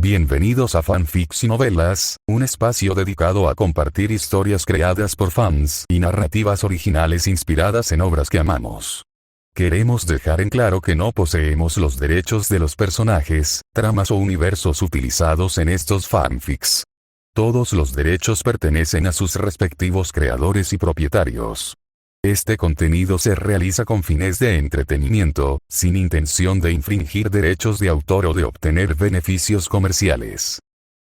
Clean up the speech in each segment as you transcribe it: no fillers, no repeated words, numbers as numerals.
Bienvenidos a Fanfics y Novelas, un espacio dedicado a compartir historias creadas por fans y narrativas originales inspiradas en obras que amamos. Queremos dejar en claro que no poseemos los derechos de los personajes, tramas o universos utilizados en estos fanfics. Todos los derechos pertenecen a sus respectivos creadores y propietarios. Este contenido se realiza con fines de entretenimiento, sin intención de infringir derechos de autor o de obtener beneficios comerciales.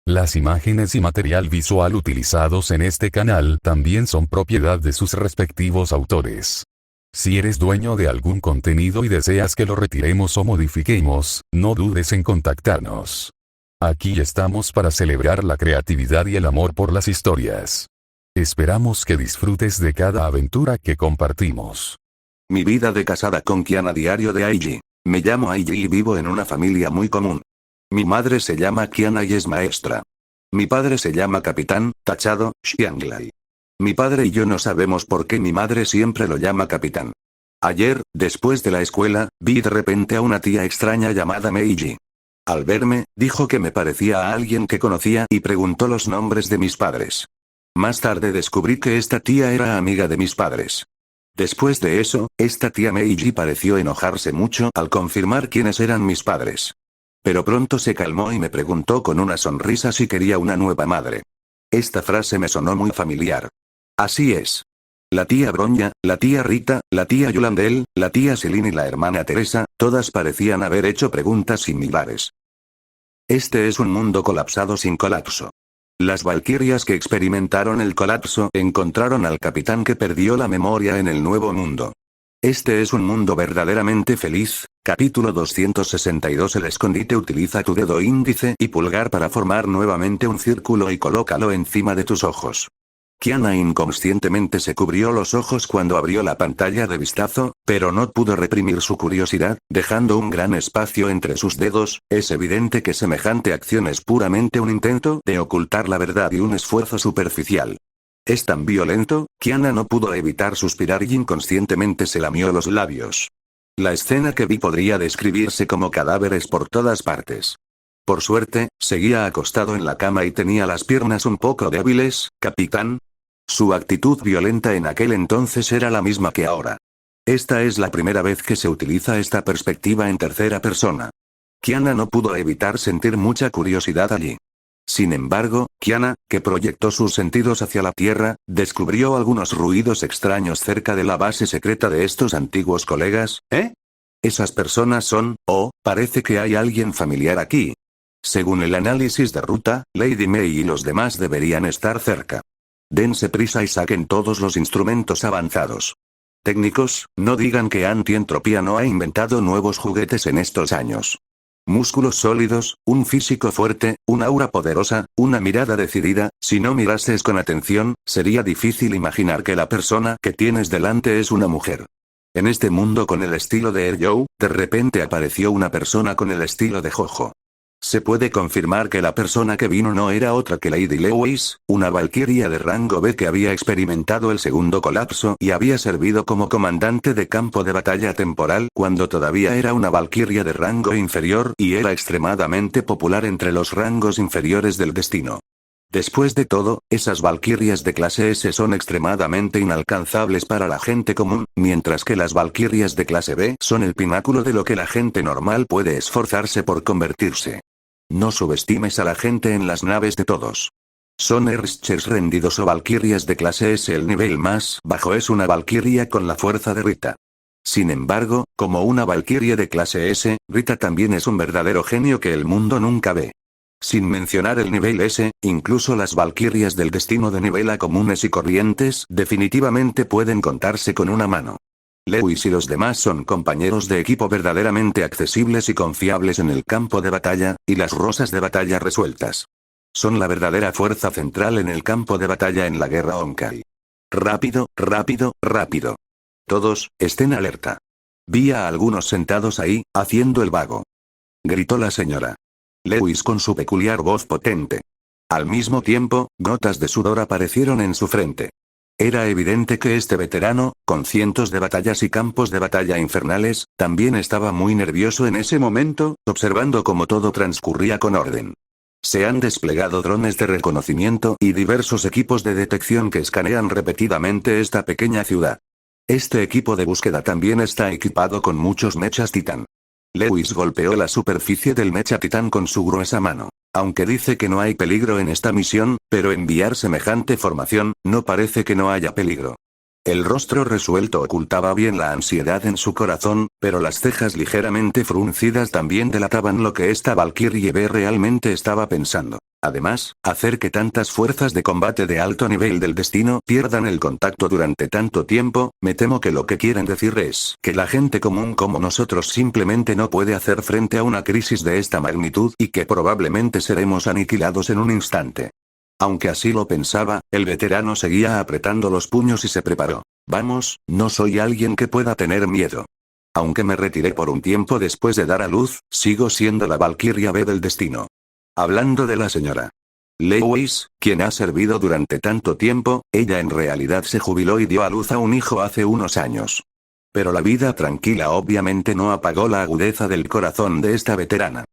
Las imágenes y material visual utilizados en este canal también son propiedad de sus respectivos autores. Si eres dueño de algún contenido y deseas que lo retiremos o modifiquemos, no dudes en contactarnos. Aquí estamos para celebrar la creatividad y el amor por las historias. Esperamos que disfrutes de cada aventura que compartimos. Mi vida de casada con Kiana, diario de Aiji. Me llamo Aiji y vivo en una familia muy común. Mi madre se llama Kiana y es maestra. Mi padre se llama Capitán, tachado, Xianglai. Mi padre y yo no sabemos por qué mi madre siempre lo llama Capitán. Ayer, después de la escuela, vi de repente a una tía extraña llamada Meiji. Al verme, dijo que me parecía a alguien que conocía y preguntó los nombres de mis padres. Más tarde descubrí que esta tía era amiga de mis padres. Después de eso, esta tía Meiji pareció enojarse mucho al confirmar quiénes eran mis padres. Pero pronto se calmó y me preguntó con una sonrisa si quería una nueva madre. Esta frase me sonó muy familiar. Así es. La tía Bronya, la tía Rita, la tía Yolandel, la tía Celine y la hermana Teresa, todas parecían haber hecho preguntas similares. Este es un mundo colapsado sin colapso. Las valquirias que experimentaron el colapso encontraron al capitán que perdió la memoria en el nuevo mundo. Este es un mundo verdaderamente feliz. Capítulo 262. El escondite. Utiliza tu dedo índice y pulgar para formar nuevamente un círculo y colócalo encima de tus ojos. Kiana inconscientemente se cubrió los ojos cuando abrió la pantalla de vistazo, pero no pudo reprimir su curiosidad, dejando un gran espacio entre sus dedos. Es evidente que semejante acción es puramente un intento de ocultar la verdad y un esfuerzo superficial. Es tan violento, Kiana no pudo evitar suspirar y inconscientemente se lamió los labios. La escena que vi podría describirse como cadáveres por todas partes. Por suerte, seguía acostado en la cama y tenía las piernas un poco débiles. Capitán. Su actitud violenta en aquel entonces era la misma que ahora. Esta es la primera vez que se utiliza esta perspectiva en tercera persona. Kiana no pudo evitar sentir mucha curiosidad allí. Sin embargo, Kiana, que proyectó sus sentidos hacia la tierra, descubrió algunos ruidos extraños cerca de la base secreta de estos antiguos colegas. Esas personas son, parece que hay alguien familiar aquí. Según el análisis de ruta, Lady May y los demás deberían estar cerca. Dense prisa y saquen todos los instrumentos avanzados. Técnicos, no digan que Antientropía no ha inventado nuevos juguetes en estos años. Músculos sólidos, un físico fuerte, una aura poderosa, una mirada decidida. Si no mirases con atención, sería difícil imaginar que la persona que tienes delante es una mujer. En este mundo con el estilo de Erjou, de repente apareció una persona con el estilo de Jojo. Se puede confirmar que la persona que vino no era otra que Lady Lewis, una valquiria de rango B que había experimentado el segundo colapso y había servido como comandante de campo de batalla temporal cuando todavía era una valquiria de rango inferior y era extremadamente popular entre los rangos inferiores del destino. Después de todo, esas valquirias de clase S son extremadamente inalcanzables para la gente común, mientras que las valquirias de clase B son el pináculo de lo que la gente normal puede esforzarse por convertirse. No subestimes a la gente en las naves de todos. Son Erschers rendidos o valquirias de clase S. El nivel más bajo es una valquiria con la fuerza de Rita. Sin embargo, como una valquiria de clase S, Rita también es un verdadero genio que el mundo nunca ve. Sin mencionar el nivel S, incluso las valquirias del destino de nivel A comunes y corrientes definitivamente pueden contarse con una mano. Lewis y los demás son compañeros de equipo verdaderamente accesibles y confiables en el campo de batalla, y las rosas de batalla resueltas. Son la verdadera fuerza central en el campo de batalla en la guerra Honkai. Rápido, rápido, rápido. Todos, estén alerta. Vi a algunos sentados ahí, haciendo el vago. Gritó la señora Lewis con su peculiar voz potente. Al mismo tiempo, gotas de sudor aparecieron en su frente. Era evidente que este veterano, con cientos de batallas y campos de batalla infernales, también estaba muy nervioso en ese momento, observando cómo todo transcurría con orden. Se han desplegado drones de reconocimiento y diversos equipos de detección que escanean repetidamente esta pequeña ciudad. Este equipo de búsqueda también está equipado con muchos mechas titán. Lewis golpeó la superficie del mecha titán con su gruesa mano. Aunque dice que no hay peligro en esta misión, pero enviar semejante formación, no parece que no haya peligro. El rostro resuelto ocultaba bien la ansiedad en su corazón, pero las cejas ligeramente fruncidas también delataban lo que esta Valkyrie B realmente estaba pensando. Además, hacer que tantas fuerzas de combate de alto nivel del destino pierdan el contacto durante tanto tiempo, me temo que lo que quieren decir es que la gente común como nosotros simplemente no puede hacer frente a una crisis de esta magnitud y que probablemente seremos aniquilados en un instante. Aunque así lo pensaba, el veterano seguía apretando los puños y se preparó. Vamos, no soy alguien que pueda tener miedo. Aunque me retiré por un tiempo después de dar a luz, sigo siendo la Valkyria B del destino. Hablando de la señora Lewis, quien ha servido durante tanto tiempo, ella en realidad se jubiló y dio a luz a un hijo hace unos años. Pero la vida tranquila obviamente no apagó la agudeza del corazón de esta veterana.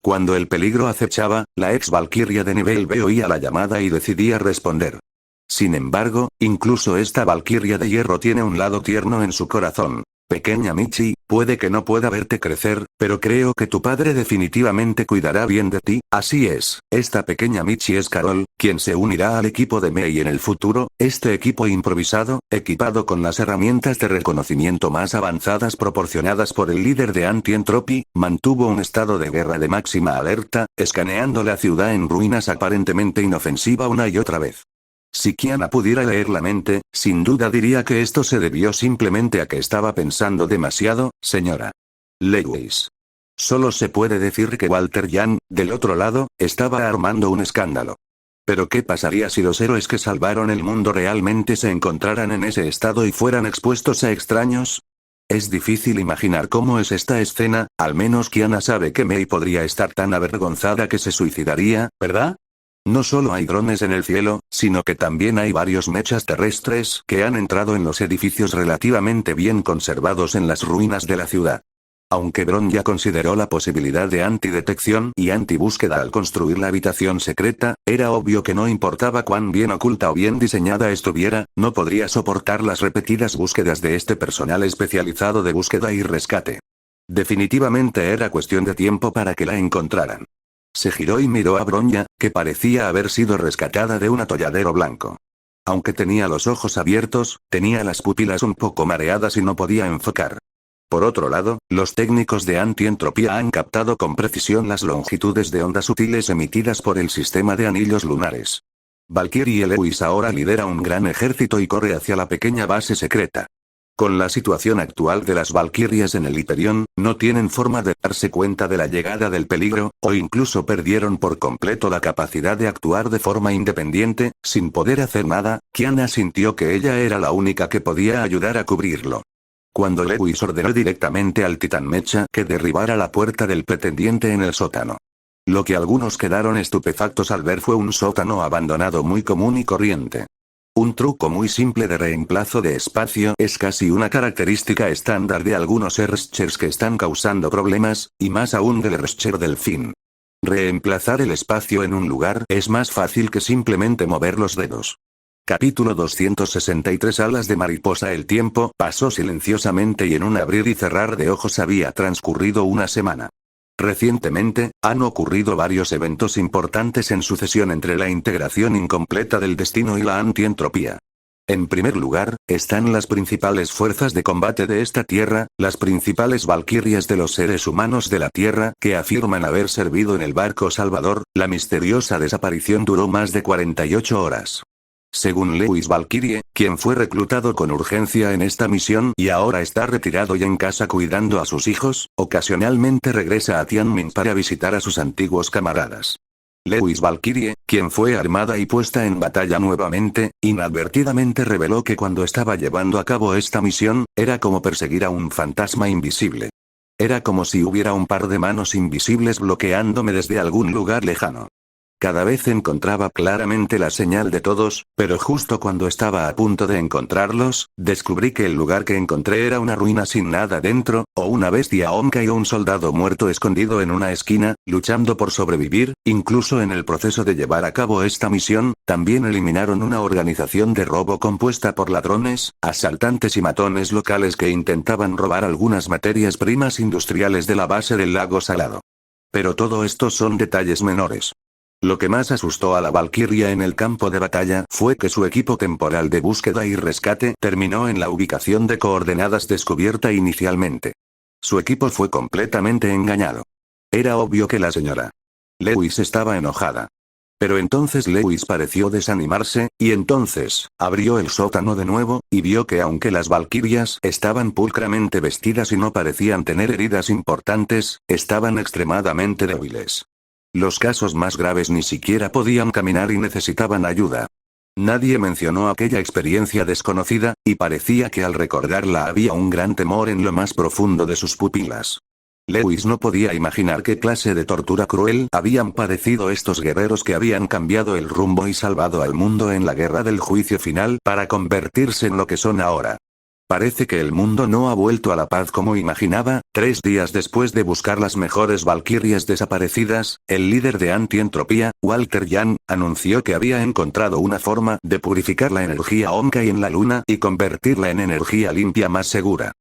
Cuando el peligro acechaba, la ex Valkyria de nivel B oía la llamada y decidía responder. Sin embargo, incluso esta Valkyria de hierro tiene un lado tierno en su corazón. Pequeña Michi, puede que no pueda verte crecer, pero creo que tu padre definitivamente cuidará bien de ti. Así es, esta pequeña Michi es Carol, quien se unirá al equipo de Mei en el futuro. Este equipo improvisado, equipado con las herramientas de reconocimiento más avanzadas proporcionadas por el líder de Anti-Entropy, mantuvo un estado de guerra de máxima alerta, escaneando la ciudad en ruinas aparentemente inofensiva una y otra vez. Si Kiana pudiera leer la mente, sin duda diría que esto se debió simplemente a que estaba pensando demasiado, señora Lewis. Solo se puede decir que Walter Yan, del otro lado, estaba armando un escándalo. Pero ¿qué pasaría si los héroes que salvaron el mundo realmente se encontraran en ese estado y fueran expuestos a extraños? Es difícil imaginar cómo es esta escena, al menos Kiana sabe que Mei podría estar tan avergonzada que se suicidaría, ¿verdad? No solo hay drones en el cielo, sino que también hay varios mechas terrestres que han entrado en los edificios relativamente bien conservados en las ruinas de la ciudad. Aunque Bron ya consideró la posibilidad de antidetección y antibúsqueda al construir la habitación secreta, era obvio que no importaba cuán bien oculta o bien diseñada estuviera, no podría soportar las repetidas búsquedas de este personal especializado de búsqueda y rescate. Definitivamente era cuestión de tiempo para que la encontraran. Se giró y miró a Bronya, que parecía haber sido rescatada de un atolladero blanco. Aunque tenía los ojos abiertos, tenía las pupilas un poco mareadas y no podía enfocar. Por otro lado, los técnicos de antientropía han captado con precisión las longitudes de ondas sutiles emitidas por el sistema de anillos lunares. Valkyrie Lewis ahora lidera un gran ejército y corre hacia la pequeña base secreta. Con la situación actual de las Valkyrias en el Hyperion, no tienen forma de darse cuenta de la llegada del peligro, o incluso perdieron por completo la capacidad de actuar de forma independiente, sin poder hacer nada. Kiana sintió que ella era la única que podía ayudar a cubrirlo. Cuando Lewis ordenó directamente al Titán Mecha que derribara la puerta del pretendiente en el sótano. Lo que algunos quedaron estupefactos al ver fue un sótano abandonado muy común y corriente. Un truco muy simple de reemplazo de espacio es casi una característica estándar de algunos Erschers que están causando problemas, y más aún del Erscher Delfín. Reemplazar el espacio en un lugar es más fácil que simplemente mover los dedos. Capítulo 263 Alas de mariposa. El tiempo pasó silenciosamente y en un abrir y cerrar de ojos había transcurrido una semana. Recientemente, han ocurrido varios eventos importantes en sucesión entre la integración incompleta del destino y la antientropía. En primer lugar, están las principales fuerzas de combate de esta tierra, las principales valquirias de los seres humanos de la tierra, que afirman haber servido en el barco Salvador. La misteriosa desaparición duró más de 48 horas. Según Lewis Valkyrie, quien fue reclutado con urgencia en esta misión y ahora está retirado y en casa cuidando a sus hijos, ocasionalmente regresa a Tianmin para visitar a sus antiguos camaradas. Lewis Valkyrie, quien fue armada y puesta en batalla nuevamente, inadvertidamente reveló que cuando estaba llevando a cabo esta misión, era como perseguir a un fantasma invisible. Era como si hubiera un par de manos invisibles bloqueándome desde algún lugar lejano. Cada vez encontraba claramente la señal de todos, pero justo cuando estaba a punto de encontrarlos, descubrí que el lugar que encontré era una ruina sin nada dentro, o una bestia onca y un soldado muerto escondido en una esquina, luchando por sobrevivir. Incluso en el proceso de llevar a cabo esta misión, también eliminaron una organización de robo compuesta por ladrones, asaltantes y matones locales que intentaban robar algunas materias primas industriales de la base del lago Salado. Pero todo esto son detalles menores. Lo que más asustó a la Valquiria en el campo de batalla fue que su equipo temporal de búsqueda y rescate terminó en la ubicación de coordenadas descubierta inicialmente. Su equipo fue completamente engañado. Era obvio que la señora Lewis estaba enojada. Pero entonces Lewis pareció desanimarse, y entonces, abrió el sótano de nuevo, y vio que aunque las valquirias estaban pulcramente vestidas y no parecían tener heridas importantes, estaban extremadamente débiles. Los casos más graves ni siquiera podían caminar y necesitaban ayuda. Nadie mencionó aquella experiencia desconocida, y parecía que al recordarla había un gran temor en lo más profundo de sus pupilas. Lewis no podía imaginar qué clase de tortura cruel habían padecido estos guerreros que habían cambiado el rumbo y salvado al mundo en la guerra del juicio final para convertirse en lo que son ahora. Parece que el mundo no ha vuelto a la paz como imaginaba. 3 días después de buscar las mejores valquirias desaparecidas, el líder de antientropía, Walter Jan, anunció que había encontrado una forma de purificar la energía Onkai en la luna y convertirla en energía limpia más segura.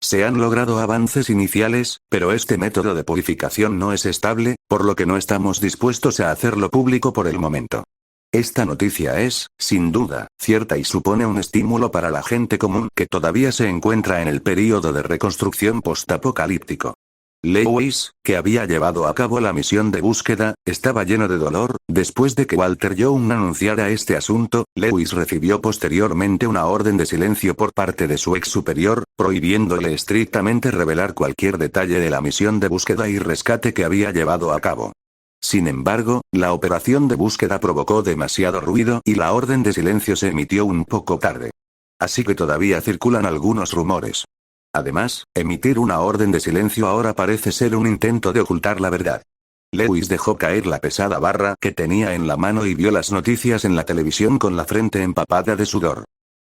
Se han logrado avances iniciales, pero este método de purificación no es estable, por lo que no estamos dispuestos a hacerlo público por el momento. Esta noticia es, sin duda, cierta y supone un estímulo para la gente común que todavía se encuentra en el período de reconstrucción postapocalíptico. Lewis, que había llevado a cabo la misión de búsqueda, estaba lleno de dolor. Después de que Walter Young anunciara este asunto, Lewis recibió posteriormente una orden de silencio por parte de su ex superior, prohibiéndole estrictamente revelar cualquier detalle de la misión de búsqueda y rescate que había llevado a cabo. Sin embargo, la operación de búsqueda provocó demasiado ruido y la orden de silencio se emitió un poco tarde. Así que todavía circulan algunos rumores. Además, emitir una orden de silencio ahora parece ser un intento de ocultar la verdad. Lewis dejó caer la pesada barra que tenía en la mano y vio las noticias en la televisión con la frente empapada de sudor.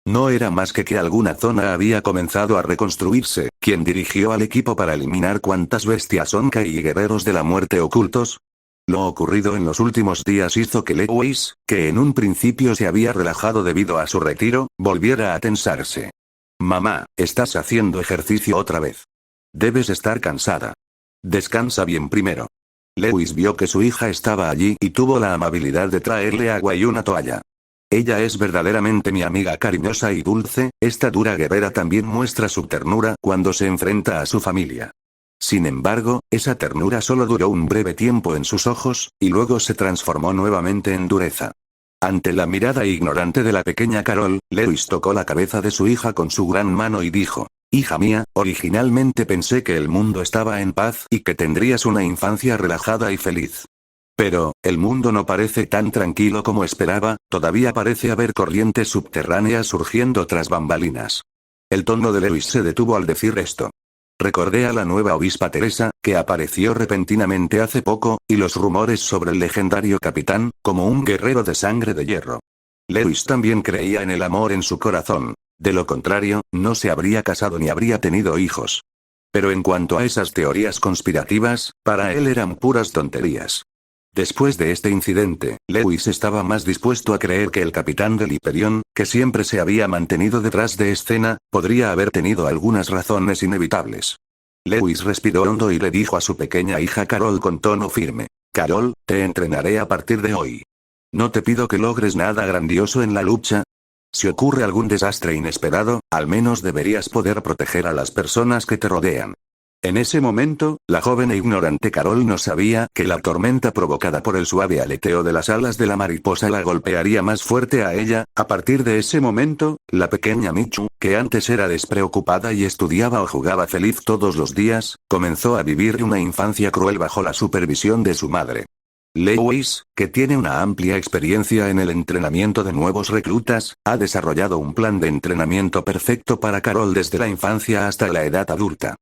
No era más que alguna zona había comenzado a reconstruirse. ¿Quién dirigió al equipo para eliminar cuantas bestias Onkai y guerreros de la muerte ocultos? Lo ocurrido en los últimos días hizo que Lewis, que en un principio se había relajado debido a su retiro, volviera a tensarse. Mamá, estás haciendo ejercicio otra vez. Debes estar cansada. Descansa bien primero. Lewis vio que su hija estaba allí y tuvo la amabilidad de traerle agua y una toalla. Ella es verdaderamente mi amiga cariñosa y dulce. Esta dura guerrera también muestra su ternura cuando se enfrenta a su familia. Sin embargo, esa ternura solo duró un breve tiempo en sus ojos, y luego se transformó nuevamente en dureza. Ante la mirada ignorante de la pequeña Carol, Lewis tocó la cabeza de su hija con su gran mano y dijo: «Hija mía, originalmente pensé que el mundo estaba en paz y que tendrías una infancia relajada y feliz. Pero, el mundo no parece tan tranquilo como esperaba, todavía parece haber corrientes subterráneas surgiendo tras bambalinas». El tono de Lewis se detuvo al decir esto. Recordé a la nueva obispa Teresa, que apareció repentinamente hace poco, y los rumores sobre el legendario capitán, como un guerrero de sangre de hierro. Lewis también creía en el amor en su corazón. De lo contrario, no se habría casado ni habría tenido hijos. Pero en cuanto a esas teorías conspirativas, para él eran puras tonterías. Después de este incidente, Lewis estaba más dispuesto a creer que el capitán del Hyperion, que siempre se había mantenido detrás de escena, podría haber tenido algunas razones inevitables. Lewis respiró hondo y le dijo a su pequeña hija Carol con tono firme: «Carol, te entrenaré a partir de hoy. No te pido que logres nada grandioso en la lucha. Si ocurre algún desastre inesperado, al menos deberías poder proteger a las personas que te rodean». En ese momento, la joven e ignorante Carol no sabía que la tormenta provocada por el suave aleteo de las alas de la mariposa la golpearía más fuerte a ella. A partir de ese momento, la pequeña Michu, que antes era despreocupada y estudiaba o jugaba feliz todos los días, comenzó a vivir una infancia cruel bajo la supervisión de su madre. Lewis, que tiene una amplia experiencia en el entrenamiento de nuevos reclutas, ha desarrollado un plan de entrenamiento perfecto para Carol desde la infancia hasta la edad adulta.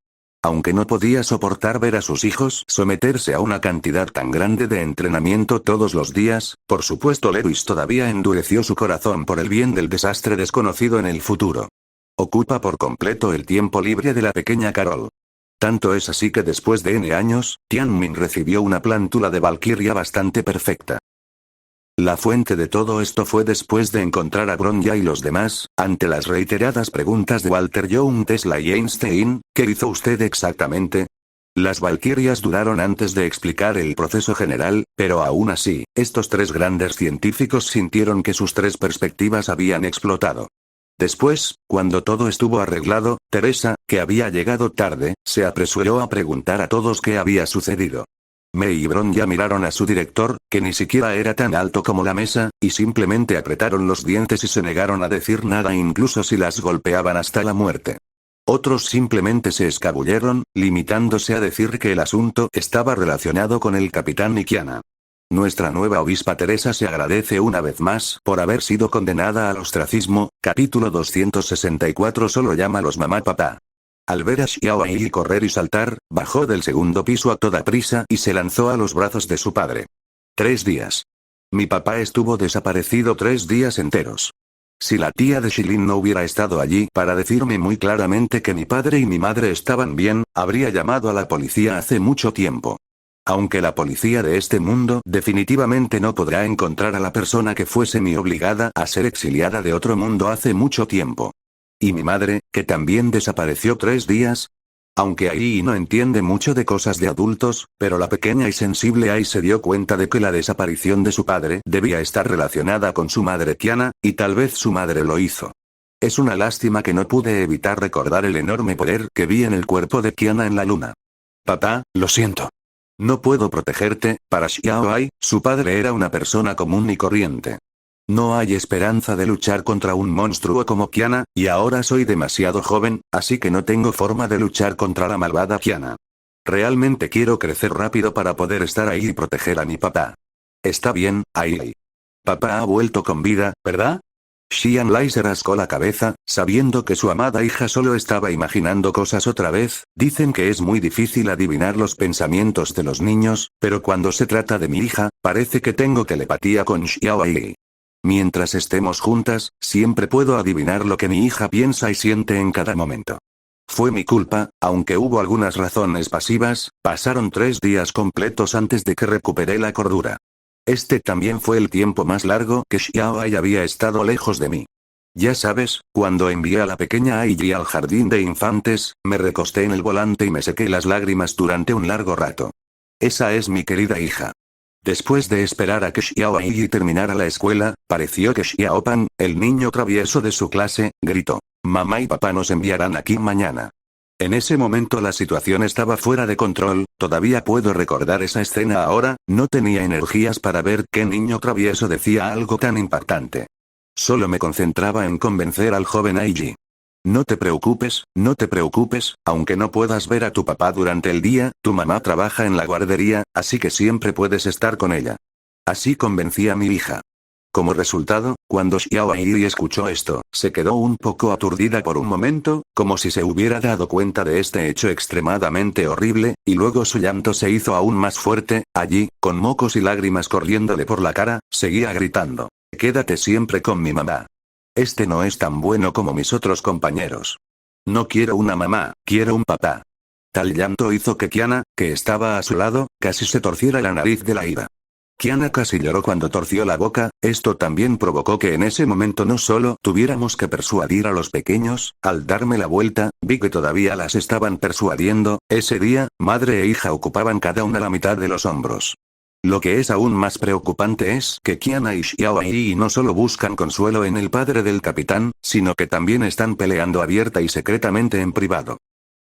Aunque no podía soportar ver a sus hijos someterse a una cantidad tan grande de entrenamiento todos los días, por supuesto Lewis todavía endureció su corazón por el bien del desastre desconocido en el futuro. Ocupa por completo el tiempo libre de la pequeña Carol. Tanto es así que después de N años, Tianmin recibió una plántula de valquiria bastante perfecta. La fuente de todo esto fue después de encontrar a Bronya y los demás, ante las reiteradas preguntas de Walter Young, Tesla y Einstein, ¿qué hizo usted exactamente? Las valquirias duraron antes de explicar el proceso general, pero aún así, estos tres grandes científicos sintieron que sus tres perspectivas habían explotado. Después, cuando todo estuvo arreglado, Teresa, que había llegado tarde, se apresuró a preguntar a todos qué había sucedido. May y Bronya miraron a su director, que ni siquiera era tan alto como la mesa, y simplemente apretaron los dientes y se negaron a decir nada incluso si las golpeaban hasta la muerte. Otros simplemente se escabulleron, limitándose a decir que el asunto estaba relacionado con el capitán Nikiana. Nuestra nueva obispa Teresa se agradece una vez más por haber sido condenada al ostracismo. Capítulo 264. Solo llámalos mamá papá. Al ver a Xiao Ai correr y saltar, bajó del segundo piso a toda prisa y se lanzó a los brazos de su padre. 3 días. Mi papá estuvo desaparecido 3 días enteros. Si la tía de Shilin no hubiera estado allí para decirme muy claramente que mi padre y mi madre estaban bien, habría llamado a la policía hace mucho tiempo. Aunque la policía de este mundo definitivamente no podrá encontrar a la persona que fuese mi obligada a ser exiliada de otro mundo hace mucho tiempo. ¿Y mi madre, que también desapareció 3 días? Aunque Ai no entiende mucho de cosas de adultos, pero la pequeña y sensible Ai se dio cuenta de que la desaparición de su padre debía estar relacionada con su madre Tiana, y tal vez su madre lo hizo. Es una lástima que no pude evitar recordar el enorme poder que vi en el cuerpo de Tiana en la luna. Papá, lo siento. No puedo protegerte. Para Xiao Ai, su padre era una persona común y corriente. No hay esperanza de luchar contra un monstruo como Kiana, y ahora soy demasiado joven, así que no tengo forma de luchar contra la malvada Kiana. Realmente quiero crecer rápido para poder estar ahí y proteger a mi papá. Está bien, Ai. Papá ha vuelto con vida, ¿verdad? Xian Lai se rascó la cabeza, sabiendo que su amada hija solo estaba imaginando cosas otra vez. Dicen que es muy difícil adivinar los pensamientos de los niños, pero cuando se trata de mi hija, parece que tengo telepatía con Xiao Ai. Mientras estemos juntas, siempre puedo adivinar lo que mi hija piensa y siente en cada momento. Fue mi culpa, aunque hubo algunas razones pasivas, pasaron 3 días completos antes de que recuperé la cordura. Este también fue el tiempo más largo que Xiao Ai había estado lejos de mí. Ya sabes, cuando envié a la pequeña Ai al jardín de infantes, me recosté en el volante y me sequé las lágrimas durante un largo rato. Esa es mi querida hija. Después de esperar a que Xiao Ai terminara la escuela, pareció que Xiao Pan, el niño travieso de su clase, gritó: «Mamá y papá nos enviarán aquí mañana». En ese momento la situación estaba fuera de control, todavía puedo recordar esa escena ahora, no tenía energías para ver qué niño travieso decía algo tan impactante. Solo me concentraba en convencer al joven Aiji. No te preocupes, aunque no puedas ver a tu papá durante el día, tu mamá trabaja en la guardería, así que siempre puedes estar con ella. Así convencí a mi hija. Como resultado, cuando Xiao Ai escuchó esto, se quedó un poco aturdida por un momento, como si se hubiera dado cuenta de este hecho extremadamente horrible, y luego su llanto se hizo aún más fuerte. Allí, con mocos y lágrimas corriéndole por la cara, seguía gritando: «Quédate siempre con mi mamá. Este no es tan bueno como mis otros compañeros. No quiero una mamá, quiero un papá». Tal llanto hizo que Kiana, que estaba a su lado, casi se torciera la nariz de la ira. Kiana casi lloró cuando torció la boca. Esto también provocó que en ese momento no solo tuviéramos que persuadir a los pequeños. Al darme la vuelta, vi que todavía las estaban persuadiendo. Ese día, madre e hija ocupaban cada una la mitad de los hombros. Lo que es aún más preocupante es que Kiana y Xiao Ai no solo buscan consuelo en el padre del capitán, sino que también están peleando abierta y secretamente en privado.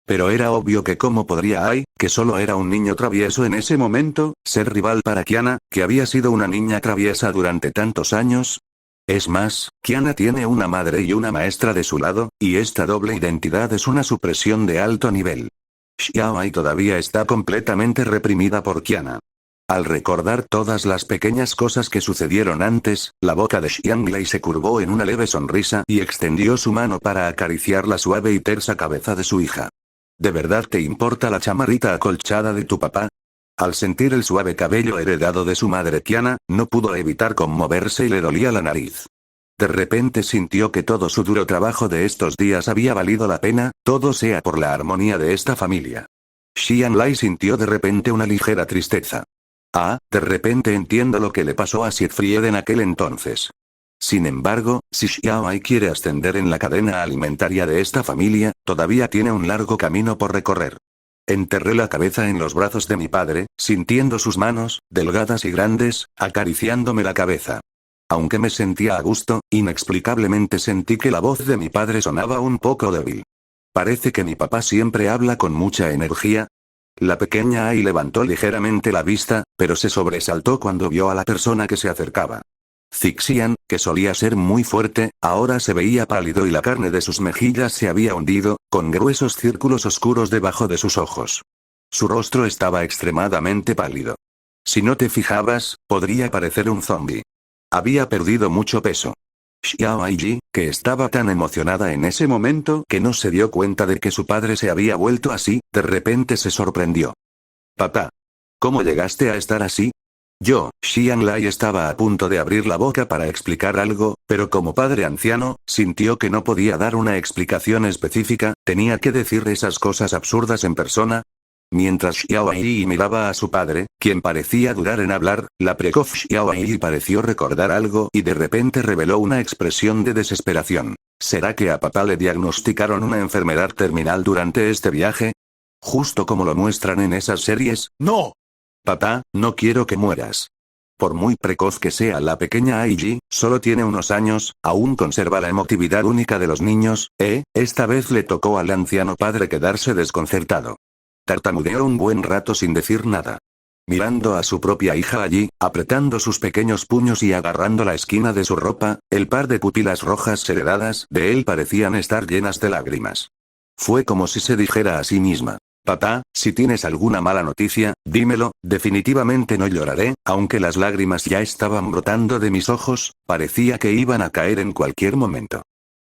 Pero era obvio que cómo podría Ai, que solo era un niño travieso en ese momento, ser rival para Kiana, que había sido una niña traviesa durante tantos años. Es más, Kiana tiene una madre y una maestra de su lado, y esta doble identidad es una supresión de alto nivel. Xiao Ai todavía está completamente reprimida por Kiana. Al recordar todas las pequeñas cosas que sucedieron antes, la boca de Xiang Lei se curvó en una leve sonrisa y extendió su mano para acariciar la suave y tersa cabeza de su hija. ¿De verdad te importa la chamarrita acolchada de tu papá? Al sentir el suave cabello heredado de su madre Kiana, no pudo evitar conmoverse y le dolía la nariz. De repente sintió que todo su duro trabajo de estos días había valido la pena, todo sea por la armonía de esta familia. Xian Lai sintió de repente una ligera tristeza. De repente entiendo lo que le pasó a Siegfried en aquel entonces. Sin embargo, si Xiao Ai quiere ascender en la cadena alimentaria de esta familia, todavía tiene un largo camino por recorrer. Enterré la cabeza en los brazos de mi padre, sintiendo sus manos, delgadas y grandes, acariciándome la cabeza. Aunque me sentía a gusto, inexplicablemente sentí que la voz de mi padre sonaba un poco débil. Parece que mi papá siempre habla con mucha energía. La pequeña Ai levantó ligeramente la vista, pero se sobresaltó cuando vio a la persona que se acercaba. Zixian, que solía ser muy fuerte, ahora se veía pálido y la carne de sus mejillas se había hundido, con gruesos círculos oscuros debajo de sus ojos. Su rostro estaba extremadamente pálido. Si no te fijabas, podría parecer un zombi. Había perdido mucho peso. Xiao Aiji, que estaba tan emocionada en ese momento que no se dio cuenta de que su padre se había vuelto así, de repente se sorprendió. Papá. ¿Cómo llegaste a estar así? Yo, Xian Lai estaba a punto de abrir la boca para explicar algo, pero como padre anciano, sintió que no podía dar una explicación específica, tenía que decir esas cosas absurdas en persona. Mientras Xiao Ai miraba a su padre, quien parecía dudar en hablar, la precoz Xiao Ai pareció recordar algo y de repente reveló una expresión de desesperación. ¿Será que a papá le diagnosticaron una enfermedad terminal durante este viaje? Justo como lo muestran en esas series. ¡No! Papá, no quiero que mueras. Por muy precoz que sea la pequeña Aiji, solo tiene unos años, aún conserva la emotividad única de los niños, esta vez le tocó al anciano padre quedarse desconcertado. Tartamudeó un buen rato sin decir nada. Mirando a su propia hija allí, apretando sus pequeños puños y agarrando la esquina de su ropa, el par de pupilas rojas heredadas de él parecían estar llenas de lágrimas. Fue como si se dijera a sí misma. Papá, si tienes alguna mala noticia, dímelo, definitivamente no lloraré, aunque las lágrimas ya estaban brotando de mis ojos, parecía que iban a caer en cualquier momento.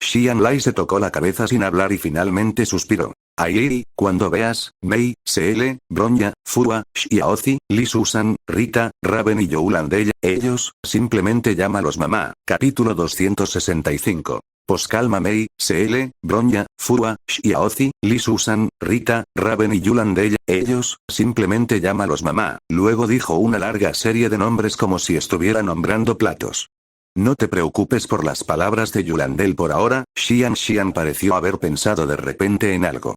Xian Lai se tocó la cabeza sin hablar y finalmente suspiró. Ai, cuando veas, Mei, CL, Bronya, Fua, Xiaozi, Li Susan, Rita, Raven y Youlandella, ellos, simplemente llámalos mamá. Capítulo 265. Poscalma Mei, CL, Bronya, Fua, Xiaozi, Li Susan, Rita, Raven y Yulandella, ellos, simplemente llámalos mamá. Luego dijo una larga serie de nombres como si estuviera nombrando platos. No te preocupes por las palabras de Yulandel por ahora. Xian pareció haber pensado de repente en algo.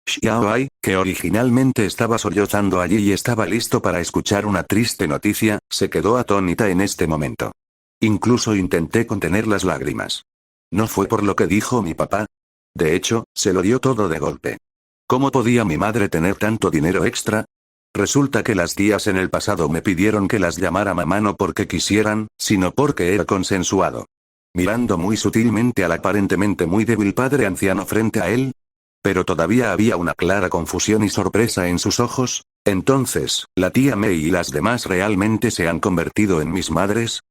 Xiao Ai, que originalmente estaba sollozando allí y estaba listo para escuchar una triste noticia, se quedó atónita en este momento. Incluso intenté contener las lágrimas. ¿No fue por lo que dijo mi papá? De hecho, se lo dio todo de golpe. ¿Cómo podía mi madre tener tanto dinero extra? Resulta que las tías en el pasado me pidieron que las llamara mamá no porque quisieran, sino porque era consensuado. Mirando muy sutilmente al aparentemente muy débil padre anciano frente a él. Pero todavía había una clara confusión y sorpresa en sus ojos. Entonces, ¿la tía Mei y las demás realmente se han convertido en mis madres?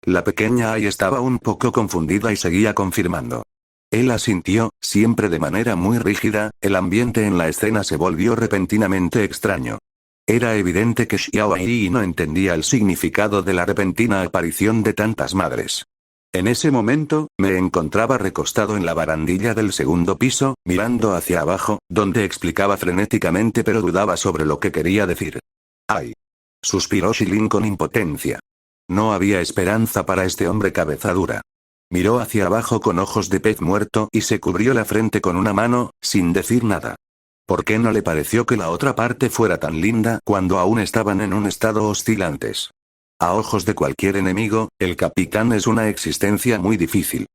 La pequeña Ai estaba un poco confundida y seguía confirmando. Él asintió, siempre de manera muy rígida, el ambiente en la escena se volvió repentinamente extraño. Era evidente que Xiao Ai no entendía el significado de la repentina aparición de tantas madres. En ese momento, me encontraba recostado en la barandilla del segundo piso, mirando hacia abajo, donde explicaba frenéticamente pero dudaba sobre lo que quería decir. ¡Ay! Suspiró Shilin con impotencia. No había esperanza para este hombre cabeza dura. Miró hacia abajo con ojos de pez muerto y se cubrió la frente con una mano, sin decir nada. ¿Por qué no le pareció que la otra parte fuera tan linda cuando aún estaban en un estado hostil antes? A ojos de cualquier enemigo, el capitán es una existencia muy difícil.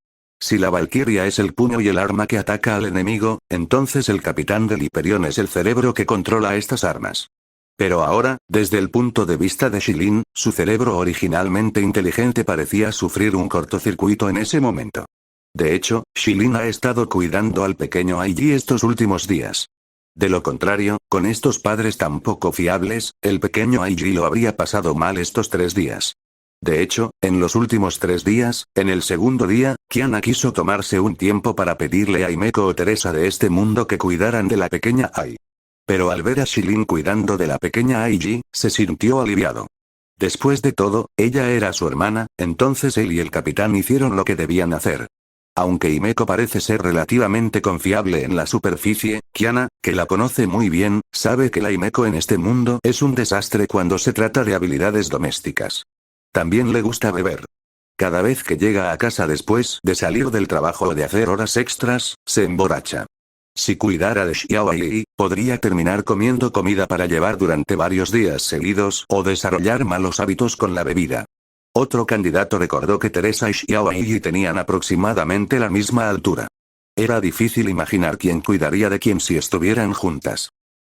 Si la valquiria es el puño y el arma que ataca al enemigo, entonces el capitán del Hyperion es el cerebro que controla estas armas. Pero ahora, desde el punto de vista de Shilin, su cerebro originalmente inteligente parecía sufrir un cortocircuito en ese momento. De hecho, Shilin ha estado cuidando al pequeño Aiji estos últimos días. De lo contrario, con estos padres tan poco fiables, el pequeño Aiji lo habría pasado mal estos 3 días. De hecho, en los últimos 3 días, en el segundo día, Kiana quiso tomarse un tiempo para pedirle a Himeko o Teresa de este mundo que cuidaran de la pequeña Ai. Pero al ver a Shilin cuidando de la pequeña Aiji, se sintió aliviado. Después de todo, ella era su hermana, entonces él y el capitán hicieron lo que debían hacer. Aunque Himeko parece ser relativamente confiable en la superficie, Kiana, que la conoce muy bien, sabe que la Himeko en este mundo es un desastre cuando se trata de habilidades domésticas. También le gusta beber. Cada vez que llega a casa después de salir del trabajo o de hacer horas extras, se emborracha. Si cuidara de Xiaoyi, podría terminar comiendo comida para llevar durante varios días seguidos o desarrollar malos hábitos con la bebida. Otro candidato recordó que Teresa y Xiaoyi tenían aproximadamente la misma altura. Era difícil imaginar quién cuidaría de quién si estuvieran juntas.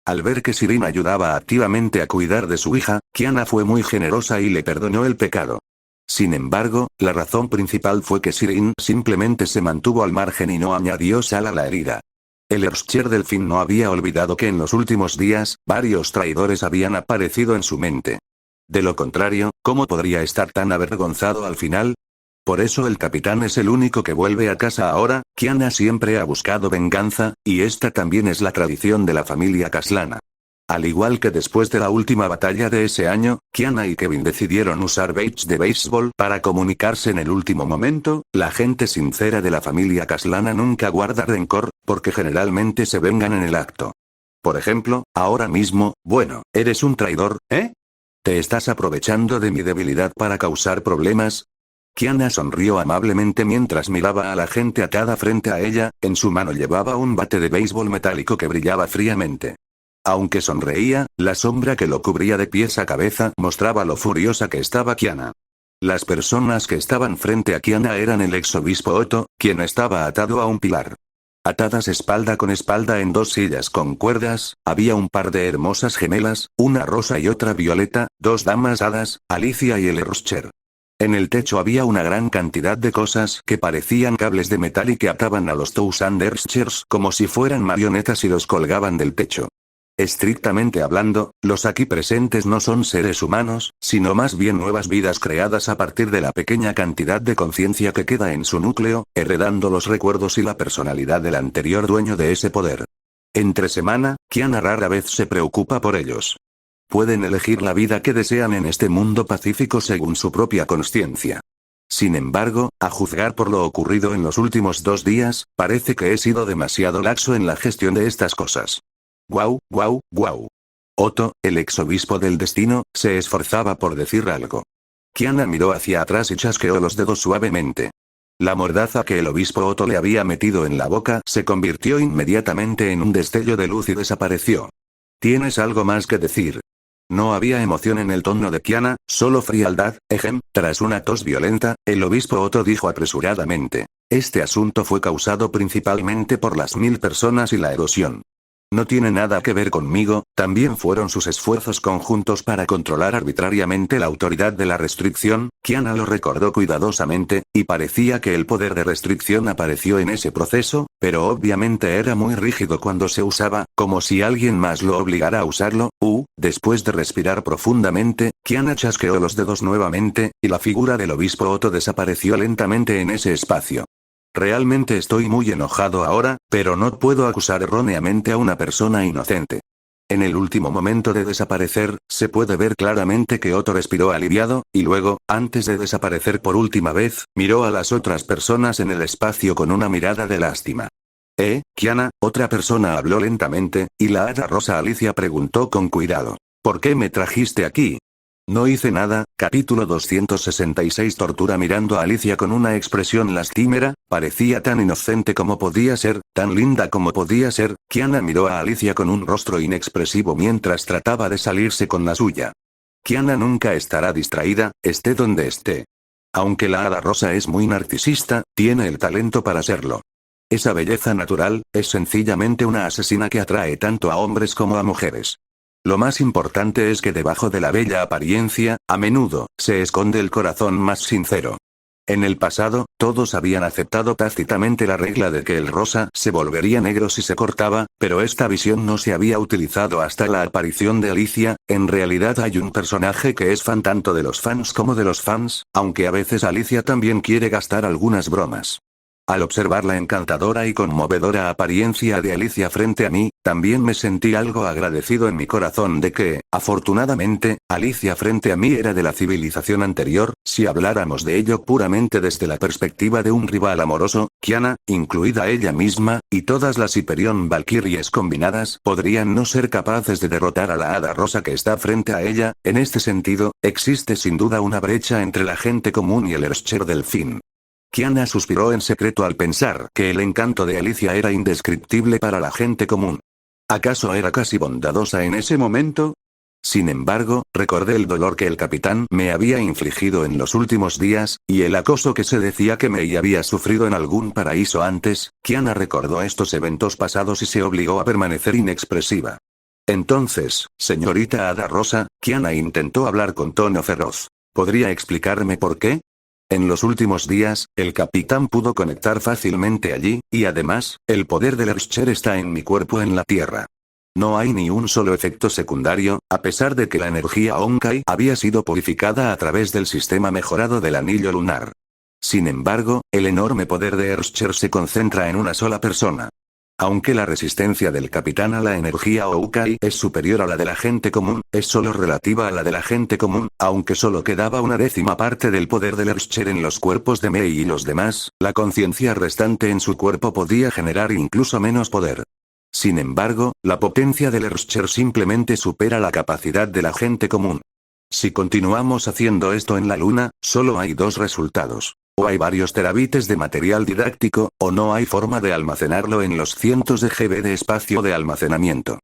Al ver que Sirin ayudaba activamente a cuidar de su hija, Kiana fue muy generosa y le perdonó el pecado. Sin embargo, la razón principal fue que Sirin simplemente se mantuvo al margen y no añadió sal a la herida. El Erscher Delfín no había olvidado que en los últimos días, varios traidores habían aparecido en su mente. De lo contrario, ¿cómo podría estar tan avergonzado al final? Por eso el capitán es el único que vuelve a casa ahora. Kiana siempre ha buscado venganza, y esta también es la tradición de la familia Kaslana. Al igual que después de la última batalla de ese año, Kiana y Kevin decidieron usar baits de béisbol para comunicarse en el último momento. La gente sincera de la familia Kaslana nunca guarda rencor, porque generalmente se vengan en el acto. Por ejemplo, ahora mismo, bueno, eres un traidor, ¿eh? ¿Te estás aprovechando de mi debilidad para causar problemas? Kiana sonrió amablemente mientras miraba a la gente atada frente a ella. En su mano llevaba un bate de béisbol metálico que brillaba fríamente. Aunque sonreía, la sombra que lo cubría de pies a cabeza mostraba lo furiosa que estaba Kiana. Las personas que estaban frente a Kiana eran el exobispo Otto, quien estaba atado a un pilar. Atadas espalda con espalda en 2 sillas con cuerdas, había un par de hermosas gemelas, una rosa y otra violeta, 2 damas hadas, Alicia y el Erscher. En el techo había una gran cantidad de cosas que parecían cables de metal y que ataban a los Thousand Erschers como si fueran marionetas y los colgaban del techo. Estrictamente hablando, los aquí presentes no son seres humanos, sino más bien nuevas vidas creadas a partir de la pequeña cantidad de conciencia que queda en su núcleo, heredando los recuerdos y la personalidad del anterior dueño de ese poder. Entre semana, Kiana rara vez se preocupa por ellos. Pueden elegir la vida que desean en este mundo pacífico según su propia conciencia. Sin embargo, a juzgar por lo ocurrido en los últimos 2 días, parece que he sido demasiado laxo en la gestión de estas cosas. Guau, guau, guau. Otto, el exobispo del destino, se esforzaba por decir algo. Kiana miró hacia atrás y chasqueó los dedos suavemente. La mordaza que el obispo Otto le había metido en la boca se convirtió inmediatamente en un destello de luz y desapareció. ¿Tienes algo más que decir? No había emoción en el tono de Kiana, solo frialdad. Tras una tos violenta, el obispo Otto dijo apresuradamente. Este asunto fue causado principalmente por las 1000 personas y la erosión. No tiene nada que ver conmigo, también fueron sus esfuerzos conjuntos para controlar arbitrariamente la autoridad de la restricción. Kiana lo recordó cuidadosamente, y parecía que el poder de restricción apareció en ese proceso, pero obviamente era muy rígido cuando se usaba, como si alguien más lo obligara a usarlo. Después de respirar profundamente, Kiana chasqueó los dedos nuevamente, y la figura del obispo Otto desapareció lentamente en ese espacio. Realmente estoy muy enojado ahora, pero no puedo acusar erróneamente a una persona inocente. En el último momento de desaparecer, se puede ver claramente que Otto respiró aliviado, y luego, antes de desaparecer por última vez, miró a las otras personas en el espacio con una mirada de lástima. Kiana, otra persona habló lentamente, y la hada rosa Alicia preguntó con cuidado. ¿Por qué me trajiste aquí? No hice nada. Capítulo 266. Tortura. Mirando a Alicia con una expresión lastimera, parecía tan inocente como podía ser, tan linda como podía ser. Kiana miró a Alicia con un rostro inexpresivo mientras trataba de salirse con la suya. Kiana nunca estará distraída, esté donde esté. Aunque la hada rosa es muy narcisista, tiene el talento para serlo. Esa belleza natural, es sencillamente una asesina que atrae tanto a hombres como a mujeres. Lo más importante es que debajo de la bella apariencia, a menudo, se esconde el corazón más sincero. En el pasado, todos habían aceptado tácitamente la regla de que el rosa se volvería negro si se cortaba, pero esta visión no se había utilizado hasta la aparición de Alicia. En realidad hay un personaje que es fan tanto de los fans como de los fans, aunque a veces Alicia también quiere gastar algunas bromas. Al observar la encantadora y conmovedora apariencia de Alicia frente a mí, también me sentí algo agradecido en mi corazón de que, afortunadamente, Alicia frente a mí era de la civilización anterior. Si habláramos de ello puramente desde la perspectiva de un rival amoroso, Kiana, incluida ella misma, y todas las Hyperion Valkyries combinadas, podrían no ser capaces de derrotar a la hada rosa que está frente a ella. En este sentido, existe sin duda una brecha entre la gente común y el Earthshaker Delfín. Kiana suspiró en secreto al pensar que el encanto de Alicia era indescriptible para la gente común. ¿Acaso era casi bondadosa en ese momento? Sin embargo, recordé el dolor que el capitán me había infligido en los últimos días, y el acoso que se decía que me había sufrido en algún paraíso antes. Kiana recordó estos eventos pasados y se obligó a permanecer inexpresiva. Entonces, señorita Hada Rosa, Kiana intentó hablar con tono feroz. ¿Podría explicarme por qué? En los últimos días, el capitán pudo conectar fácilmente allí, y además, el poder del Earthshaker está en mi cuerpo en la Tierra. No hay ni un solo efecto secundario, a pesar de que la energía Honkai había sido purificada a través del sistema mejorado del anillo lunar. Sin embargo, el enorme poder de Earthshaker se concentra en una sola persona. Aunque la resistencia del capitán a la energía Honkai es superior a la de la gente común, es solo relativa a la de la gente común, aunque solo quedaba una décima parte del poder del Earthshaker en los cuerpos de Mei y los demás, la conciencia restante en su cuerpo podía generar incluso menos poder. Sin embargo, la potencia del Earthshaker simplemente supera la capacidad de la gente común. Si continuamos haciendo esto en la luna, solo hay dos resultados. O hay varios terabytes de material didáctico, o no hay forma de almacenarlo en los cientos de GB de espacio de almacenamiento.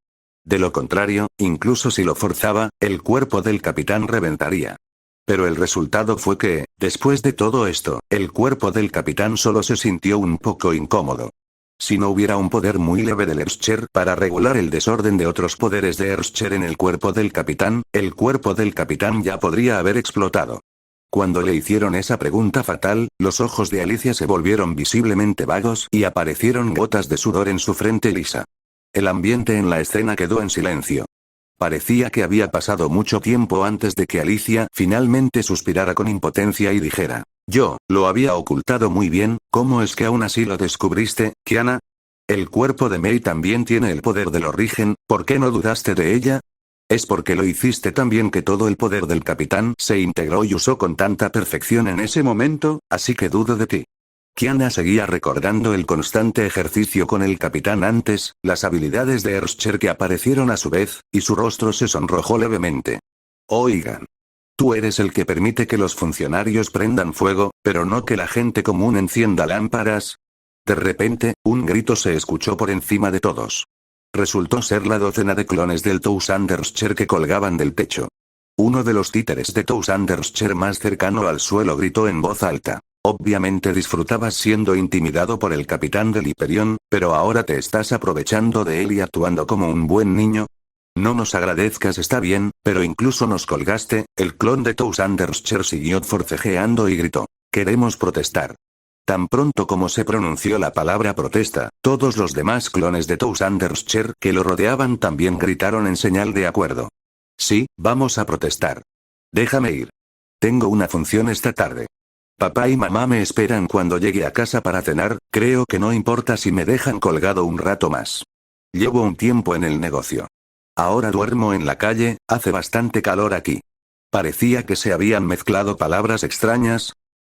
De lo contrario, incluso si lo forzaba, el cuerpo del capitán reventaría. Pero el resultado fue que, después de todo esto, el cuerpo del capitán solo se sintió un poco incómodo. Si no hubiera un poder muy leve del Earthshaker para regular el desorden de otros poderes de Earthshaker en el cuerpo del capitán, el cuerpo del capitán ya podría haber explotado. Cuando le hicieron esa pregunta fatal, los ojos de Alicia se volvieron visiblemente vagos y aparecieron gotas de sudor en su frente lisa. El ambiente en la escena quedó en silencio. Parecía que había pasado mucho tiempo antes de que Alicia finalmente suspirara con impotencia y dijera: «Yo, lo había ocultado muy bien, ¿cómo es que aún así lo descubriste, Kiana? El cuerpo de Mei también tiene el poder del origen, ¿por qué no dudaste de ella? Es porque lo hiciste tan bien que todo el poder del capitán se integró y usó con tanta perfección en ese momento, así que dudo de ti». Kiana seguía recordando el constante ejercicio con el capitán antes, las habilidades de Earthshaker que aparecieron a su vez, y su rostro se sonrojó levemente. «Oigan. Tú eres el que permite que los funcionarios prendan fuego, pero no que la gente común encienda lámparas». De repente, un grito se escuchó por encima de todos. Resultó ser la docena de clones del Thousand Earthshaker que colgaban del techo. Uno de los títeres de Thousand Earthshaker más cercano al suelo gritó en voz alta: «Obviamente disfrutabas siendo intimidado por el capitán del Hyperion, pero ahora te estás aprovechando de él y actuando como un buen niño. No nos agradezcas, está bien, pero incluso nos colgaste». El clon de Thousand Earthshaker siguió forcejeando y gritó: «Queremos protestar». Tan pronto como se pronunció la palabra protesta, todos los demás clones de Thousand Earthshaker que lo rodeaban también gritaron en señal de acuerdo. «Sí, vamos a protestar. Déjame ir. Tengo una función esta tarde. Papá y mamá me esperan cuando llegue a casa para cenar, creo que no importa si me dejan colgado un rato más. Llevo un tiempo en el negocio. Ahora duermo en la calle, hace bastante calor aquí». Parecía que se habían mezclado palabras extrañas.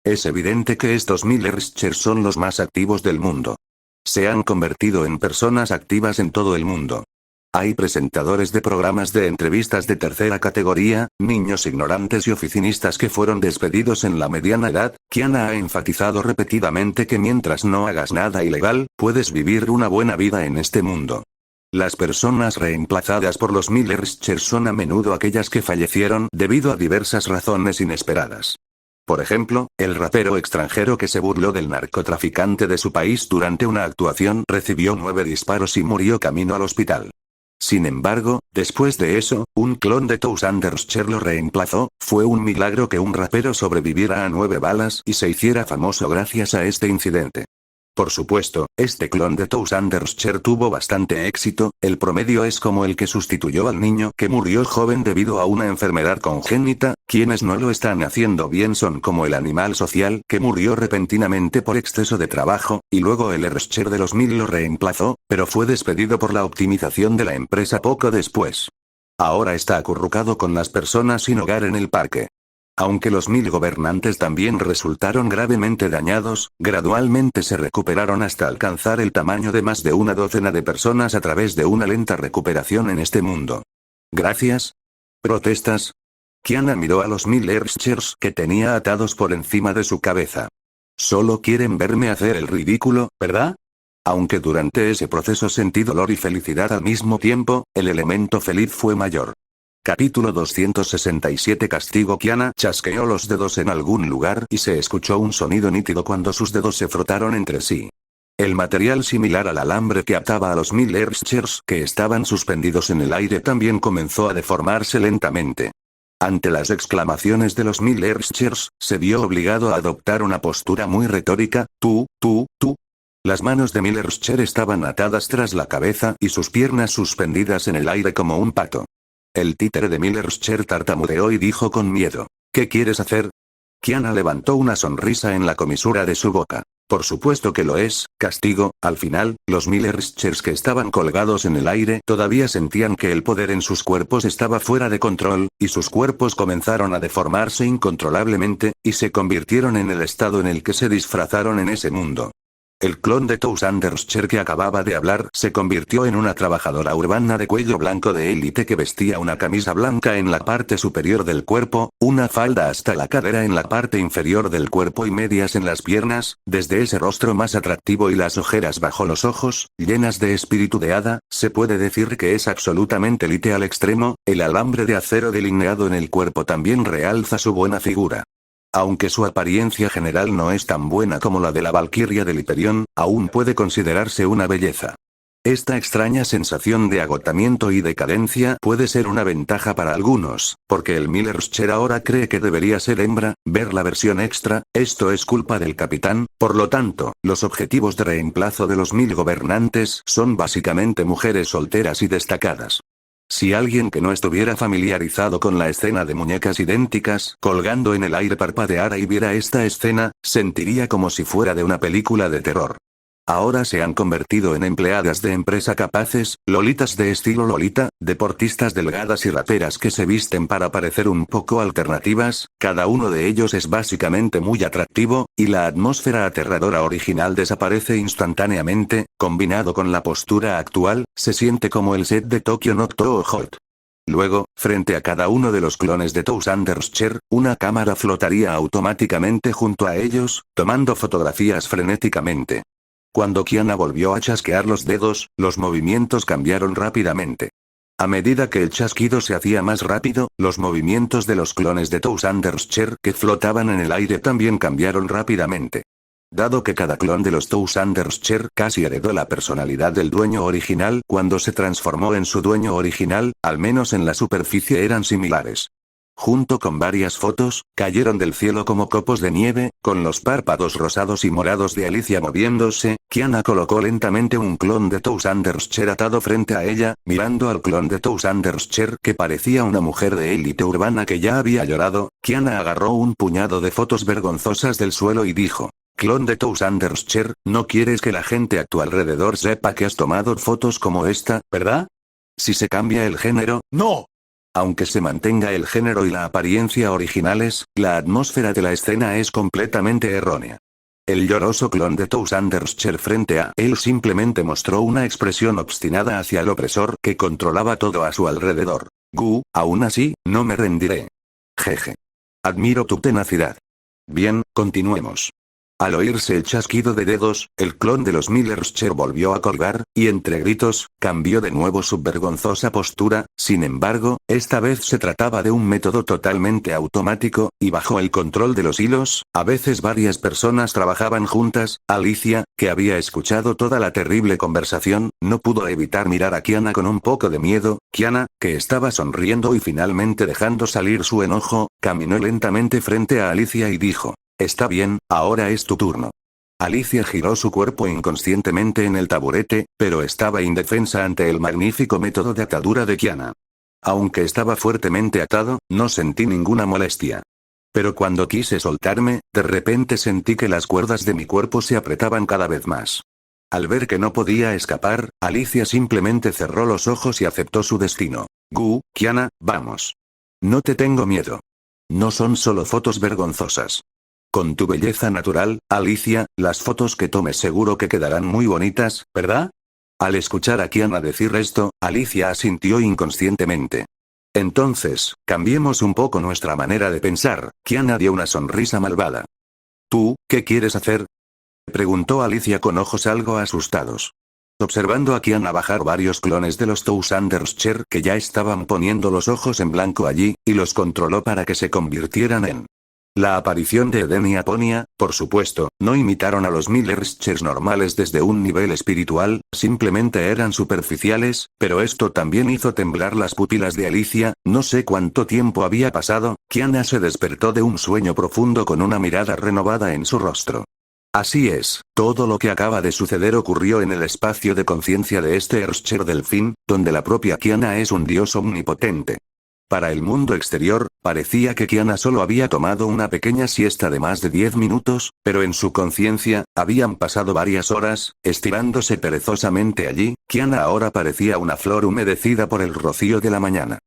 Es evidente que estos 1000 Earthshaker son los más activos del mundo. Se han convertido en personas activas en todo el mundo. Hay presentadores de programas de entrevistas de tercera categoría, niños ignorantes y oficinistas que fueron despedidos en la mediana edad. Kiana ha enfatizado repetidamente que mientras no hagas nada ilegal, puedes vivir una buena vida en este mundo. Las personas reemplazadas por los 1000 Earthshaker son a menudo aquellas que fallecieron debido a diversas razones inesperadas. Por ejemplo, el rapero extranjero que se burló del narcotraficante de su país durante una actuación recibió 9 disparos y murió camino al hospital. Sin embargo, después de eso, un clon de Tousanderscher lo reemplazó. Fue un milagro que un rapero sobreviviera a 9 balas y se hiciera famoso gracias a este incidente. Por supuesto, este clon de Tousanderscher tuvo bastante éxito. El promedio es como el que sustituyó al niño que murió joven debido a una enfermedad congénita. Quienes no lo están haciendo bien son como el animal social que murió repentinamente por exceso de trabajo, y luego el Erscher de los 1000 lo reemplazó, pero fue despedido por la optimización de la empresa poco después. Ahora está acurrucado con las personas sin hogar en el parque. Aunque los 1000 gobernantes también resultaron gravemente dañados, gradualmente se recuperaron hasta alcanzar el tamaño de más de una docena de personas a través de una lenta recuperación en este mundo. ¿Gracias? ¿Protestas? Kiana miró a los 1000 Erschers que tenía atados por encima de su cabeza. Solo quieren verme hacer el ridículo, ¿verdad? Aunque durante ese proceso sentí dolor y felicidad al mismo tiempo, el elemento feliz fue mayor. Capítulo 267 Castigo. Kiana chasqueó los dedos en algún lugar y se escuchó un sonido nítido cuando sus dedos se frotaron entre sí. El material similar al alambre que ataba a los 1000 Erschers que estaban suspendidos en el aire también comenzó a deformarse lentamente. Ante las exclamaciones de los 1000 Erschers, se vio obligado a adoptar una postura muy retórica, tú. Las manos de Millerscher estaban atadas tras la cabeza y sus piernas suspendidas en el aire como un pato. El títere de Millerscher tartamudeó y dijo con miedo, ¿qué quieres hacer? Kiana levantó una sonrisa en la comisura de su boca. Por supuesto que lo es, castigo. Al final, los Millerschers que estaban colgados en el aire todavía sentían que el poder en sus cuerpos estaba fuera de control, y sus cuerpos comenzaron a deformarse incontrolablemente, y se convirtieron en el estado en el que se disfrazaron en ese mundo. El clon de Tousanderscher que acababa de hablar se convirtió en una trabajadora urbana de cuello blanco de élite que vestía una camisa blanca en la parte superior del cuerpo, una falda hasta la cadera en la parte inferior del cuerpo y medias en las piernas. Desde ese rostro más atractivo y las ojeras bajo los ojos, llenas de espíritu de hada, se puede decir que es absolutamente élite al extremo. El alambre de acero delineado en el cuerpo también realza su buena figura. Aunque su apariencia general no es tan buena como la de la Valquiria del Hyperion, aún puede considerarse una belleza. Esta extraña sensación de agotamiento y decadencia puede ser una ventaja para algunos, porque el Millerscher ahora cree que debería ser hembra. Ver la versión extra, esto es culpa del capitán. Por lo tanto, los objetivos de reemplazo de los 1000 gobernantes son básicamente mujeres solteras y destacadas. Si alguien que no estuviera familiarizado con la escena de muñecas idénticas colgando en el aire parpadeara y viera esta escena, sentiría como si fuera de una película de terror. Ahora se han convertido en empleadas de empresa capaces, lolitas de estilo lolita, deportistas delgadas y raperas que se visten para parecer un poco alternativas. Cada uno de ellos es básicamente muy atractivo, y la atmósfera aterradora original desaparece instantáneamente. Combinado con la postura actual, se siente como el set de Tokyo Not Too Hot. Luego, frente a cada uno de los clones de Tousanderscher, una cámara flotaría automáticamente junto a ellos, tomando fotografías frenéticamente. Cuando Kiana volvió a chasquear los dedos, los movimientos cambiaron rápidamente. A medida que el chasquido se hacía más rápido, los movimientos de los clones de Tousanderscher que flotaban en el aire también cambiaron rápidamente. Dado que cada clon de los Tousanderscher casi heredó la personalidad del dueño original cuando se transformó en su dueño original, al menos en la superficie eran similares. Junto con varias fotos, cayeron del cielo como copos de nieve, con los párpados rosados y morados de Alicia moviéndose. Kiana colocó lentamente un clon de Tousanderscher atado frente a ella, mirando al clon de Tousanderscher que parecía una mujer de élite urbana que ya había llorado. Kiana agarró un puñado de fotos vergonzosas del suelo y dijo: clon de Tousanderscher, no quieres que la gente a tu alrededor sepa que has tomado fotos como esta, ¿verdad? Si se cambia el género, ¡no! Aunque se mantenga el género y la apariencia originales, la atmósfera de la escena es completamente errónea. El lloroso clon de Tousanderscher frente a él simplemente mostró una expresión obstinada hacia el opresor que controlaba todo a su alrededor. Aún así, no me rendiré. Jeje. Admiro tu tenacidad. Bien, continuemos. Al oírse el chasquido de dedos, el clon de los Miller-Scher volvió a colgar, y entre gritos, cambió de nuevo su vergonzosa postura. Sin embargo, esta vez se trataba de un método totalmente automático, y bajo el control de los hilos. A veces varias personas trabajaban juntas. Alicia, que había escuchado toda la terrible conversación, no pudo evitar mirar a Kiana con un poco de miedo. Kiana, que estaba sonriendo y finalmente dejando salir su enojo, caminó lentamente frente a Alicia y dijo: «Está bien, ahora es tu turno». Alicia giró su cuerpo inconscientemente en el taburete, pero estaba indefensa ante el magnífico método de atadura de Kiana. Aunque estaba fuertemente atado, no sentí ninguna molestia. Pero cuando quise soltarme, de repente sentí que las cuerdas de mi cuerpo se apretaban cada vez más. Al ver que no podía escapar, Alicia simplemente cerró los ojos y aceptó su destino. Kiana, vamos. No te tengo miedo. No son solo fotos vergonzosas. Con tu belleza natural, Alicia, las fotos que tomes seguro que quedarán muy bonitas, ¿verdad? Al escuchar a Kiana decir esto, Alicia asintió inconscientemente. Entonces, cambiemos un poco nuestra manera de pensar. Kiana dio una sonrisa malvada. ¿Tú, qué quieres hacer?, preguntó Alicia con ojos algo asustados. Observando a Kiana bajar varios clones de los Tousanderscher que ya estaban poniendo los ojos en blanco allí, y los controló para que se convirtieran en... La aparición de Eden y Aponia, por supuesto, no imitaron a los Miller-Schers normales desde un nivel espiritual, simplemente eran superficiales, pero esto también hizo temblar las pupilas de Alicia. No sé cuánto tiempo había pasado. Kiana se despertó de un sueño profundo con una mirada renovada en su rostro. Así es, todo lo que acaba de suceder ocurrió en el espacio de conciencia de este Erscher Delfín, donde la propia Kiana es un dios omnipotente. Para el mundo exterior, parecía que Kiana solo había tomado una pequeña siesta de más de 10 minutos, pero en su conciencia, habían pasado varias horas, estirándose perezosamente allí. Kiana ahora parecía una flor humedecida por el rocío de la mañana.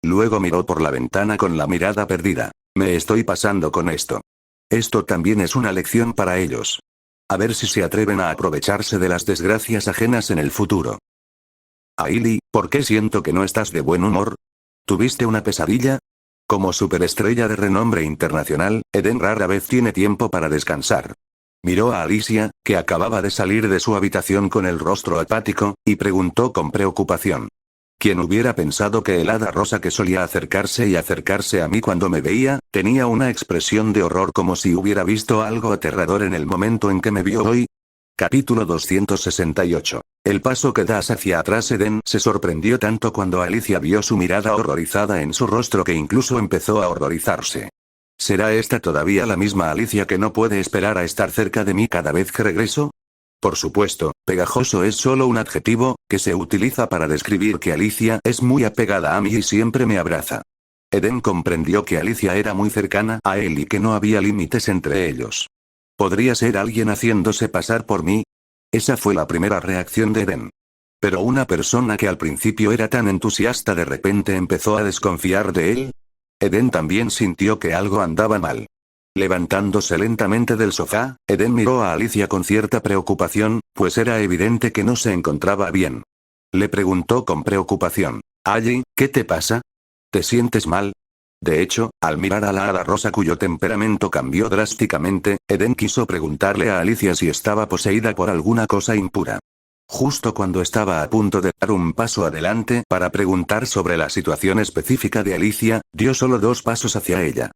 Luego miró por la ventana con la mirada perdida. Me estoy pasando con esto. Esto también es una lección para ellos. A ver si se atreven a aprovecharse de las desgracias ajenas en el futuro. Ailey, ¿por qué siento que no estás de buen humor? ¿Tuviste una pesadilla? Como superestrella de renombre internacional, Eden rara vez tiene tiempo para descansar. Miró a Alicia, que acababa de salir de su habitación con el rostro apático, y preguntó con preocupación. ¿Quién hubiera pensado que el hada rosa que solía acercarse a mí cuando me veía, tenía una expresión de horror como si hubiera visto algo aterrador en el momento en que me vio hoy? Capítulo 268. El paso que das hacia atrás. Eden se sorprendió tanto cuando Alicia vio su mirada horrorizada en su rostro que incluso empezó a horrorizarse. ¿Será esta todavía la misma Alicia que no puede esperar a estar cerca de mí cada vez que regreso? Por supuesto, pegajoso es solo un adjetivo, que se utiliza para describir que Alicia es muy apegada a mí y siempre me abraza. Eden comprendió que Alicia era muy cercana a él y que no había límites entre ellos. ¿Podría ser alguien haciéndose pasar por mí? Esa fue la primera reacción de Eden. Pero una persona que al principio era tan entusiasta de repente empezó a desconfiar de él. Eden también sintió que algo andaba mal. Levantándose lentamente del sofá, Eden miró a Alicia con cierta preocupación, pues era evidente que no se encontraba bien. Le preguntó con preocupación. Ailey, ¿qué te pasa? ¿Te sientes mal? De hecho, al mirar a la hada rosa cuyo temperamento cambió drásticamente, Eden quiso preguntarle a Alicia si estaba poseída por alguna cosa impura. Justo cuando estaba a punto de dar un paso adelante para preguntar sobre la situación específica de Alicia, dio solo 2 pasos hacia ella.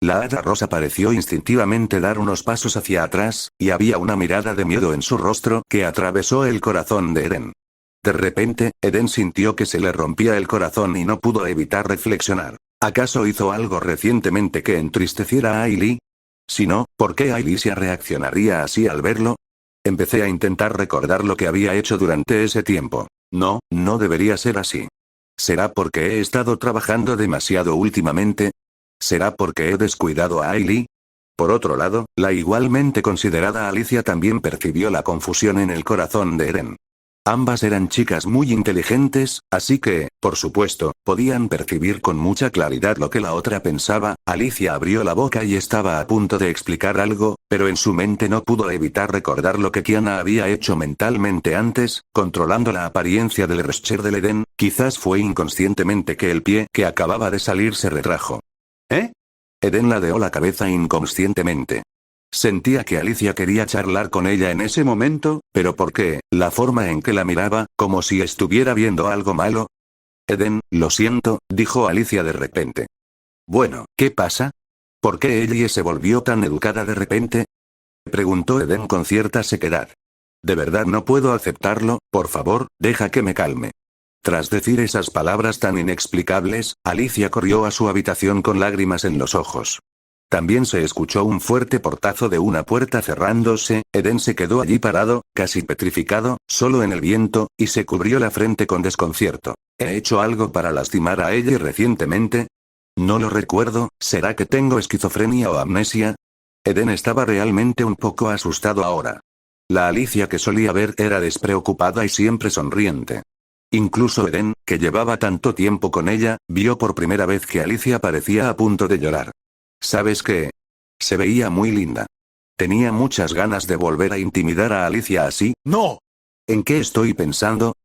La hada rosa pareció instintivamente dar unos pasos hacia atrás, y había una mirada de miedo en su rostro que atravesó el corazón de Eden. De repente, Eden sintió que se le rompía el corazón y no pudo evitar reflexionar. ¿Acaso hizo algo recientemente que entristeciera a Ailey? Si no, ¿por qué Alicia reaccionaría así al verlo? Empecé a intentar recordar lo que había hecho durante ese tiempo. No, no debería ser así. ¿Será porque he estado trabajando demasiado últimamente? ¿Será porque he descuidado a Ailey? Por otro lado, la igualmente considerada Alicia también percibió la confusión en el corazón de Eden. Ambas eran chicas muy inteligentes, así que, por supuesto, podían percibir con mucha claridad lo que la otra pensaba. Alicia abrió la boca y estaba a punto de explicar algo, pero en su mente no pudo evitar recordar lo que Kiana había hecho mentalmente antes, controlando la apariencia del Erscher del Eden. Quizás fue inconscientemente que el pie que acababa de salir se retrajo. ¿Eh? Eden ladeó la cabeza inconscientemente. Sentía que Alicia quería charlar con ella en ese momento, pero ¿por qué? La forma en que la miraba, como si estuviera viendo algo malo. Eden, lo siento, dijo Alicia de repente. Bueno, ¿qué pasa? ¿Por qué Ellie se volvió tan educada de repente? Preguntó Eden con cierta sequedad. De verdad no puedo aceptarlo, por favor, deja que me calme. Tras decir esas palabras tan inexplicables, Alicia corrió a su habitación con lágrimas en los ojos. También se escuchó un fuerte portazo de una puerta cerrándose. Eden se quedó allí parado, casi petrificado, solo en el viento, y se cubrió la frente con desconcierto. ¿He hecho algo para lastimar a ella recientemente? No lo recuerdo, ¿será que tengo esquizofrenia o amnesia? Eden estaba realmente un poco asustado ahora. La Alicia que solía ver era despreocupada y siempre sonriente. Incluso Eden, que llevaba tanto tiempo con ella, vio por primera vez que Alicia parecía a punto de llorar. ¿Sabes qué? Se veía muy linda. Tenía muchas ganas de volver a intimidar a Alicia así. ¡No! ¿En qué estoy pensando?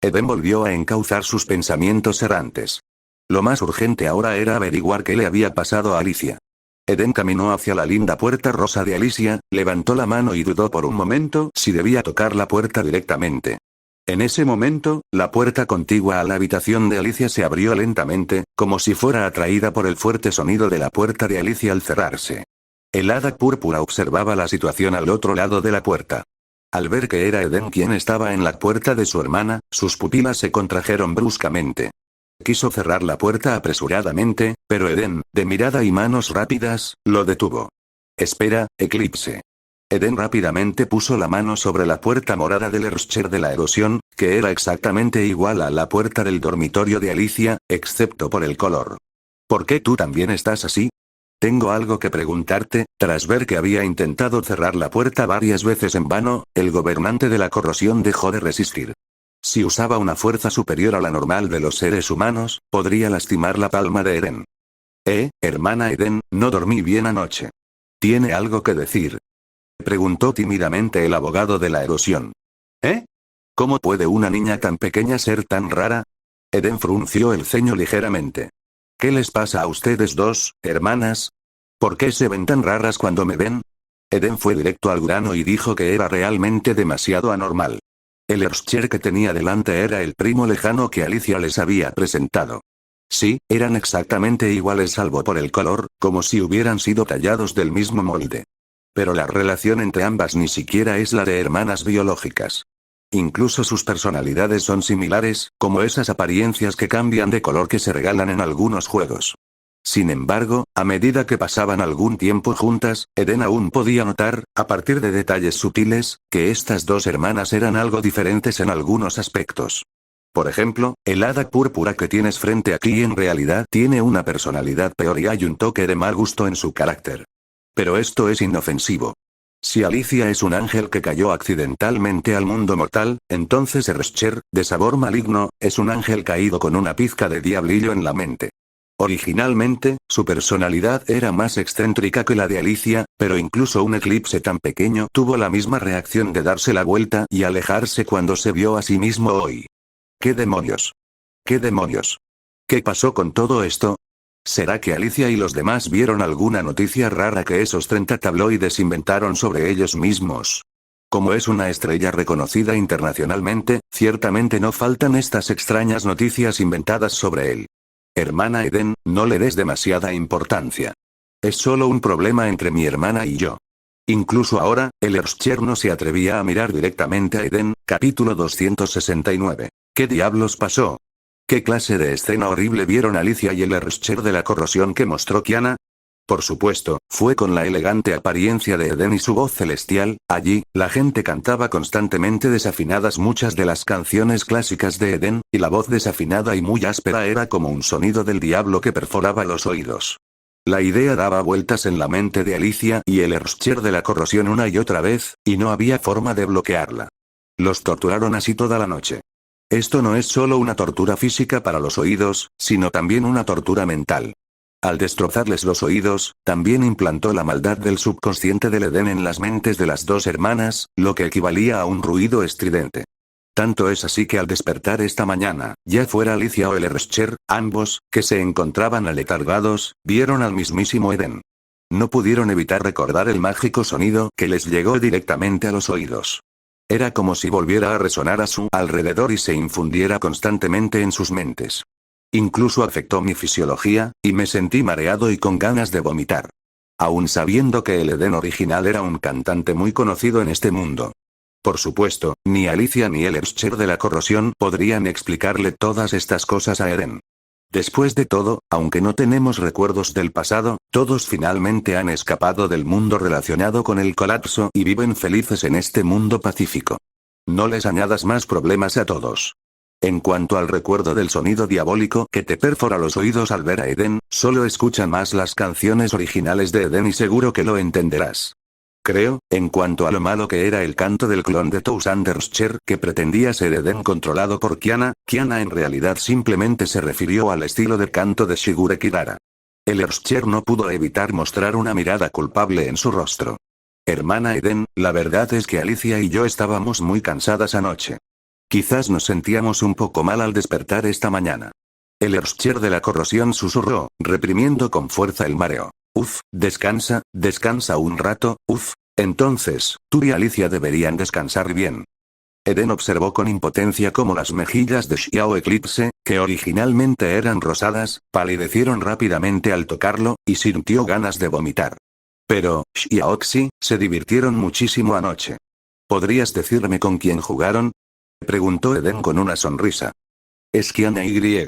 Eden volvió a encauzar sus pensamientos errantes. Lo más urgente ahora era averiguar qué le había pasado a Alicia. Eden caminó hacia la linda puerta rosa de Alicia, levantó la mano y dudó por un momento si debía tocar la puerta directamente. En ese momento, la puerta contigua a la habitación de Alicia se abrió lentamente, como si fuera atraída por el fuerte sonido de la puerta de Alicia al cerrarse. El hada púrpura observaba la situación al otro lado de la puerta. Al ver que era Eden quien estaba en la puerta de su hermana, sus pupilas se contrajeron bruscamente. Quiso cerrar la puerta apresuradamente, pero Eden, de mirada y manos rápidas, lo detuvo. Espera, Eclipse. Eden rápidamente puso la mano sobre la puerta morada del Erscher de la erosión, que era exactamente igual a la puerta del dormitorio de Alicia, excepto por el color. ¿Por qué tú también estás así? Tengo algo que preguntarte. Tras ver que había intentado cerrar la puerta varias veces en vano, el gobernante de la corrosión dejó de resistir. Si usaba una fuerza superior a la normal de los seres humanos, podría lastimar la palma de Eden. Hermana Eden, no dormí bien anoche. ¿Tiene algo que decir? Preguntó tímidamente el abogado de la erosión. ¿Cómo puede una niña tan pequeña ser tan rara? Eden frunció el ceño ligeramente. ¿Qué les pasa a ustedes dos, hermanas? ¿Por qué se ven tan raras cuando me ven? Eden fue directo al grano y dijo que era realmente demasiado anormal. El Erscher que tenía delante era el primo lejano que Alicia les había presentado. Sí, eran exactamente iguales salvo por el color, como si hubieran sido tallados del mismo molde. Pero la relación entre ambas ni siquiera es la de hermanas biológicas. Incluso sus personalidades son similares, como esas apariencias que cambian de color que se regalan en algunos juegos. Sin embargo, a medida que pasaban algún tiempo juntas, Eden aún podía notar, a partir de detalles sutiles, que estas dos hermanas eran algo diferentes en algunos aspectos. Por ejemplo, el hada púrpura que tienes frente aquí en realidad tiene una personalidad peor y hay un toque de mal gusto en su carácter. Pero esto es inofensivo. Si Alicia es un ángel que cayó accidentalmente al mundo mortal, entonces Erscher, de sabor maligno, es un ángel caído con una pizca de diablillo en la mente. Originalmente, su personalidad era más excéntrica que la de Alicia, pero incluso un eclipse tan pequeño tuvo la misma reacción de darse la vuelta y alejarse cuando se vio a sí mismo hoy. ¿Qué demonios? ¿Qué demonios? ¿Qué pasó con todo esto? ¿Será que Alicia y los demás vieron alguna noticia rara que esos 30 tabloides inventaron sobre ellos mismos? Como es una estrella reconocida internacionalmente, ciertamente no faltan estas extrañas noticias inventadas sobre él. Hermana Eden, no le des demasiada importancia. Es solo un problema entre mi hermana y yo. Incluso ahora, el Erscher no se atrevía a mirar directamente a Eden. Capítulo 269. ¿Qué diablos pasó? ¿Qué clase de escena horrible vieron Alicia y el Erscher de la corrosión que mostró Kiana? Por supuesto, fue con la elegante apariencia de Eden y su voz celestial. Allí, la gente cantaba constantemente desafinadas muchas de las canciones clásicas de Eden, y la voz desafinada y muy áspera era como un sonido del diablo que perforaba los oídos. La idea daba vueltas en la mente de Alicia y el Erscher de la corrosión una y otra vez, y no había forma de bloquearla. Los torturaron así toda la noche. Esto no es solo una tortura física para los oídos, sino también una tortura mental. Al destrozarles los oídos, también implantó la maldad del subconsciente del Eden en las mentes de las dos hermanas, lo que equivalía a un ruido estridente. Tanto es así que al despertar esta mañana, ya fuera Alicia o el Erscher, ambos, que se encontraban aletargados, vieron al mismísimo Eden. no pudieron evitar recordar el mágico sonido que les llegó directamente a los oídos. Era como si volviera a resonar a su alrededor y se infundiera constantemente en sus mentes. Incluso afectó mi fisiología, y me sentí mareado y con ganas de vomitar. Aún sabiendo que el Eden original era un cantante muy conocido en este mundo. Por supuesto, ni Alicia ni el Erscher de la corrosión podrían explicarle todas estas cosas a Eren. Después de todo, aunque no tenemos recuerdos del pasado, todos finalmente han escapado del mundo relacionado con el colapso y viven felices en este mundo pacífico. No les añadas más problemas a todos. En cuanto al recuerdo del sonido diabólico que te perfora los oídos al ver a Eden, solo escucha más las canciones originales de Eden y seguro que lo entenderás. Creo, en cuanto a lo malo que era el canto del clon de Toussaint Erscher que pretendía ser Eden controlado por Kiana en realidad simplemente se refirió al estilo de canto de Shigure Kirara. El Erscher no pudo evitar mostrar una mirada culpable en su rostro. Hermana Eden, la verdad es que Alicia y yo estábamos muy cansadas anoche. Quizás nos sentíamos un poco mal al despertar esta mañana. El Erscher de la corrosión susurró, reprimiendo con fuerza el mareo. Descansa un rato, entonces, tú y Alicia deberían descansar bien. Eden observó con impotencia cómo las mejillas de Xiao Eclipse, que originalmente eran rosadas, palidecieron rápidamente al tocarlo, y sintió ganas de vomitar. Pero, Xiaoxi, se divirtieron muchísimo anoche. ¿Podrías decirme con quién jugaron? Preguntó Eden con una sonrisa. Es Kiana Y.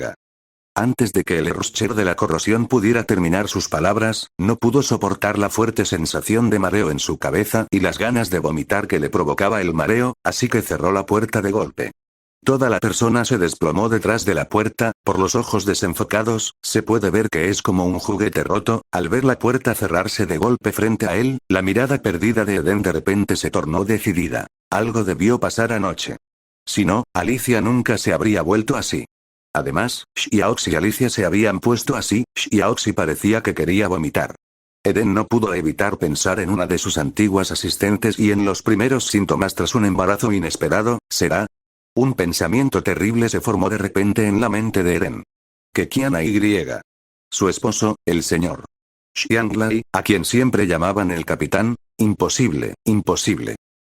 Antes de que el Erscher de la corrosión pudiera terminar sus palabras, no pudo soportar la fuerte sensación de mareo en su cabeza y las ganas de vomitar que le provocaba el mareo, así que cerró la puerta de golpe. Toda la persona se desplomó detrás de la puerta, por los ojos desenfocados, se puede ver que es como un juguete roto, al ver la puerta cerrarse de golpe frente a él, la mirada perdida de Eden de repente se tornó decidida. Algo debió pasar anoche. Si no, Alicia nunca se habría vuelto así. Además, Xiaoxi y Alicia se habían puesto así, Xiaoxi parecía que quería vomitar. Eden no pudo evitar pensar en una de sus antiguas asistentes y en los primeros síntomas tras un embarazo inesperado, ¿será? Un pensamiento terrible se formó de repente en la mente de Eren. Que Kiana Y. Su esposo, el señor Xianglai, a quien siempre llamaban el capitán, imposible.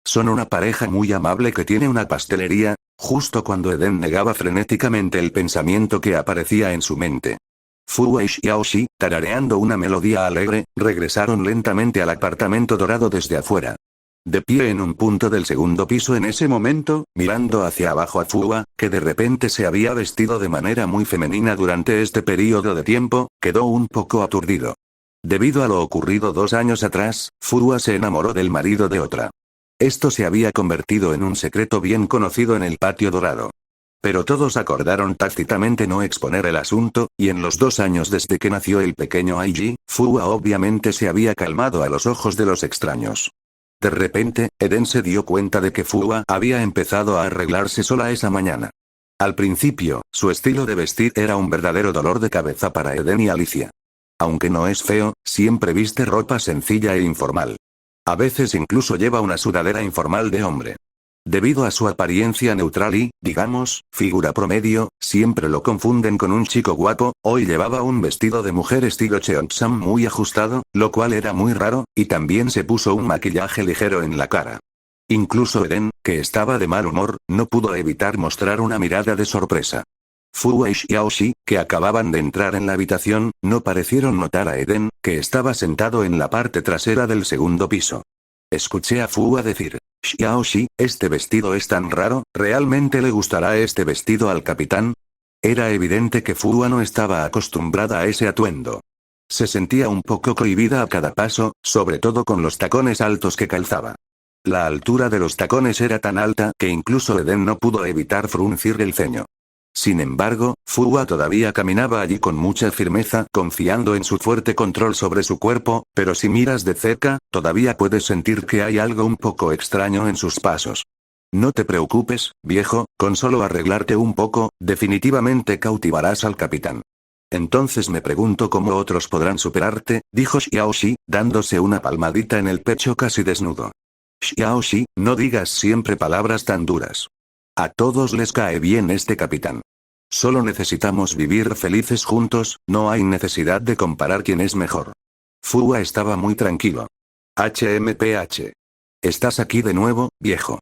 Son una pareja muy amable que tiene una pastelería. Justo cuando Eden negaba frenéticamente el pensamiento que aparecía en su mente. Fuwa y Xiaoxi, tarareando una melodía alegre, regresaron lentamente al apartamento dorado desde afuera. De pie en un punto del segundo piso en ese momento, mirando hacia abajo a Fuwa, que de repente se había vestido de manera muy femenina durante este periodo de tiempo, quedó un poco aturdido. Debido a lo ocurrido 2 años atrás, Fuwa se enamoró del marido de otra. Esto se había convertido en un secreto bien conocido en el patio dorado. Pero todos acordaron tácitamente no exponer el asunto, y en los 2 años desde que nació el pequeño Aiji, Fuwa obviamente se había calmado a los ojos de los extraños. De repente, Eden se dio cuenta de que Fuwa había empezado a arreglarse sola esa mañana. Al principio, su estilo de vestir era un verdadero dolor de cabeza para Eden y Alicia. Aunque no es feo, siempre viste ropa sencilla e informal. A veces incluso lleva una sudadera informal de hombre. Debido a su apariencia neutral y, digamos, figura promedio, siempre lo confunden con un chico guapo. Hoy llevaba un vestido de mujer estilo Cheongsam muy ajustado, lo cual era muy raro, y también se puso un maquillaje ligero en la cara. Incluso Eren, que estaba de mal humor, no pudo evitar mostrar una mirada de sorpresa. Fuwa y Xiaoxi, que acababan de entrar en la habitación, no parecieron notar a Eden, que estaba sentado en la parte trasera del segundo piso. Escuché a Fuwa decir, Xiaoxi, este vestido es tan raro, ¿realmente le gustará este vestido al capitán? Era evidente que Fuwa no estaba acostumbrada a ese atuendo. Se sentía un poco cohibida a cada paso, sobre todo con los tacones altos que calzaba. La altura de los tacones era tan alta que incluso Eden no pudo evitar fruncir el ceño. Sin embargo, Fuwa todavía caminaba allí con mucha firmeza, confiando en su fuerte control sobre su cuerpo, pero si miras de cerca, todavía puedes sentir que hay algo un poco extraño en sus pasos. No te preocupes, viejo, con solo arreglarte un poco, definitivamente cautivarás al capitán. Entonces me pregunto cómo otros podrán superarte, dijo Xiaoxi, dándose una palmadita en el pecho casi desnudo. Xiaoxi, no digas siempre palabras tan duras. A todos les cae bien este capitán. Solo necesitamos vivir felices juntos, no hay necesidad de comparar quién es mejor. Furua estaba muy tranquilo. HMPH. ¿Estás aquí de nuevo, viejo?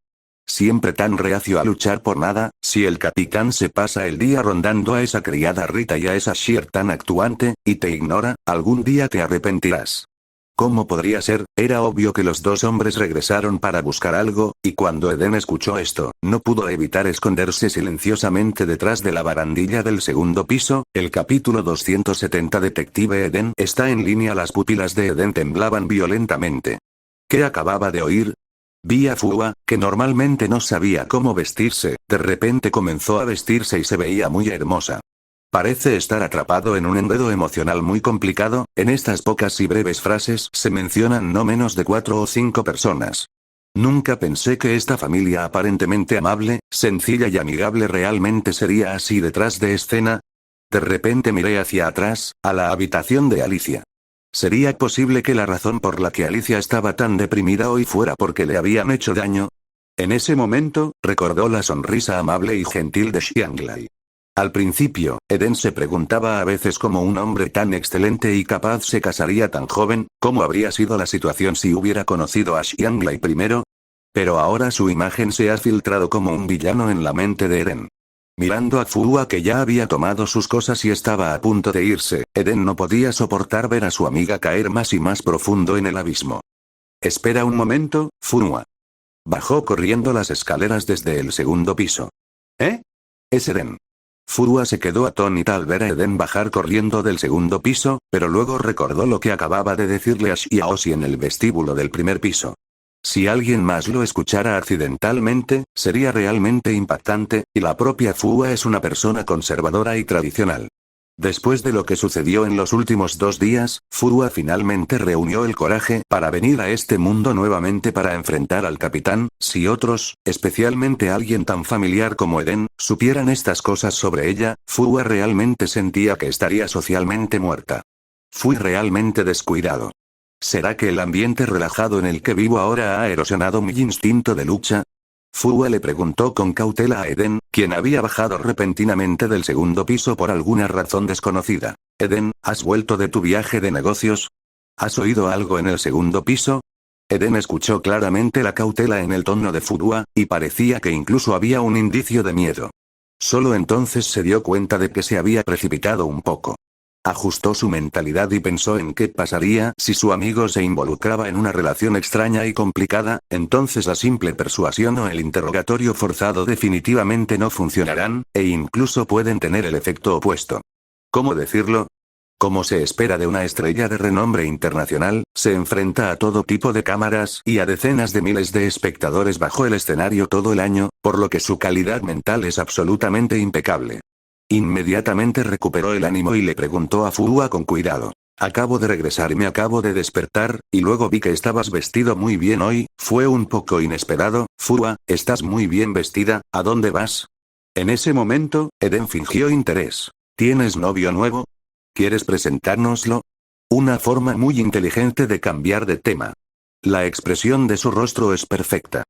Siempre tan reacio a luchar por nada, si el capitán se pasa el día rondando a esa criada Rita y a esa Sheer tan actuante, y te ignora, algún día te arrepentirás. ¿Cómo podría ser? Era obvio que los dos hombres regresaron para buscar algo, y cuando Eden escuchó esto, no pudo evitar esconderse silenciosamente detrás de la barandilla del segundo piso. El capítulo 270 Detective Eden está en línea. Las pupilas de Eden temblaban violentamente. ¿Qué acababa de oír? Vi a Fua, que normalmente no sabía cómo vestirse, de repente comenzó a vestirse y se veía muy hermosa. Parece estar atrapado en un enredo emocional muy complicado. En estas pocas y breves frases se mencionan no menos de 4 o 5 personas. Nunca pensé que esta familia aparentemente amable, sencilla y amigable realmente sería así detrás de escena. De repente miré hacia atrás, a la habitación de Alicia. ¿Sería posible que la razón por la que Alicia estaba tan deprimida hoy fuera porque le habían hecho daño? En ese momento, recordó la sonrisa amable y gentil de Xianglai. Al principio, Eden se preguntaba a veces cómo un hombre tan excelente y capaz se casaría tan joven. ¿Cómo habría sido la situación si hubiera conocido a Xianglai primero? Pero ahora su imagen se ha filtrado como un villano en la mente de Eden. Mirando a Fua, que ya había tomado sus cosas y estaba a punto de irse, Eden no podía soportar ver a su amiga caer más y más profundo en el abismo. Espera un momento, Fua. Bajó corriendo las escaleras desde el segundo piso. ¿Eh? Es Eden. Fua se quedó atónita al ver a Eden bajar corriendo del segundo piso, pero luego recordó lo que acababa de decirle a Xiaoxi en el vestíbulo del primer piso. Si alguien más lo escuchara accidentalmente, sería realmente impactante, y la propia Fua es una persona conservadora y tradicional. Después de lo que sucedió en los últimos 2 días, Fua finalmente reunió el coraje para venir a este mundo nuevamente para enfrentar al capitán. Si otros, especialmente alguien tan familiar como Eden, supieran estas cosas sobre ella, Fua realmente sentía que estaría socialmente muerta. Fui realmente descuidado. ¿Será que el ambiente relajado en el que vivo ahora ha erosionado mi instinto de lucha? Fua le preguntó con cautela a Eden, quien había bajado repentinamente del segundo piso por alguna razón desconocida. Eden, ¿has vuelto de tu viaje de negocios? ¿Has oído algo en el segundo piso? Eden escuchó claramente la cautela en el tono de Fua, y parecía que incluso había un indicio de miedo. Solo entonces se dio cuenta de que se había precipitado un poco. Ajustó su mentalidad y pensó en qué pasaría si su amigo se involucraba en una relación extraña y complicada. Entonces la simple persuasión o el interrogatorio forzado definitivamente no funcionarán, e incluso pueden tener el efecto opuesto. ¿Cómo decirlo? Como se espera de una estrella de renombre internacional, se enfrenta a todo tipo de cámaras y a decenas de miles de espectadores bajo el escenario todo el año, por lo que su calidad mental es absolutamente impecable. Inmediatamente recuperó el ánimo y le preguntó a Fua con cuidado. Acabo de regresar y me acabo de despertar, y luego vi que estabas vestido muy bien hoy. Fue un poco inesperado. Fua, estás muy bien vestida, ¿a dónde vas? En ese momento, Eden fingió interés. ¿Tienes novio nuevo? ¿Quieres presentárnoslo? Una forma muy inteligente de cambiar de tema. La expresión de su rostro es perfecta.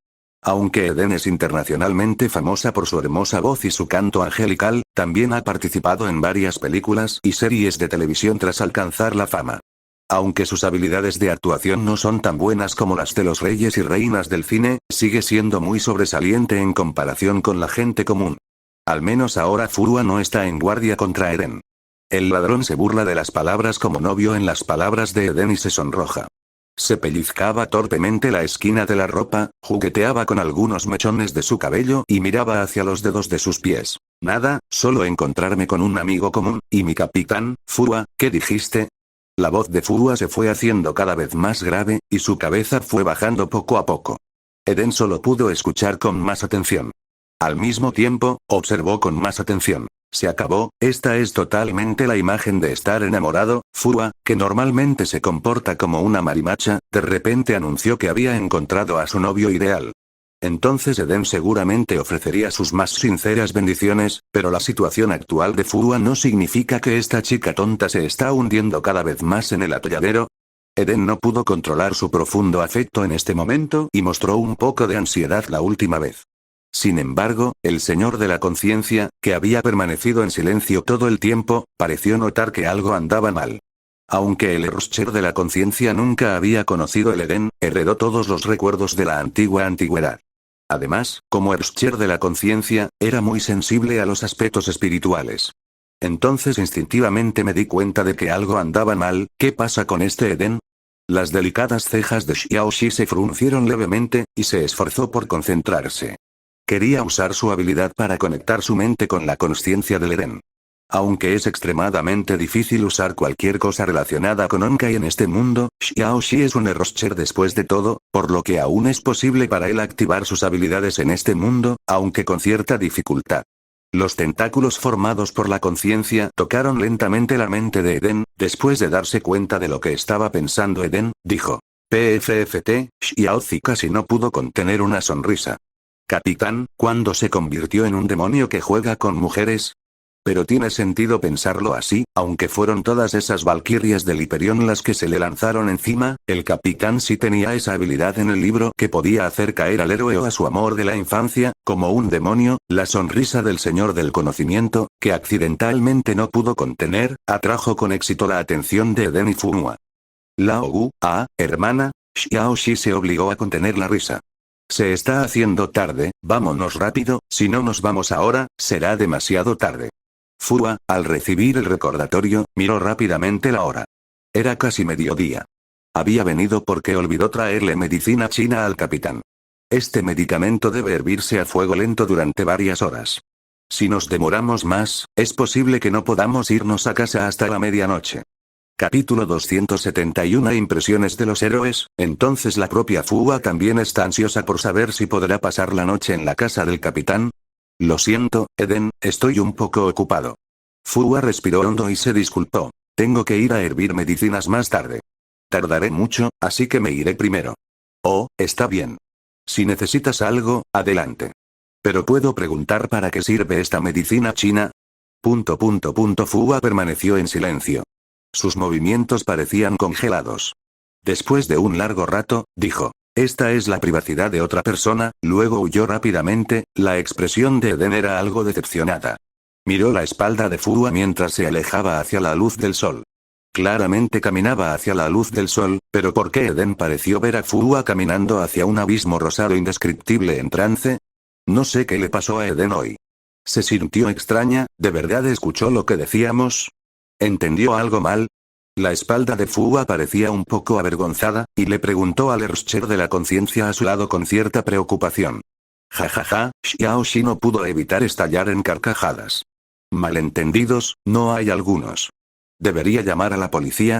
Aunque Eden es internacionalmente famosa por su hermosa voz y su canto angelical, también ha participado en varias películas y series de televisión tras alcanzar la fama. Aunque sus habilidades de actuación no son tan buenas como las de los reyes y reinas del cine, sigue siendo muy sobresaliente en comparación con la gente común. Al menos ahora Fua no está en guardia contra Eden. El ladrón se burla de las palabras como novio en las palabras de Eden y se sonroja. Se pellizcaba torpemente la esquina de la ropa, jugueteaba con algunos mechones de su cabello y miraba hacia los dedos de sus pies. Nada, solo encontrarme con un amigo común, y mi capitán. Fua, ¿qué dijiste? La voz de Fua se fue haciendo cada vez más grave, y su cabeza fue bajando poco a poco. Eden solo pudo escuchar con más atención. Al mismo tiempo, observó con más atención. Se acabó. Esta es totalmente la imagen de estar enamorado. Fua, que normalmente se comporta como una marimacha, de repente anunció que había encontrado a su novio ideal. Entonces Eden seguramente ofrecería sus más sinceras bendiciones, pero la situación actual de Fua no significa que esta chica tonta se está hundiendo cada vez más en el atolladero. Eden no pudo controlar su profundo afecto en este momento y mostró un poco de ansiedad la última vez. Sin embargo, el señor de la conciencia, que había permanecido en silencio todo el tiempo, pareció notar que algo andaba mal. Aunque el Erscher de la conciencia nunca había conocido el Edén, heredó todos los recuerdos de la antigua antigüedad. Además, como Erscher de la conciencia, era muy sensible a los aspectos espirituales. Entonces instintivamente me di cuenta de que algo andaba mal. ¿Qué pasa con este Edén? Las delicadas cejas de Xiaoxi se fruncieron levemente, y se esforzó por concentrarse. Quería usar su habilidad para conectar su mente con la consciencia del Edén. Aunque es extremadamente difícil usar cualquier cosa relacionada con Onkai en este mundo, Xiaoxi es un Erscher después de todo, por lo que aún es posible para él activar sus habilidades en este mundo, aunque con cierta dificultad. Los tentáculos formados por la conciencia tocaron lentamente la mente de Edén. Después de darse cuenta de lo que estaba pensando Edén, dijo: PFFT, Xiaozi casi no pudo contener una sonrisa. Capitán, ¿cuándo se convirtió en un demonio que juega con mujeres? Pero tiene sentido pensarlo así, aunque fueron todas esas valquirias del Hiperión las que se le lanzaron encima, el capitán sí tenía esa habilidad en el libro que podía hacer caer al héroe o a su amor de la infancia, como un demonio. La sonrisa del señor del conocimiento, que accidentalmente no pudo contener, atrajo con éxito la atención de Eden y Funua. Lao Gu, hermana, Xiaoxi se obligó a contener la risa. Se está haciendo tarde, vámonos rápido, si no nos vamos ahora, será demasiado tarde. Fua, al recibir el recordatorio, miró rápidamente la hora. Era casi mediodía. Había venido porque olvidó traerle medicina china al capitán. Este medicamento debe hervirse a fuego lento durante varias horas. Si nos demoramos más, es posible que no podamos irnos a casa hasta la medianoche. Capítulo 271 Impresiones de los héroes. Entonces la propia Fua también está ansiosa por saber si podrá pasar la noche en la casa del capitán. Lo siento, Eden, estoy un poco ocupado. Fua respiró hondo y se disculpó. Tengo que ir a hervir medicinas más tarde. Tardaré mucho, así que me iré primero. Oh, está bien. Si necesitas algo, adelante. Pero puedo preguntar para qué sirve esta medicina china. Fua permaneció en silencio. Sus movimientos parecían congelados. Después de un largo rato, dijo: esta es la privacidad de otra persona. Luego huyó rápidamente. La expresión de Eden era algo decepcionada. Miró la espalda de Fua mientras se alejaba hacia la luz del sol. Claramente caminaba hacia la luz del sol, pero ¿por qué Eden pareció ver a Fua caminando hacia un abismo rosado indescriptible en trance? No sé qué le pasó a Eden hoy. Se sintió extraña. ¿De verdad escuchó lo que decíamos? ¿Entendió algo mal? La espalda de Fua parecía un poco avergonzada, y le preguntó al Erscher de la conciencia a su lado con cierta preocupación. Jajaja, Xiaoxi no pudo evitar estallar en carcajadas. Malentendidos, no hay algunos. ¿Debería llamar a la policía?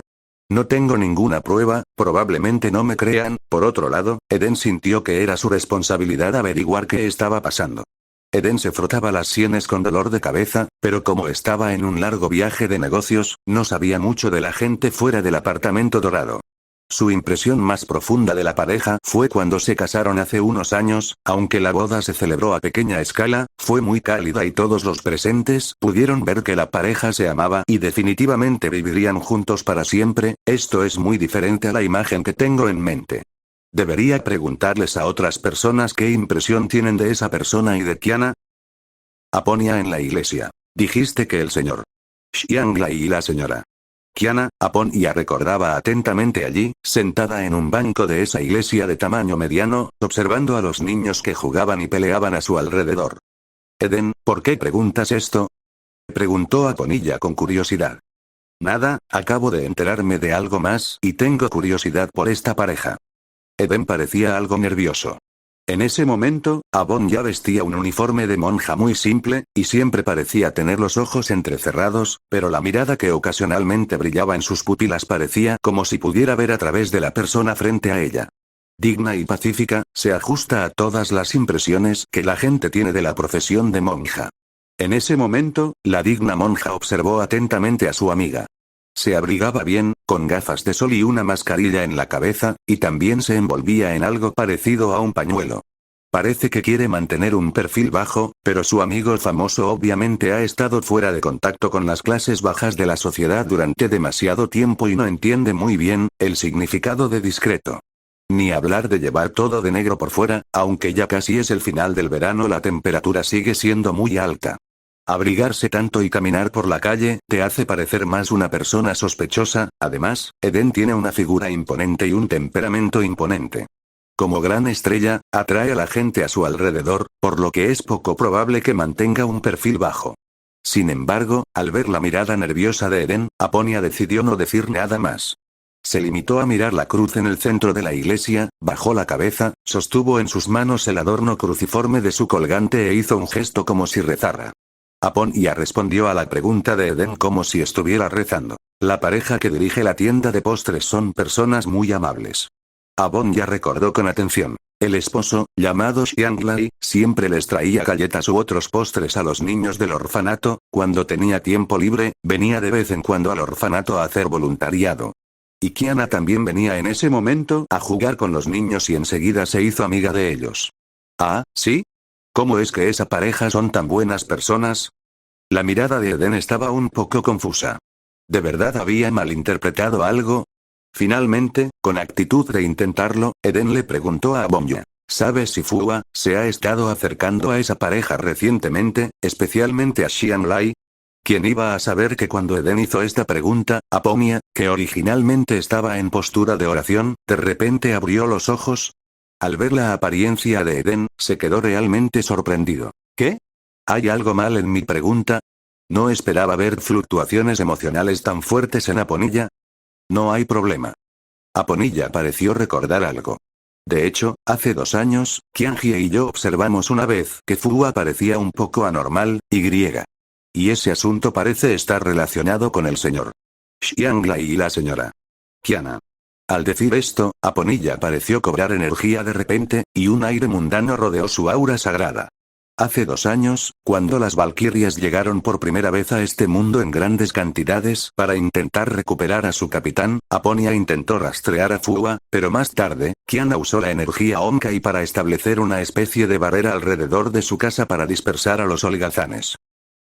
No tengo ninguna prueba, probablemente no me crean. Por otro lado, Eden sintió que era su responsabilidad averiguar qué estaba pasando. Eden se frotaba las sienes con dolor de cabeza, pero como estaba en un largo viaje de negocios, no sabía mucho de la gente fuera del apartamento dorado. Su impresión más profunda de la pareja fue cuando se casaron hace unos años. Aunque la boda se celebró a pequeña escala, fue muy cálida y todos los presentes pudieron ver que la pareja se amaba y definitivamente vivirían juntos para siempre. Esto es muy diferente a la imagen que tengo en mente. Debería preguntarles a otras personas qué impresión tienen de esa persona y de Kiana. Aponia en la iglesia. Dijiste que el señor Xianglai y la señora Kiana, Aponia recordaba atentamente allí, sentada en un banco de esa iglesia de tamaño mediano, observando a los niños que jugaban y peleaban a su alrededor. Eden, ¿por qué preguntas esto? Preguntó Aponia con curiosidad. Nada, acabo de enterarme de algo más y tengo curiosidad por esta pareja. Eden parecía algo nervioso. En ese momento, Abon ya vestía un uniforme de monja muy simple, y siempre parecía tener los ojos entrecerrados, pero la mirada que ocasionalmente brillaba en sus pupilas parecía como si pudiera ver a través de la persona frente a ella. Digna y pacífica, se ajusta a todas las impresiones que la gente tiene de la profesión de monja. En ese momento, la digna monja observó atentamente a su amiga. Se abrigaba bien, con gafas de sol y una mascarilla en la cabeza, y también se envolvía en algo parecido a un pañuelo. Parece que quiere mantener un perfil bajo, pero su amigo famoso obviamente ha estado fuera de contacto con las clases bajas de la sociedad durante demasiado tiempo y no entiende muy bien el significado de discreto. Ni hablar de llevar todo de negro por fuera. Aunque ya casi es el final del verano, la temperatura sigue siendo muy alta. Abrigarse tanto y caminar por la calle, te hace parecer más una persona sospechosa. Además, Eden tiene una figura imponente y un temperamento imponente. Como gran estrella, atrae a la gente a su alrededor, por lo que es poco probable que mantenga un perfil bajo. Sin embargo, al ver la mirada nerviosa de Eden, Aponia decidió no decir nada más. Se limitó a mirar la cruz en el centro de la iglesia, bajó la cabeza, sostuvo en sus manos el adorno cruciforme de su colgante e hizo un gesto como si rezara. Aponia respondió a la pregunta de Eden como si estuviera rezando. La pareja que dirige la tienda de postres son personas muy amables. Aponia recordó con atención. El esposo, llamado Xianglai, siempre les traía galletas u otros postres a los niños del orfanato. Cuando tenía tiempo libre, venía de vez en cuando al orfanato a hacer voluntariado. Y Kiana también venía en ese momento a jugar con los niños y enseguida se hizo amiga de ellos. ¿Ah, sí? ¿Cómo es que esa pareja son tan buenas personas? La mirada de Eden estaba un poco confusa. ¿De verdad había malinterpretado algo? Finalmente, con actitud de intentarlo, Eden le preguntó a Aponia. ¿Sabes si Fua se ha estado acercando a esa pareja recientemente, especialmente a Xianglai? ¿Quién iba a saber que cuando Eden hizo esta pregunta, Aponia, que originalmente estaba en postura de oración, de repente abrió los ojos? Al ver la apariencia de Eden, se quedó realmente sorprendido. ¿Qué? ¿Hay algo mal en mi pregunta? ¿No esperaba ver fluctuaciones emocionales tan fuertes en Aponia? No hay problema. Aponia pareció recordar algo. De hecho, hace 2 años, Qianjie y yo observamos una vez que Fua parecía un poco anormal, y ese asunto parece estar relacionado con el señor Xianglai y la señora Kiana. Al decir esto, Aponia pareció cobrar energía de repente, y un aire mundano rodeó su aura sagrada. Hace 2 años, cuando las valquirias llegaron por primera vez a este mundo en grandes cantidades para intentar recuperar a su capitán, Aponia intentó rastrear a Fua, pero más tarde, Kiana usó la energía Onkai para establecer una especie de barrera alrededor de su casa para dispersar a los holgazanes.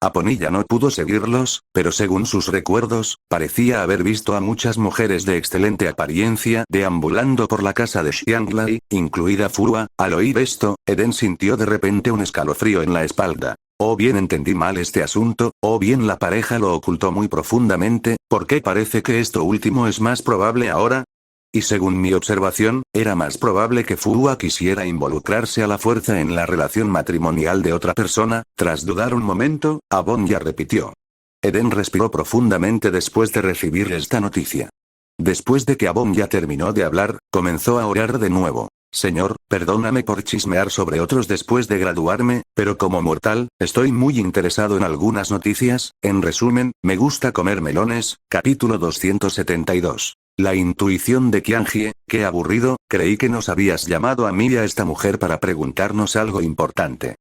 Aponia no pudo seguirlos, pero según sus recuerdos, parecía haber visto a muchas mujeres de excelente apariencia deambulando por la casa de Xianglai, incluida Fua. Al oír esto, Eden sintió de repente un escalofrío en la espalda. O bien entendí mal este asunto, o bien la pareja lo ocultó muy profundamente, porque parece que esto último es más probable ahora. Y según mi observación, era más probable que Fua quisiera involucrarse a la fuerza en la relación matrimonial de otra persona. Tras dudar un momento, Aponia repitió. Eden respiró profundamente después de recibir esta noticia. Después de que Aponia terminó de hablar, comenzó a orar de nuevo. Señor, perdóname por chismear sobre otros después de graduarme, pero como mortal, estoy muy interesado en algunas noticias. En resumen, me gusta comer melones. Capítulo 272. La intuición de Qianjie. Qué aburrido, creí que nos habías llamado a mí y a esta mujer para preguntarnos algo importante.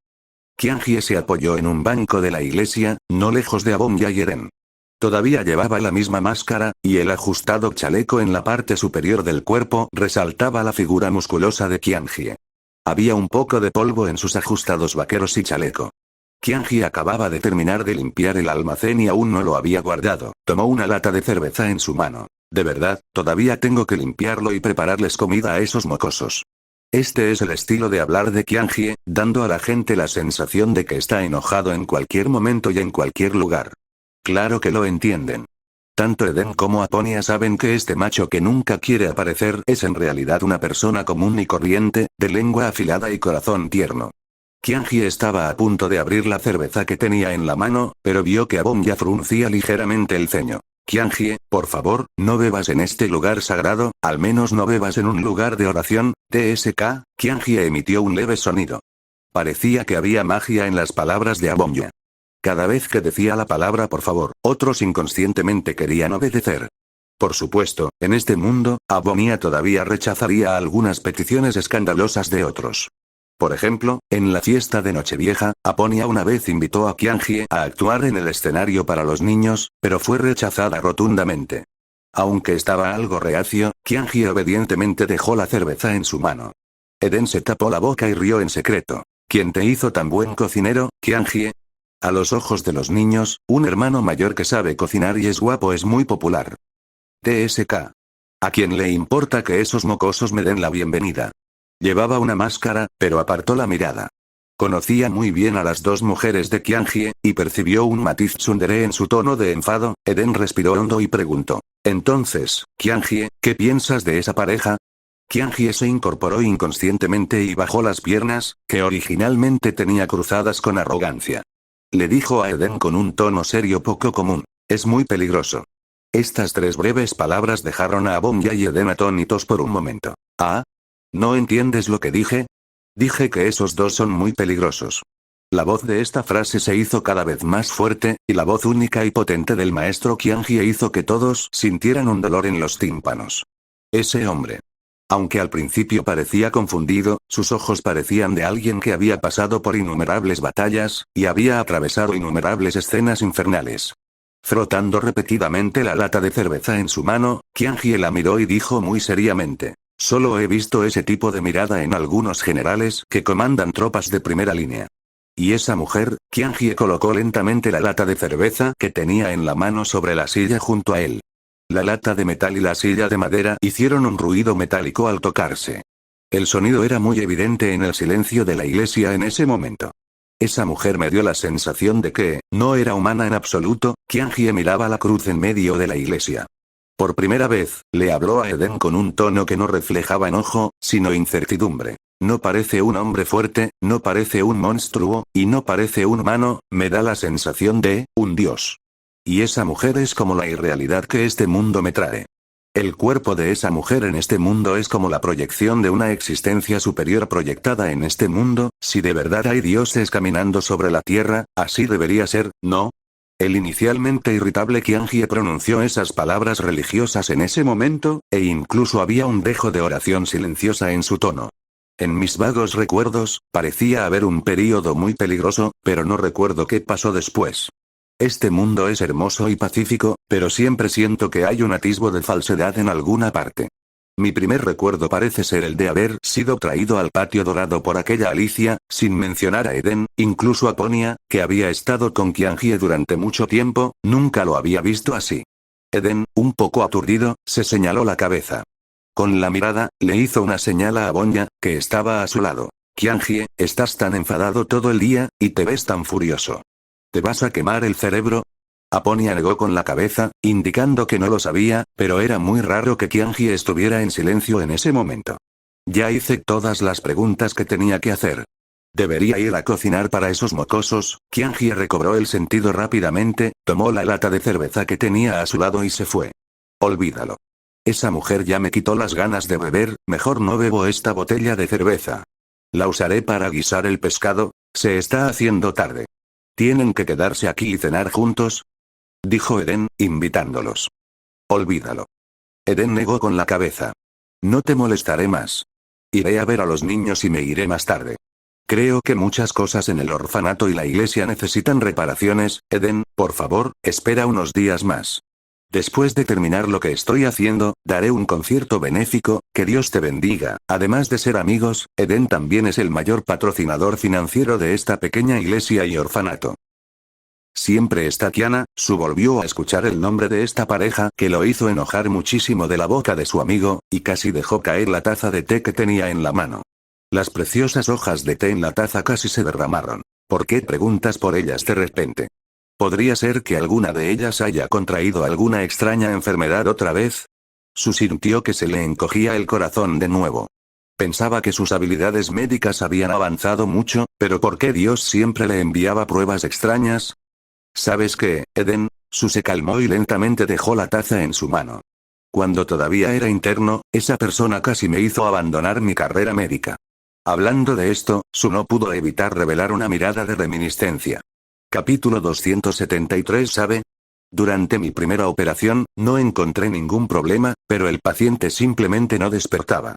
Qianjie se apoyó en un banco de la iglesia, no lejos de Aponia y Eden. Todavía llevaba la misma máscara, y el ajustado chaleco en la parte superior del cuerpo resaltaba la figura musculosa de Qianjie. Había un poco de polvo en sus ajustados vaqueros y chaleco. Qianjie acababa de terminar de limpiar el almacén y aún no lo había guardado. Tomó una lata de cerveza en su mano. De verdad, todavía tengo que limpiarlo y prepararles comida a esos mocosos. Este es el estilo de hablar de Qianjie, dando a la gente la sensación de que está enojado en cualquier momento y en cualquier lugar. Claro que lo entienden. Tanto Eden como Aponia saben que este macho que nunca quiere aparecer es en realidad una persona común y corriente, de lengua afilada y corazón tierno. Qianjie estaba a punto de abrir la cerveza que tenía en la mano, pero vio que Aponia fruncía ligeramente el ceño. Qianjie, por favor, no bebas en este lugar sagrado, al menos no bebas en un lugar de oración. TSK. Qianjie emitió un leve sonido. Parecía que había magia en las palabras de Aponia. Cada vez que decía la palabra por favor, otros inconscientemente querían obedecer. Por supuesto, en este mundo, Aponia todavía rechazaría algunas peticiones escandalosas de otros. Por ejemplo, en la fiesta de Nochevieja, Aponia una vez invitó a Qianjie a actuar en el escenario para los niños, pero fue rechazada rotundamente. Aunque estaba algo reacio, Qianjie obedientemente dejó la cerveza en su mano. Eden se tapó la boca y rió en secreto. ¿Quién te hizo tan buen cocinero, Qianjie? A los ojos de los niños, un hermano mayor que sabe cocinar y es guapo es muy popular. TSK. ¿A quién le importa que esos mocosos me den la bienvenida? Llevaba una máscara, pero apartó la mirada. Conocía muy bien a las dos mujeres de Qianjie, y percibió un matiz tsundere en su tono de enfado. Eden respiró hondo y preguntó. Entonces, Qianjie, ¿qué piensas de esa pareja? Qianjie se incorporó inconscientemente y bajó las piernas, que originalmente tenía cruzadas con arrogancia. Le dijo a Eden con un tono serio poco común. Es muy peligroso. Estas tres breves palabras dejaron a Abonya y Eden atónitos por un momento. ¿Ah? ¿No entiendes lo que dije? Dije que esos dos son muy peligrosos. La voz de esta frase se hizo cada vez más fuerte, y la voz única y potente del maestro Qianjie hizo que todos sintieran un dolor en los tímpanos. Ese hombre. Aunque al principio parecía confundido, sus ojos parecían de alguien que había pasado por innumerables batallas, y había atravesado innumerables escenas infernales. Frotando repetidamente la lata de cerveza en su mano, Qianjie la miró y dijo muy seriamente. Solo he visto ese tipo de mirada en algunos generales que comandan tropas de primera línea. Y esa mujer, Qianjie colocó lentamente la lata de cerveza que tenía en la mano sobre la silla junto a él. La lata de metal y la silla de madera hicieron un ruido metálico al tocarse. El sonido era muy evidente en el silencio de la iglesia en ese momento. Esa mujer me dio la sensación de que no era humana en absoluto. Qianjie miraba la cruz en medio de la iglesia. Por primera vez, le habló a Eden con un tono que no reflejaba enojo, sino incertidumbre. No parece un hombre fuerte, no parece un monstruo, y no parece un humano, me da la sensación de un dios. Y esa mujer es como la irrealidad que este mundo me trae. El cuerpo de esa mujer en este mundo es como la proyección de una existencia superior proyectada en este mundo. Si de verdad hay dioses caminando sobre la tierra, así debería ser, ¿no? El inicialmente irritable Qianjie pronunció esas palabras religiosas en ese momento, e incluso había un dejo de oración silenciosa en su tono. En mis vagos recuerdos, parecía haber un período muy peligroso, pero no recuerdo qué pasó después. Este mundo es hermoso y pacífico, pero siempre siento que hay un atisbo de falsedad en alguna parte. Mi primer recuerdo parece ser el de haber sido traído al patio dorado por aquella Alicia, sin mencionar a Eden, incluso a Ponia, que había estado con Qianjie durante mucho tiempo, nunca lo había visto así. Eden, un poco aturdido, se señaló la cabeza. Con la mirada, le hizo una señal a Abonya, que estaba a su lado. Qianjie, estás tan enfadado todo el día, y te ves tan furioso. ¿Te vas a quemar el cerebro? Aponia negó con la cabeza, indicando que no lo sabía, pero era muy raro que Qianjie estuviera en silencio en ese momento. Ya hice todas las preguntas que tenía que hacer. ¿Debería ir a cocinar para esos mocosos? Qianjie recobró el sentido rápidamente, tomó la lata de cerveza que tenía a su lado y se fue. Olvídalo. Esa mujer ya me quitó las ganas de beber, mejor no bebo esta botella de cerveza. La usaré para guisar el pescado, se está haciendo tarde. ¿Tienen que quedarse aquí y cenar juntos?, dijo Eden, invitándolos. Olvídalo. Eden negó con la cabeza. No te molestaré más. Iré a ver a los niños y me iré más tarde. Creo que muchas cosas en el orfanato y la iglesia necesitan reparaciones. Eden, por favor, espera unos días más. Después de terminar lo que estoy haciendo, daré un concierto benéfico, que Dios te bendiga. Además de ser amigos, Eden también es el mayor patrocinador financiero de esta pequeña iglesia y orfanato. Siempre está Tiana, Su volvió a escuchar el nombre de esta pareja que lo hizo enojar muchísimo de la boca de su amigo, y casi dejó caer la taza de té que tenía en la mano. Las preciosas hojas de té en la taza casi se derramaron. ¿Por qué preguntas por ellas de repente? ¿Podría ser que alguna de ellas haya contraído alguna extraña enfermedad otra vez? Su sintió que se le encogía el corazón de nuevo. Pensaba que sus habilidades médicas habían avanzado mucho, pero ¿por qué Dios siempre le enviaba pruebas extrañas? ¿Sabes qué, Eden? Su se calmó y lentamente dejó la taza en su mano. Cuando todavía era interno, esa persona casi me hizo abandonar mi carrera médica. Hablando de esto, Su no pudo evitar revelar una mirada de reminiscencia. Capítulo 273. ¿Sabe? Durante mi primera operación, no encontré ningún problema, pero el paciente simplemente no despertaba.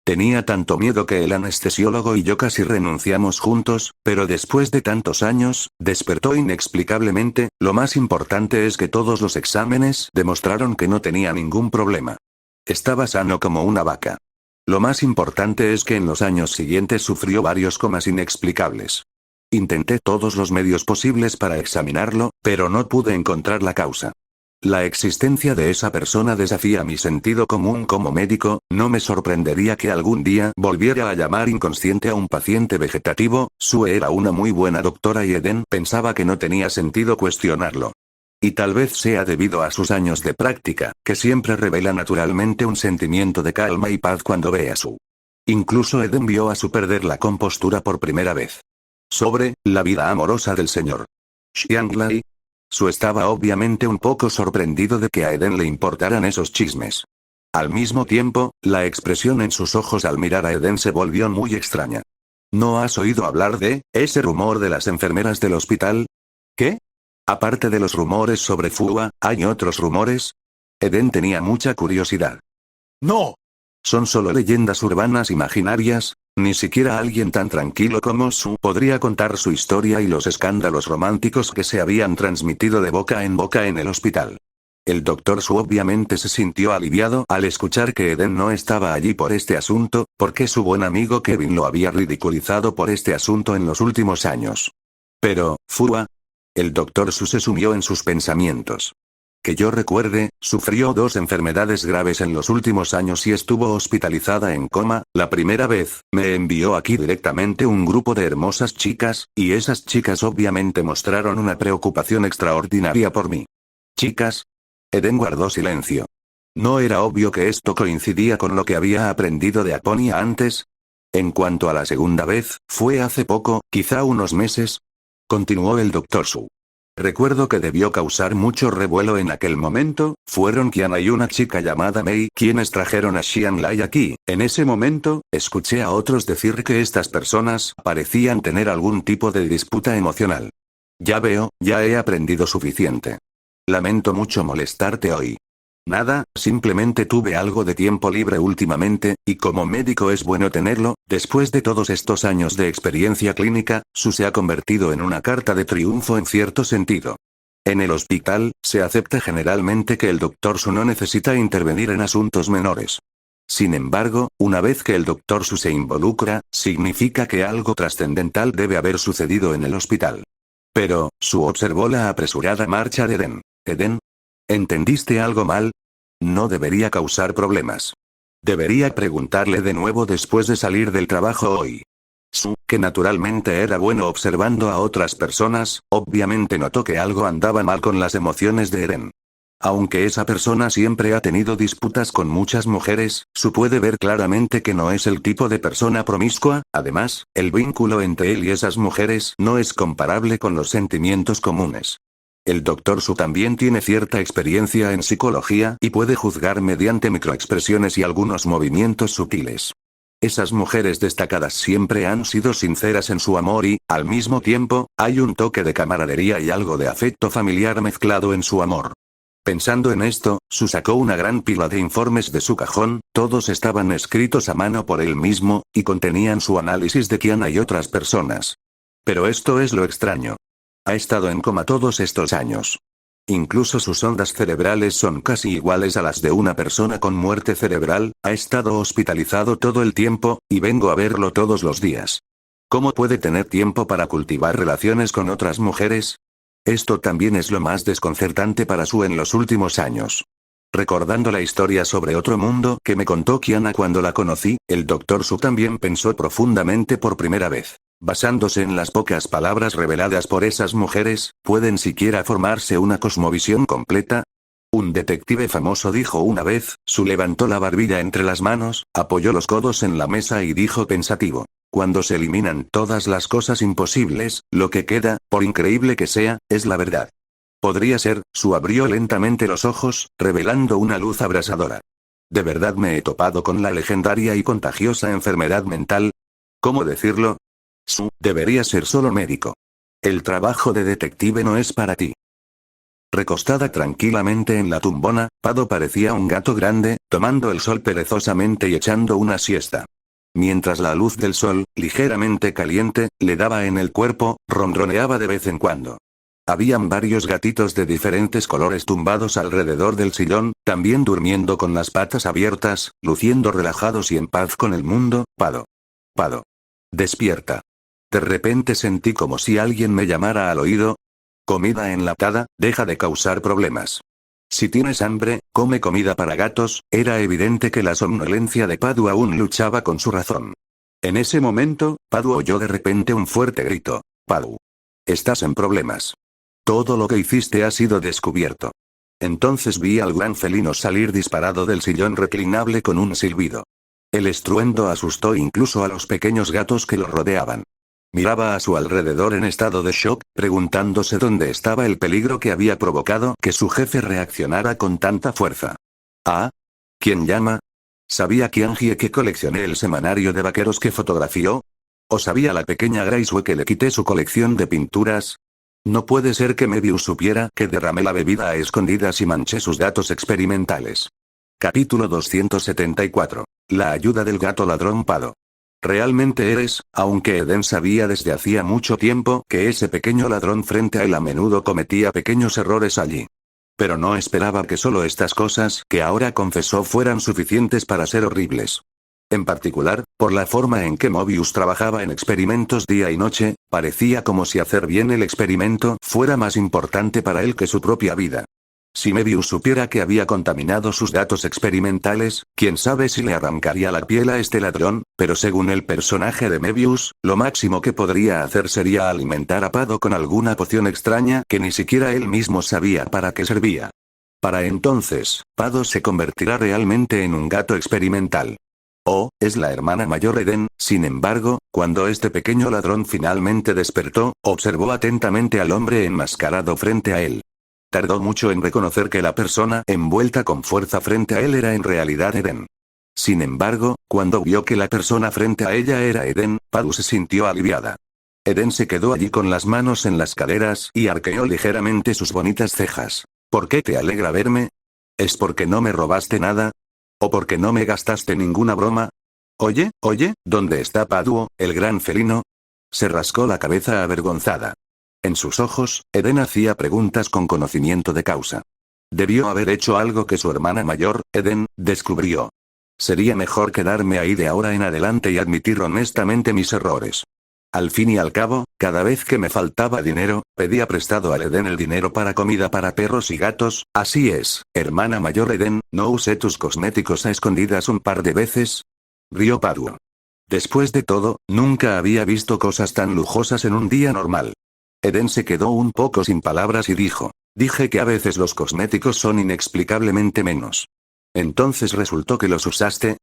Tenía tanto miedo que el anestesiólogo y yo casi renunciamos juntos, pero después de tantos años, despertó inexplicablemente. Lo más importante es que todos los exámenes demostraron que no tenía ningún problema. Estaba sano como una vaca. Lo más importante es que en los años siguientes sufrió varios comas inexplicables. Intenté todos los medios posibles para examinarlo, pero no pude encontrar la causa. La existencia de esa persona desafía mi sentido común como médico, no me sorprendería que algún día volviera a llamar inconsciente a un paciente vegetativo. Sue era una muy buena doctora y Eden pensaba que no tenía sentido cuestionarlo. Y tal vez sea debido a sus años de práctica, que siempre revela naturalmente un sentimiento de calma y paz cuando ve a Sue. Incluso Eden vio a Sue perder la compostura por primera vez. Sobre la vida amorosa del señor Xianglai. Sue estaba obviamente un poco sorprendido de que a Eden le importaran esos chismes. Al mismo tiempo, la expresión en sus ojos al mirar a Eden se volvió muy extraña. ¿No has oído hablar de ese rumor de las enfermeras del hospital? ¿Qué? Aparte de los rumores sobre Fua, ¿hay otros rumores? Eden tenía mucha curiosidad. No. ¿Son solo leyendas urbanas imaginarias? Ni siquiera alguien tan tranquilo como Sue podría contar su historia y los escándalos románticos que se habían transmitido de boca en el hospital. El doctor Sue obviamente se sintió aliviado al escuchar que Eden no estaba allí por este asunto, porque su buen amigo Kevin lo había ridiculizado por este asunto en los últimos años. Pero, Fua. El doctor Sue se sumió en sus pensamientos. Que yo recuerde, sufrió 2 enfermedades graves en los últimos años y estuvo hospitalizada en coma. La primera vez, me envió aquí directamente un grupo de hermosas chicas, y esas chicas obviamente mostraron una preocupación extraordinaria por mí. ¿Chicas? Eden guardó silencio. ¿No era obvio que esto coincidía con lo que había aprendido de Aponia antes? En cuanto a la segunda vez, fue hace poco, quizá unos meses. Continuó el doctor Sue. Recuerdo que debió causar mucho revuelo en aquel momento. Fueron Kiana y una chica llamada Mei quienes trajeron a Xianglai aquí. En ese momento, escuché a otros decir que estas personas parecían tener algún tipo de disputa emocional. Ya veo, ya he aprendido suficiente. Lamento mucho molestarte hoy. Nada, simplemente tuve algo de tiempo libre últimamente, y como médico es bueno tenerlo. Después de todos estos años de experiencia clínica, Sue se ha convertido en una carta de triunfo en cierto sentido. En el hospital, se acepta generalmente que el doctor Sue no necesita intervenir en asuntos menores. Sin embargo, una vez que el doctor Sue se involucra, significa que algo trascendental debe haber sucedido en el hospital. Pero, Sue observó la apresurada marcha de Eden. ¿Eden? ¿Entendiste algo mal? No debería causar problemas. Debería preguntarle de nuevo después de salir del trabajo hoy. Sue, que naturalmente era bueno observando a otras personas, obviamente notó que algo andaba mal con las emociones de Eden. Aunque esa persona siempre ha tenido disputas con muchas mujeres, Sue puede ver claramente que no es el tipo de persona promiscua. Además, el vínculo entre él y esas mujeres no es comparable con los sentimientos comunes. El doctor Sue también tiene cierta experiencia en psicología y puede juzgar mediante microexpresiones y algunos movimientos sutiles. Esas mujeres destacadas siempre han sido sinceras en su amor y, al mismo tiempo, hay un toque de camaradería y algo de afecto familiar mezclado en su amor. Pensando en esto, Sue sacó una gran pila de informes de su cajón. Todos estaban escritos a mano por él mismo, y contenían su análisis de Kiana y otras personas. Pero esto es lo extraño. Ha estado en coma todos estos años. Incluso sus ondas cerebrales son casi iguales a las de una persona con muerte cerebral. Ha estado hospitalizado todo el tiempo, y vengo a verlo todos los días. ¿Cómo puede tener tiempo para cultivar relaciones con otras mujeres? Esto también es lo más desconcertante para Sue en los últimos años. Recordando la historia sobre otro mundo que me contó Kiana cuando la conocí, el doctor Sue también pensó profundamente por primera vez. Basándose en las pocas palabras reveladas por esas mujeres, ¿pueden siquiera formarse una cosmovisión completa? Un detective famoso dijo una vez. Sue levantó la barbilla entre las manos, apoyó los codos en la mesa y dijo pensativo. Cuando se eliminan todas las cosas imposibles, lo que queda, por increíble que sea, es la verdad. Podría ser. Sue abrió lentamente los ojos, revelando una luz abrasadora. ¿De verdad me he topado con la legendaria y contagiosa enfermedad mental? ¿Cómo decirlo? Sue, deberías ser solo médico. El trabajo de detective no es para ti. Recostada tranquilamente en la tumbona, Pado parecía un gato grande, tomando el sol perezosamente y echando una siesta. Mientras la luz del sol, ligeramente caliente, le daba en el cuerpo, ronroneaba de vez en cuando. Habían varios gatitos de diferentes colores tumbados alrededor del sillón, también durmiendo con las patas abiertas, luciendo relajados y en paz con el mundo. Pado. Pado. Despierta. De repente sentí como si alguien me llamara al oído. Comida enlatada, deja de causar problemas. Si tienes hambre, come comida para gatos. Era evidente que la somnolencia de Padu aún luchaba con su razón. En ese momento, Padu oyó de repente un fuerte grito. Padu. Estás en problemas. Todo lo que hiciste ha sido descubierto. Entonces vi al gran felino salir disparado del sillón reclinable con un silbido. El estruendo asustó incluso a los pequeños gatos que lo rodeaban. Miraba a su alrededor en estado de shock, preguntándose dónde estaba el peligro que había provocado que su jefe reaccionara con tanta fuerza. ¿Ah? ¿Quién llama? ¿Sabía Qianjie que coleccioné el semanario de vaqueros que fotografió? ¿O sabía la pequeña Grace que le quité su colección de pinturas? No puede ser que Mebius supiera que derramé la bebida a escondidas y manché sus datos experimentales. Capítulo 274. La ayuda del gato ladrón Pado. Realmente eres, aunque Eden sabía desde hacía mucho tiempo que ese pequeño ladrón frente a él a menudo cometía pequeños errores allí. Pero no esperaba que solo estas cosas que ahora confesó fueran suficientes para ser horribles. En particular, por la forma en que Mobius trabajaba en experimentos día y noche, parecía como si hacer bien el experimento fuera más importante para él que su propia vida. Si Mebius supiera que había contaminado sus datos experimentales, quién sabe si le arrancaría la piel a este ladrón, pero según el personaje de Mebius, lo máximo que podría hacer sería alimentar a Pado con alguna poción extraña que ni siquiera él mismo sabía para qué servía. Para entonces, Pado se convertirá realmente en un gato experimental. Oh, es la hermana mayor Eden. Sin embargo, cuando este pequeño ladrón finalmente despertó, observó atentamente al hombre enmascarado frente a él. Tardó mucho en reconocer que la persona envuelta con fuerza frente a él era en realidad Eden. Sin embargo, cuando vio que la persona frente a ella era Eden, Padu se sintió aliviada. Eden se quedó allí con las manos en las caderas y arqueó ligeramente sus bonitas cejas. ¿Por qué te alegra verme? ¿Es porque no me robaste nada? ¿O porque no me gastaste ninguna broma? Oye, ¿dónde está Paduo, el gran felino? Se rascó la cabeza avergonzada. En sus ojos, Eden hacía preguntas con conocimiento de causa. Debió haber hecho algo que su hermana mayor, Eden, descubrió. Sería mejor quedarme ahí de ahora en adelante y admitir honestamente mis errores. Al fin y al cabo, cada vez que me faltaba dinero, pedía prestado a Eden el dinero para comida para perros y gatos. Así es, hermana mayor Eden, ¿no usé tus cosméticos a escondidas un par de veces? Rió Paduo. Después de todo, nunca había visto cosas tan lujosas en un día normal. Eden se quedó un poco sin palabras y dijo, dije que a veces los cosméticos son inexplicablemente menos. Entonces resultó que los usaste.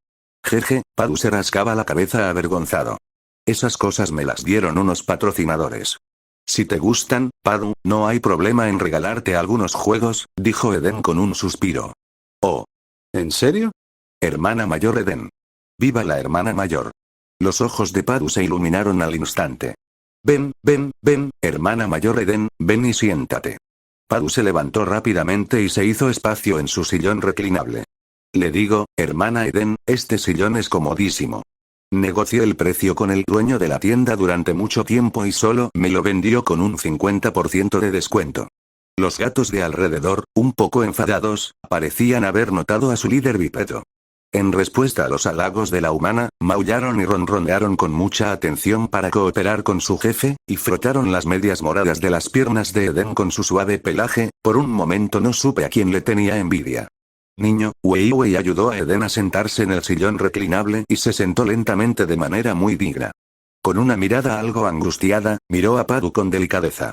Jeje, Padu se rascaba la cabeza avergonzado. Esas cosas me las dieron unos patrocinadores. Si te gustan, Padu, no hay problema en regalarte algunos juegos, dijo Eden con un suspiro. Oh. ¿En serio? Hermana mayor Eden. Viva la hermana mayor. Los ojos de Padu se iluminaron al instante. Ven, hermana mayor Eden, ven y siéntate. Padu se levantó rápidamente y se hizo espacio en su sillón reclinable. Le digo, hermana Eden, este sillón es comodísimo. Negocié el precio con el dueño de la tienda durante mucho tiempo y solo me lo vendió con un 50% de descuento. Los gatos de alrededor, un poco enfadados, parecían haber notado a su líder bípedo. En respuesta a los halagos de la humana, maullaron y ronronearon con mucha atención para cooperar con su jefe, y frotaron las medias moradas de las piernas de Eden con su suave pelaje. Por un momento no supe a quién le tenía envidia. Niño, Wei ayudó a Eden a sentarse en el sillón reclinable y se sentó lentamente de manera muy digna. Con una mirada algo angustiada, miró a Padu con delicadeza.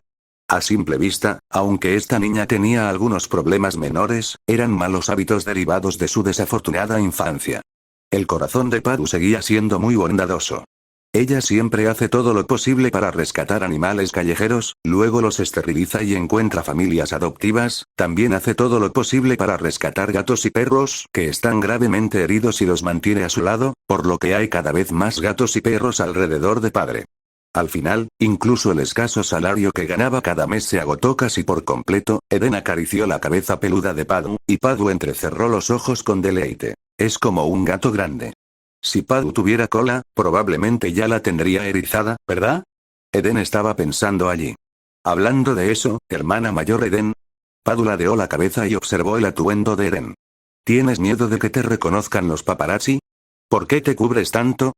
A simple vista, aunque esta niña tenía algunos problemas menores, eran malos hábitos derivados de su desafortunada infancia. El corazón de Padu seguía siendo muy bondadoso. Ella siempre hace todo lo posible para rescatar animales callejeros, luego los esteriliza y encuentra familias adoptivas. También hace todo lo posible para rescatar gatos y perros que están gravemente heridos y los mantiene a su lado, por lo que hay cada vez más gatos y perros alrededor de padre. Al final, incluso el escaso salario que ganaba cada mes se agotó casi por completo. Eden acarició la cabeza peluda de Padu, y Padu entrecerró los ojos con deleite. Es como un gato grande. Si Padu tuviera cola, probablemente ya la tendría erizada, ¿verdad? Eden estaba pensando allí. Hablando de eso, hermana mayor Eden. Padu ladeó la cabeza y observó el atuendo de Eden. ¿Tienes miedo de que te reconozcan los paparazzi? ¿Por qué te cubres tanto?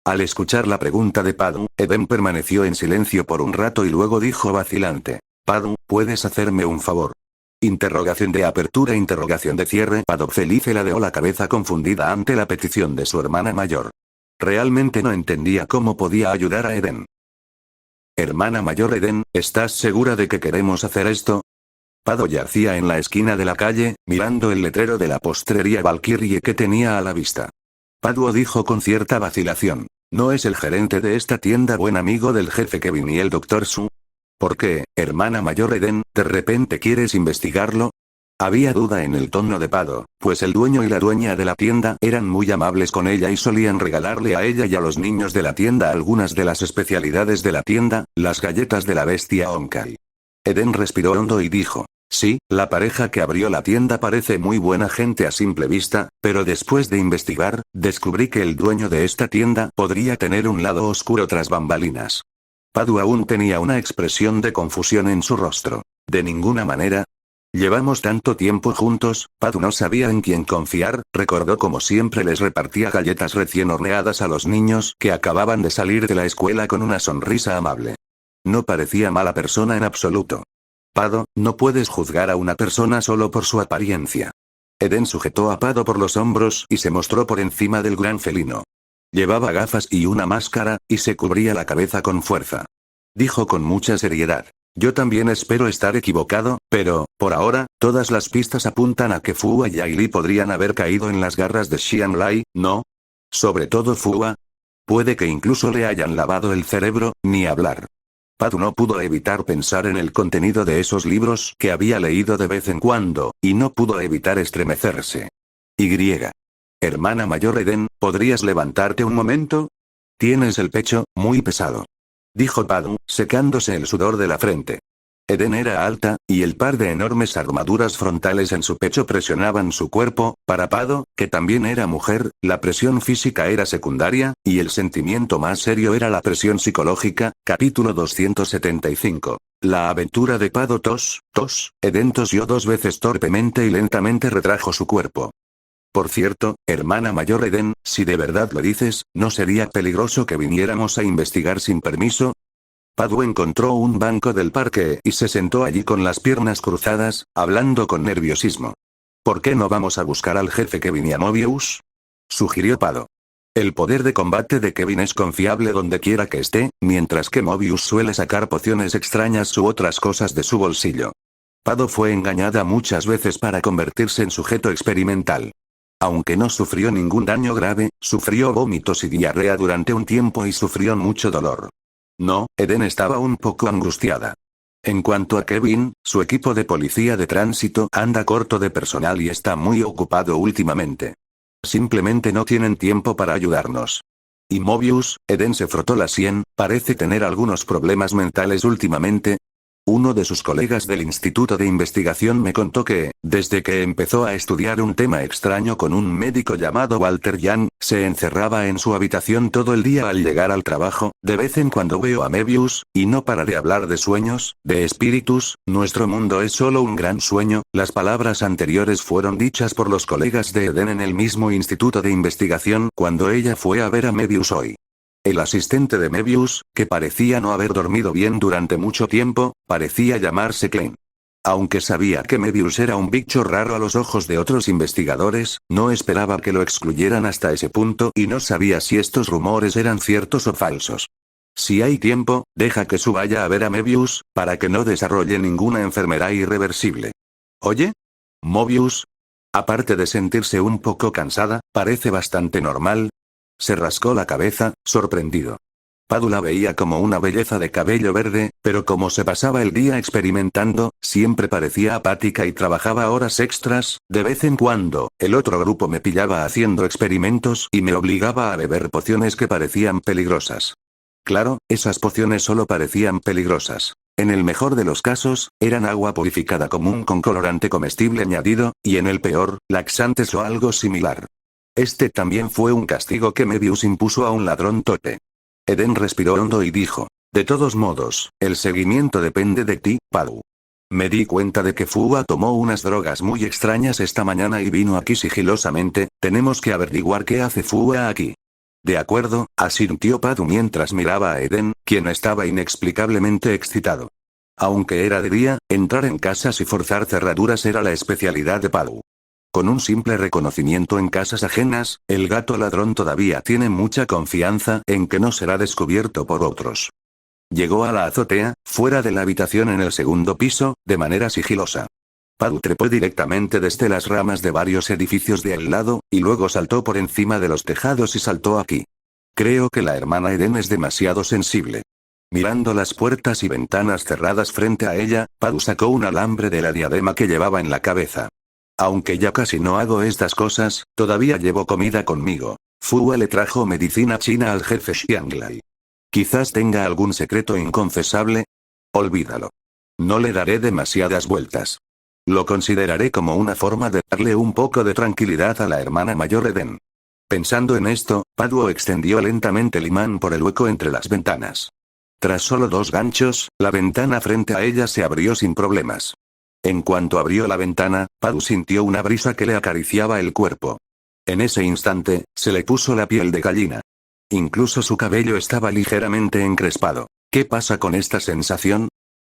Al escuchar la pregunta de Padu, Eden permaneció en silencio por un rato y luego dijo vacilante. Padu, ¿puedes hacerme un favor? Interrogación de apertura, interrogación de cierre. Pado feliz ladeó la cabeza confundida ante la petición de su hermana mayor. Realmente no entendía cómo podía ayudar a Eden. Hermana mayor Eden, ¿estás segura de que queremos hacer esto? Pado yacía en la esquina de la calle, mirando el letrero de la postrería Valkyrie que tenía a la vista. Paduo dijo con cierta vacilación. ¿No es el gerente de esta tienda buen amigo del jefe Kevin y el Dr. Su? ¿Por qué, hermana mayor Eden, de repente quieres investigarlo? Había duda en el tono de Pado, pues el dueño y la dueña de la tienda eran muy amables con ella y solían regalarle a ella y a los niños de la tienda algunas de las especialidades de la tienda, las galletas de la bestia Onkai. Eden respiró hondo y dijo. Sí, la pareja que abrió la tienda parece muy buena gente a simple vista, pero después de investigar, descubrí que el dueño de esta tienda podría tener un lado oscuro tras bambalinas. Padu aún tenía una expresión de confusión en su rostro. De ninguna manera. Llevamos tanto tiempo juntos, Padu no sabía en quién confiar, recordó como siempre les repartía galletas recién horneadas a los niños que acababan de salir de la escuela con una sonrisa amable. No parecía mala persona en absoluto. Pado, no puedes juzgar a una persona solo por su apariencia. Eden sujetó a Pado por los hombros y se mostró por encima del gran felino. Llevaba gafas y una máscara, y se cubría la cabeza con fuerza. Dijo con mucha seriedad. Yo también espero estar equivocado, pero, por ahora, todas las pistas apuntan a que Fua y Ailey podrían haber caído en las garras de Xian Lai, ¿no? Sobre todo Fua. Puede que incluso le hayan lavado el cerebro, ni hablar. Padu no pudo evitar pensar en el contenido de esos libros que había leído de vez en cuando, y no pudo evitar estremecerse. Hermana mayor Eden, ¿podrías levantarte un momento? Tienes el pecho muy pesado. Dijo Padu, secándose el sudor de la frente. Eden era alta, y el par de enormes armaduras frontales en su pecho presionaban su cuerpo. Para Pado, que también era mujer, la presión física era secundaria, y el sentimiento más serio era la presión psicológica. Capítulo 275. La aventura de Pado Eden tosió 2 veces torpemente y lentamente retrajo su cuerpo. Por cierto, hermana mayor Eden, si de verdad lo dices, ¿no sería peligroso que viniéramos a investigar sin permiso? Padu encontró un banco del parque y se sentó allí con las piernas cruzadas, hablando con nerviosismo. ¿Por qué no vamos a buscar al jefe Kevin y a Mobius? Sugirió Pado. El poder de combate de Kevin es confiable donde quiera que esté, mientras que Mobius suele sacar pociones extrañas u otras cosas de su bolsillo. Pado fue engañada muchas veces para convertirse en sujeto experimental. Aunque no sufrió ningún daño grave, sufrió vómitos y diarrea durante un tiempo y sufrió mucho dolor. No, Eden estaba un poco angustiada. En cuanto a Kevin, su equipo de policía de tránsito anda corto de personal y está muy ocupado últimamente. Simplemente no tienen tiempo para ayudarnos. Y Mobius, Eden se frotó la sien, parece tener algunos problemas mentales últimamente. Uno de sus colegas del Instituto de Investigación me contó que, desde que empezó a estudiar un tema extraño con un médico llamado Walter Young, se encerraba en su habitación todo el día al llegar al trabajo. De vez en cuando veo a Mebius, y no para de hablar de sueños, de espíritus. Nuestro mundo es solo un gran sueño. Las palabras anteriores fueron dichas por los colegas de Eden en el mismo Instituto de Investigación cuando ella fue a ver a Mebius hoy. El asistente de Mebius, que parecía no haber dormido bien durante mucho tiempo, parecía llamarse Klein. Aunque sabía que Mebius era un bicho raro a los ojos de otros investigadores, no esperaba que lo excluyeran hasta ese punto y no sabía si estos rumores eran ciertos o falsos. Si hay tiempo, deja que Su vaya a ver a Mebius, para que no desarrolle ninguna enfermedad irreversible. ¿Oye? Mobius. Aparte de sentirse un poco cansada, parece bastante normal. Se rascó la cabeza, sorprendido. Padu la veía como una belleza de cabello verde, pero como se pasaba el día experimentando, siempre parecía apática y trabajaba horas extras. De vez en cuando, el otro grupo me pillaba haciendo experimentos y me obligaba a beber pociones que parecían peligrosas. Claro, esas pociones solo parecían peligrosas. En el mejor de los casos, eran agua purificada común con colorante comestible añadido, y en el peor, laxantes o algo similar. Este también fue un castigo que Mebius impuso a un ladrón tote. Eden respiró hondo y dijo, de todos modos, el seguimiento depende de ti, Padu. Me di cuenta de que Fua tomó unas drogas muy extrañas esta mañana y vino aquí sigilosamente. Tenemos que averiguar qué hace Fua aquí. De acuerdo, asintió Padu mientras miraba a Eden, quien estaba inexplicablemente excitado. Aunque era de día, entrar en casas y forzar cerraduras era la especialidad de Padu. Con un simple reconocimiento en casas ajenas, el gato ladrón todavía tiene mucha confianza en que no será descubierto por otros. Llegó a la azotea, fuera de la habitación en el segundo piso, de manera sigilosa. Padu trepó directamente desde las ramas de varios edificios de al lado, y luego saltó por encima de los tejados y saltó aquí. Creo que la hermana Eden es demasiado sensible. Mirando las puertas y ventanas cerradas frente a ella, Padu sacó un alambre de la diadema que llevaba en la cabeza. Aunque ya casi no hago estas cosas, todavía llevo comida conmigo. Fue le trajo medicina china al jefe Xianglai. Quizás tenga algún secreto inconfesable. Olvídalo. No le daré demasiadas vueltas. Lo consideraré como una forma de darle un poco de tranquilidad a la hermana mayor Eden. Pensando en esto, Padu extendió lentamente el imán por el hueco entre las ventanas. Tras solo 2 ganchos, la ventana frente a ella se abrió sin problemas. En cuanto abrió la ventana, Padu sintió una brisa que le acariciaba el cuerpo. En ese instante, se le puso la piel de gallina. Incluso su cabello estaba ligeramente encrespado. ¿Qué pasa con esta sensación?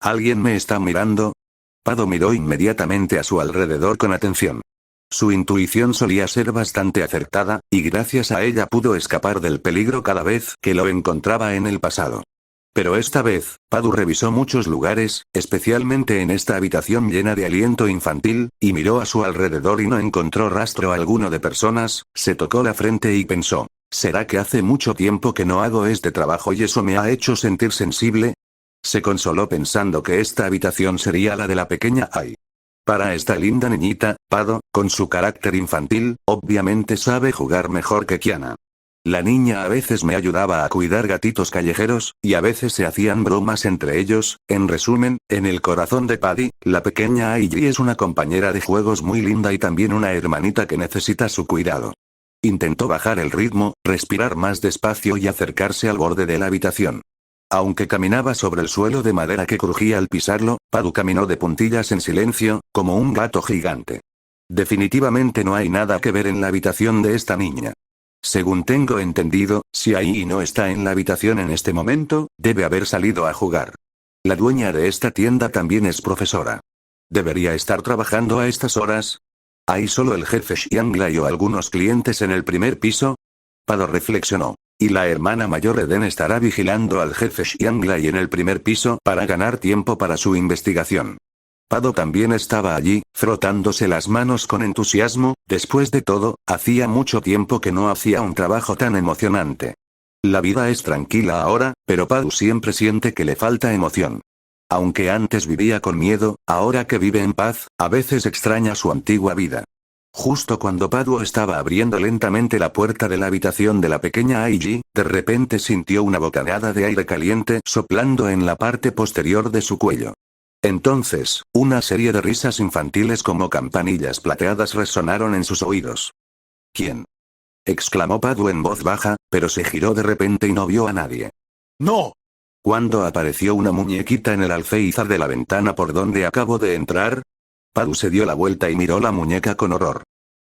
¿Alguien me está mirando? Padu miró inmediatamente a su alrededor con atención. Su intuición solía ser bastante acertada, y gracias a ella pudo escapar del peligro cada vez que lo encontraba en el pasado. Pero esta vez, Padu revisó muchos lugares, especialmente en esta habitación llena de aliento infantil, y miró a su alrededor y no encontró rastro alguno de personas. Se tocó la frente y pensó, ¿será que hace mucho tiempo que no hago este trabajo y eso me ha hecho sentir sensible? Se consoló pensando que esta habitación sería la de la pequeña Ai. Para esta linda niñita, Padu, con su carácter infantil, obviamente sabe jugar mejor que Kiana. La niña a veces me ayudaba a cuidar gatitos callejeros, y a veces se hacían bromas entre ellos. En resumen, en el corazón de Paddy, la pequeña Ailey es una compañera de juegos muy linda y también una hermanita que necesita su cuidado. Intentó bajar el ritmo, respirar más despacio y acercarse al borde de la habitación. Aunque caminaba sobre el suelo de madera que crujía al pisarlo, Padu caminó de puntillas en silencio, como un gato gigante. Definitivamente no hay nada que ver en la habitación de esta niña. Según tengo entendido, si Ai no está en la habitación en este momento, debe haber salido a jugar. La dueña de esta tienda también es profesora. ¿Debería estar trabajando a estas horas? ¿Hay solo el jefe Xianglai o algunos clientes en el primer piso? Padu reflexionó. ¿Y la hermana mayor Eden estará vigilando al jefe Xianglai en el primer piso para ganar tiempo para su investigación? Padu también estaba allí, frotándose las manos con entusiasmo. Después de todo, hacía mucho tiempo que no hacía un trabajo tan emocionante. La vida es tranquila ahora, pero Padu siempre siente que le falta emoción. Aunque antes vivía con miedo, ahora que vive en paz, a veces extraña su antigua vida. Justo cuando Padu estaba abriendo lentamente la puerta de la habitación de la pequeña Ailey, de repente sintió una bocanada de aire caliente soplando en la parte posterior de su cuello. Entonces, una serie de risas infantiles como campanillas plateadas resonaron en sus oídos. ¿Quién? Exclamó Padu en voz baja, pero se giró de repente y no vio a nadie. ¡No! Cuando apareció una muñequita en el alféizar de la ventana por donde acabo de entrar, Padu se dio la vuelta y miró la muñeca con horror.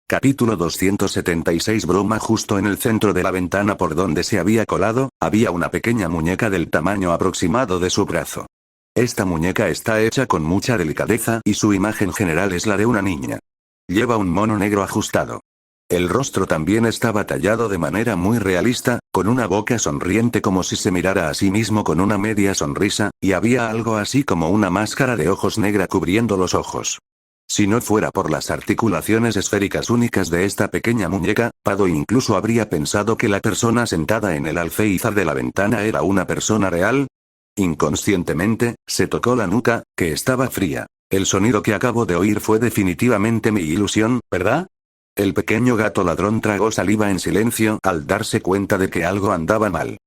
Capítulo 276. Broma. Justo en el centro de la ventana por donde se había colado, había una pequeña muñeca del tamaño aproximado de su brazo. Esta muñeca está hecha con mucha delicadeza y su imagen general es la de una niña. Lleva un mono negro ajustado. El rostro también estaba tallado de manera muy realista, con una boca sonriente como si se mirara a sí mismo con una media sonrisa, y había algo así como una máscara de ojos negra cubriendo los ojos. Si no fuera por las articulaciones esféricas únicas de esta pequeña muñeca, Padu incluso habría pensado que la persona sentada en el alféizar de la ventana era una persona real. Inconscientemente, se tocó la nuca, que estaba fría. El sonido que acabo de oír fue definitivamente mi ilusión, ¿verdad? El pequeño gato ladrón tragó saliva en silencio al darse cuenta de que algo andaba mal.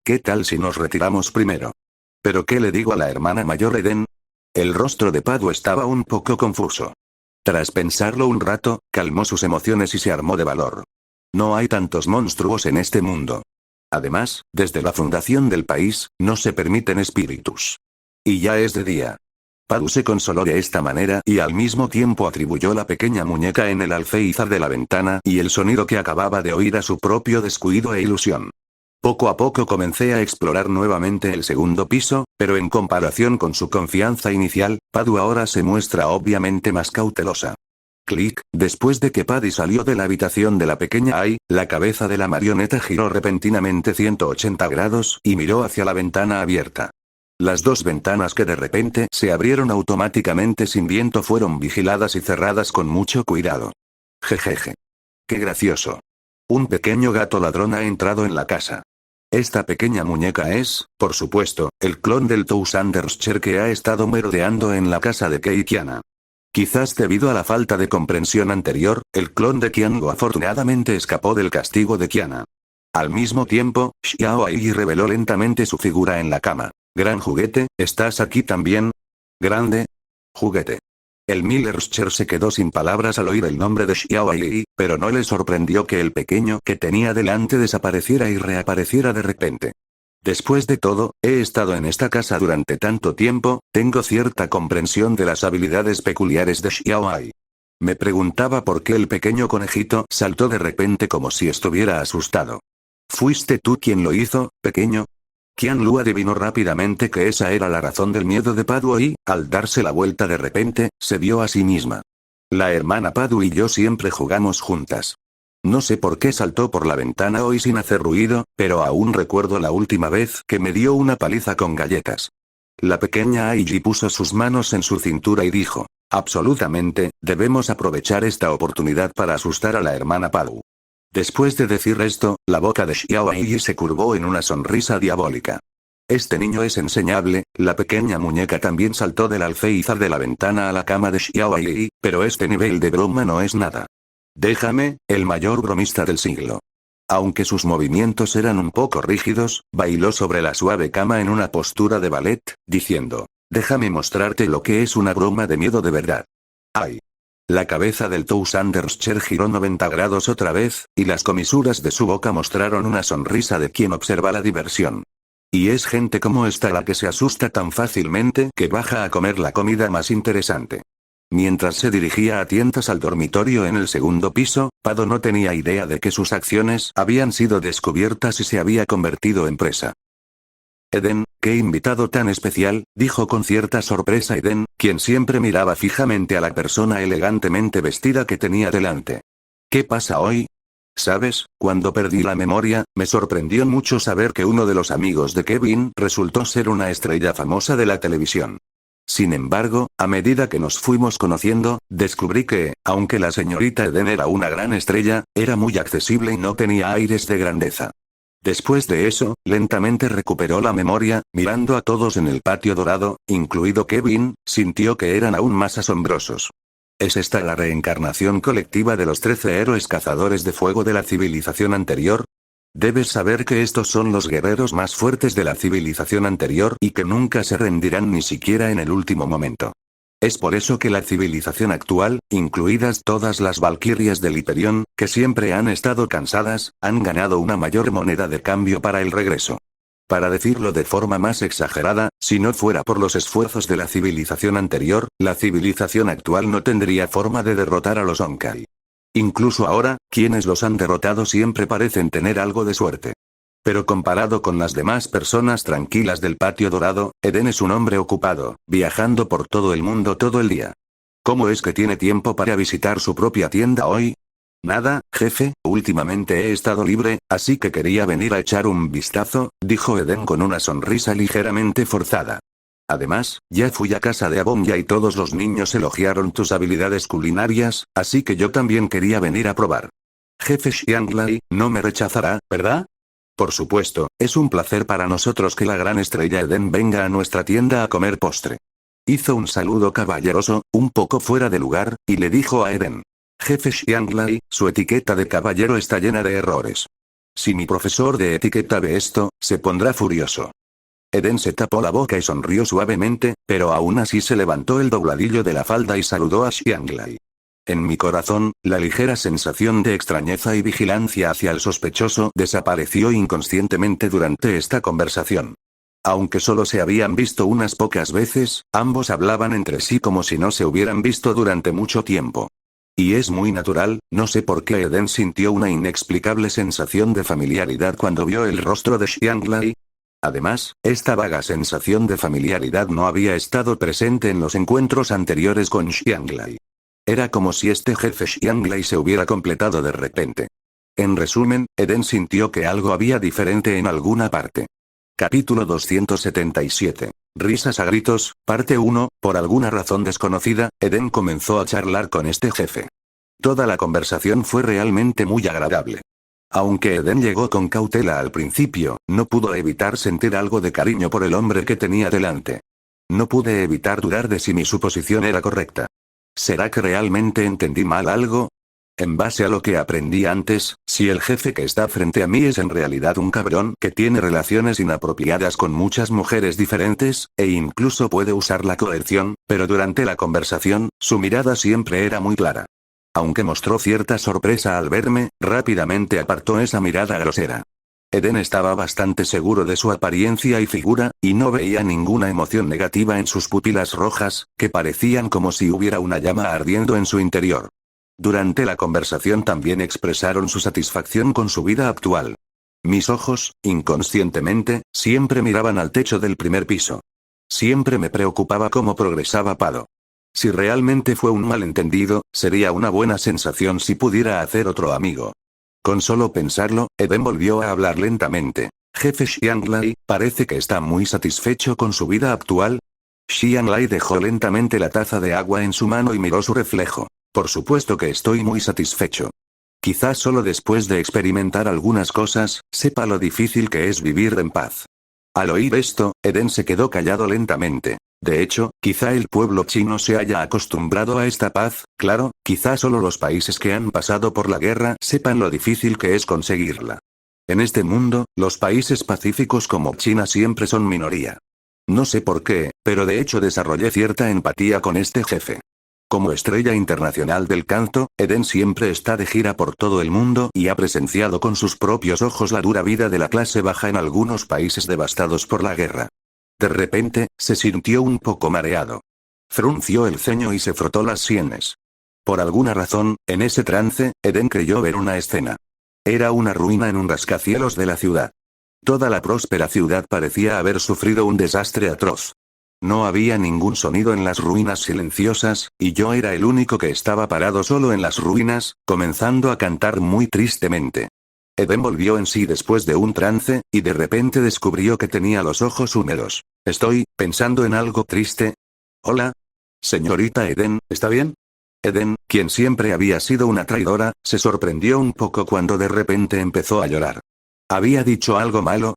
¿Qué tal si nos retiramos primero? ¿Pero qué le digo a la hermana mayor Eden? El rostro de Padu estaba un poco confuso. Tras pensarlo un rato, calmó sus emociones y se armó de valor. No hay tantos monstruos en este mundo. Además, desde la fundación del país, no se permiten espíritus. Y ya es de día. Padu se consoló de esta manera y al mismo tiempo atribuyó la pequeña muñeca en el alféizar de la ventana y el sonido que acababa de oír a su propio descuido e ilusión. Poco a poco comencé a explorar nuevamente el segundo piso, pero en comparación con su confianza inicial, Padu ahora se muestra obviamente más cautelosa. Clic, después de que Paddy salió de la habitación de la pequeña Ai, la cabeza de la marioneta giró repentinamente 180 grados y miró hacia la ventana abierta. Las dos ventanas que de repente se abrieron automáticamente sin viento fueron vigiladas y cerradas con mucho cuidado. Jejeje. ¡Qué gracioso! Un pequeño gato ladrón ha entrado en la casa. Esta pequeña muñeca es, por supuesto, el clon del Tousanderscher que ha estado merodeando en la casa de Kei Kiana. Quizás debido a la falta de comprensión anterior, el clon de Qiango afortunadamente escapó del castigo de Kiana. Al mismo tiempo, Xiao Ai reveló lentamente su figura en la cama. Gran juguete, ¿estás aquí también? Grande juguete. El Millerscher se quedó sin palabras al oír el nombre de Xiao Ai, pero no le sorprendió que el pequeño que tenía delante desapareciera y reapareciera de repente. Después de todo, he estado en esta casa durante tanto tiempo, tengo cierta comprensión de las habilidades peculiares de Xiao Ai. Me preguntaba por qué el pequeño conejito saltó de repente como si estuviera asustado. ¿Fuiste tú quien lo hizo, pequeño? Qianlu adivinó rápidamente que esa era la razón del miedo de Padu y, al darse la vuelta de repente, se vio a sí misma. La hermana Padu y yo siempre jugamos juntas. No sé por qué saltó por la ventana hoy sin hacer ruido, pero aún recuerdo la última vez que me dio una paliza con galletas. La pequeña Aiji puso sus manos en su cintura y dijo, absolutamente, debemos aprovechar esta oportunidad para asustar a la hermana Padu. Después de decir esto, la boca de Xiao Ai se curvó en una sonrisa diabólica. Este niño es enseñable, la pequeña muñeca también saltó del alféizar de la ventana a la cama de Xiao Ai, pero este nivel de broma no es nada. Déjame, el mayor bromista del siglo. Aunque sus movimientos eran un poco rígidos, bailó sobre la suave cama en una postura de ballet, diciendo, déjame mostrarte lo que es una broma de miedo de verdad. ¡Ay! La cabeza del Tousanderscher giró 90 grados otra vez, y las comisuras de su boca mostraron una sonrisa de quien observa la diversión. Y es gente como esta la que se asusta tan fácilmente que baja a comer la comida más interesante. Mientras se dirigía a tientas al dormitorio en el segundo piso, Pado no tenía idea de que sus acciones habían sido descubiertas y se había convertido en presa. Eden, qué invitado tan especial, dijo con cierta sorpresa Eden, quien siempre miraba fijamente a la persona elegantemente vestida que tenía delante. ¿Qué pasa hoy? ¿Sabes? Cuando perdí la memoria, me sorprendió mucho saber que uno de los amigos de Kevin resultó ser una estrella famosa de la televisión. Sin embargo, a medida que nos fuimos conociendo, descubrí que, aunque la señorita Eden era una gran estrella, era muy accesible y no tenía aires de grandeza. Después de eso, lentamente recuperó la memoria, mirando a todos en el patio dorado, incluido Kevin, sintió que eran aún más asombrosos. ¿Es esta la reencarnación colectiva de los 13 héroes cazadores de fuego de la civilización anterior? Debes saber que estos son los guerreros más fuertes de la civilización anterior y que nunca se rendirán ni siquiera en el último momento. Es por eso que la civilización actual, incluidas todas las valquirias del Hyperion, que siempre han estado cansadas, han ganado una mayor moneda de cambio para el regreso. Para decirlo de forma más exagerada, si no fuera por los esfuerzos de la civilización anterior, la civilización actual no tendría forma de derrotar a los Honkai. Incluso ahora, quienes los han derrotado siempre parecen tener algo de suerte. Pero comparado con las demás personas tranquilas del patio dorado, Eden es un hombre ocupado, viajando por todo el mundo todo el día. ¿Cómo es que tiene tiempo para visitar su propia tienda hoy? Nada, jefe, últimamente he estado libre, así que quería venir a echar un vistazo, dijo Eden con una sonrisa ligeramente forzada. Además, ya fui a casa de Abonya y todos los niños elogiaron tus habilidades culinarias, así que yo también quería venir a probar. Jefe Xianglai, no me rechazará, ¿verdad? Por supuesto, es un placer para nosotros que la gran estrella Eden venga a nuestra tienda a comer postre. Hizo un saludo caballeroso, un poco fuera de lugar, y le dijo a Eden. Jefe Xianglai, su etiqueta de caballero está llena de errores. Si mi profesor de etiqueta ve esto, se pondrá furioso. Eden se tapó la boca y sonrió suavemente, pero aún así se levantó el dobladillo de la falda y saludó a Xianglai. En mi corazón, la ligera sensación de extrañeza y vigilancia hacia el sospechoso desapareció inconscientemente durante esta conversación. Aunque solo se habían visto unas pocas veces, ambos hablaban entre sí como si no se hubieran visto durante mucho tiempo. Y es muy natural, no sé por qué Eden sintió una inexplicable sensación de familiaridad cuando vio el rostro de Xianglai. Además, esta vaga sensación de familiaridad no había estado presente en los encuentros anteriores con Xianglai. Era como si este jefe Xianglai se hubiera completado de repente. En resumen, Eden sintió que algo había diferente en alguna parte. Capítulo 277. Risas a gritos, parte 1. Por alguna razón desconocida, Eden comenzó a charlar con este jefe. Toda la conversación fue realmente muy agradable. Aunque Eden llegó con cautela al principio, no pudo evitar sentir algo de cariño por el hombre que tenía delante. No pude evitar dudar de si mi suposición era correcta. ¿Será que realmente entendí mal algo? En base a lo que aprendí antes, si el jefe que está frente a mí es en realidad un cabrón que tiene relaciones inapropiadas con muchas mujeres diferentes, e incluso puede usar la coerción, pero durante la conversación, su mirada siempre era muy clara. Aunque mostró cierta sorpresa al verme, rápidamente apartó esa mirada grosera. Eden estaba bastante seguro de su apariencia y figura, y no veía ninguna emoción negativa en sus pupilas rojas, que parecían como si hubiera una llama ardiendo en su interior. Durante la conversación también expresaron su satisfacción con su vida actual. Mis ojos, inconscientemente, siempre miraban al techo del primer piso. Siempre me preocupaba cómo progresaba Pado. Si realmente fue un malentendido, sería una buena sensación si pudiera hacer otro amigo. Con solo pensarlo, Eden volvió a hablar lentamente. Jefe Xianglai, parece que está muy satisfecho con su vida actual. Xianglai dejó lentamente la taza de agua en su mano y miró su reflejo. Por supuesto que estoy muy satisfecho. Quizás solo después de experimentar algunas cosas, sepa lo difícil que es vivir en paz. Al oír esto, Eden se quedó callado lentamente. De hecho, quizá el pueblo chino se haya acostumbrado a esta paz, claro, quizá solo los países que han pasado por la guerra sepan lo difícil que es conseguirla. En este mundo, los países pacíficos como China siempre son minoría. No sé por qué, pero de hecho desarrollé cierta empatía con este jefe. Como estrella internacional del canto, Eden siempre está de gira por todo el mundo y ha presenciado con sus propios ojos la dura vida de la clase baja en algunos países devastados por la guerra. De repente, se sintió un poco mareado. Frunció el ceño y se frotó las sienes. Por alguna razón, en ese trance, Eden creyó ver una escena. Era una ruina en un rascacielos de la ciudad. Toda la próspera ciudad parecía haber sufrido un desastre atroz. No había ningún sonido en las ruinas silenciosas, y yo era el único que estaba parado solo en las ruinas, comenzando a cantar muy tristemente. Eden volvió en sí después de un trance, y de repente descubrió que tenía los ojos húmedos. ¿Estoy pensando en algo triste? Hola. Señorita Eden, ¿está bien? Eden, quien siempre había sido una traidora, se sorprendió un poco cuando de repente empezó a llorar. ¿Había dicho algo malo?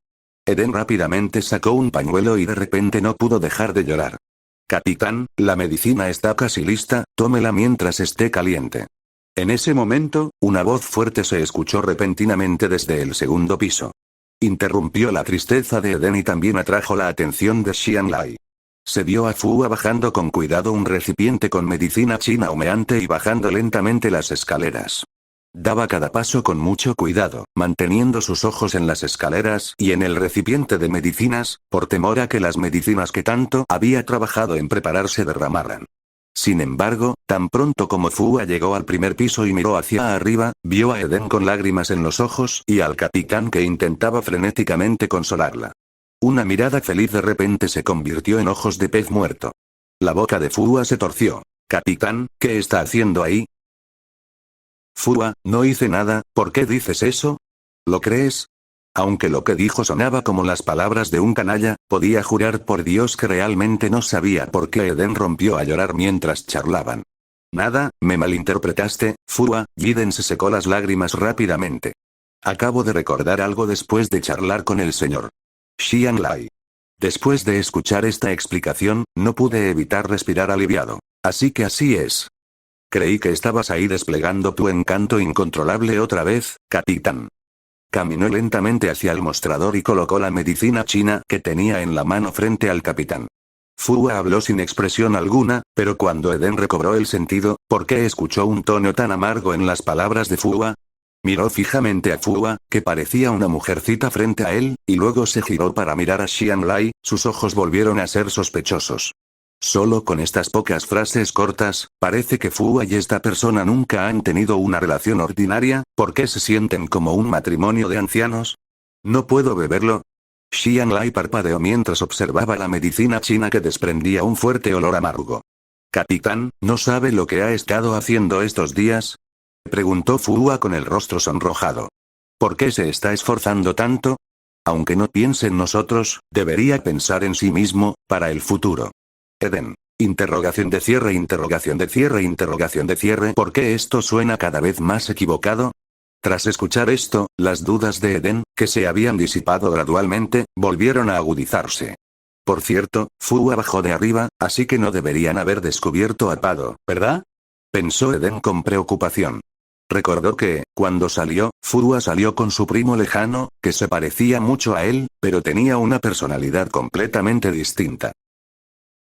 Eden rápidamente sacó un pañuelo y de repente no pudo dejar de llorar. Capitán, la medicina está casi lista, tómela mientras esté caliente. En ese momento, una voz fuerte se escuchó repentinamente desde el segundo piso. Interrumpió la tristeza de Eden y también atrajo la atención de Xianglai. Se vio a Fua bajando con cuidado un recipiente con medicina china humeante y bajando lentamente las escaleras. Daba cada paso con mucho cuidado, manteniendo sus ojos en las escaleras y en el recipiente de medicinas, por temor a que las medicinas que tanto había trabajado en preparar se derramaran. Sin embargo, tan pronto como Fua llegó al primer piso y miró hacia arriba, vio a Eden con lágrimas en los ojos y al capitán que intentaba frenéticamente consolarla. Una mirada feliz de repente se convirtió en ojos de pez muerto. La boca de Fua se torció. Capitán, ¿qué está haciendo ahí? Fua, no hice nada, ¿por qué dices eso? ¿Lo crees? Aunque lo que dijo sonaba como las palabras de un canalla, podía jurar por Dios que realmente no sabía por qué Eden rompió a llorar mientras charlaban. Nada, me malinterpretaste, Fua. Eden se secó las lágrimas rápidamente. Acabo de recordar algo después de charlar con el señor Xianglai. Después de escuchar esta explicación, no pude evitar respirar aliviado. Así que así es. Creí que estabas ahí desplegando tu encanto incontrolable otra vez, capitán. Caminó lentamente hacia el mostrador y colocó la medicina china que tenía en la mano frente al capitán. Fua habló sin expresión alguna, pero cuando Eden recobró el sentido, ¿por qué escuchó un tono tan amargo en las palabras de Fua? Miró fijamente a Fua, que parecía una mujercita frente a él, y luego se giró para mirar a Xianglai, sus ojos volvieron a ser sospechosos. Solo con estas pocas frases cortas, Parece que Fua y esta persona nunca han tenido una relación ordinaria, ¿por qué se sienten como un matrimonio de ancianos? No puedo beberlo. Xiang Lai parpadeó mientras observaba la medicina china que desprendía un fuerte olor amargo. Capitán, ¿no sabe lo que ha estado haciendo estos días? Preguntó Fua con el rostro sonrojado. ¿Por qué se está esforzando tanto? Aunque no piense en nosotros, debería pensar en sí mismo, para el futuro. Eden. Interrogación de cierre, interrogación de cierre, interrogación de cierre. ¿Por qué esto suena cada vez más equivocado? Tras escuchar esto, las dudas de Eden, que se habían disipado gradualmente, volvieron a agudizarse. Por cierto, Fua bajó de arriba, así que no deberían haber descubierto a Pado, ¿verdad? Pensó Eden con preocupación. Recordó que, cuando salió, Fua salió con su primo lejano, que se parecía mucho a él, pero tenía una personalidad completamente distinta.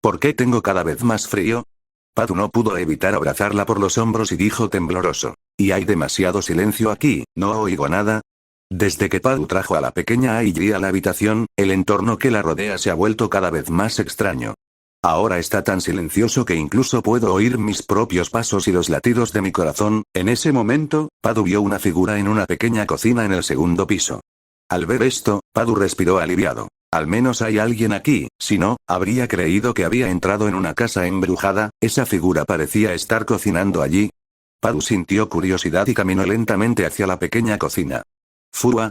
¿Por qué tengo cada vez más frío? Padu no pudo evitar abrazarla por los hombros y dijo tembloroso. Y hay demasiado silencio aquí, ¿no oigo nada? Desde que Padu trajo a la pequeña Ailey a la habitación, el entorno que la rodea se ha vuelto cada vez más extraño. Ahora está tan silencioso que incluso puedo oír mis propios pasos y los latidos de mi corazón. En ese momento, Padu vio una figura en una pequeña cocina en el segundo piso. Al ver esto, Padu respiró aliviado. Al menos hay alguien aquí, si no, habría creído que había entrado en una casa embrujada. Esa figura parecía estar cocinando allí. Padu sintió curiosidad y caminó lentamente hacia la pequeña cocina. Fua.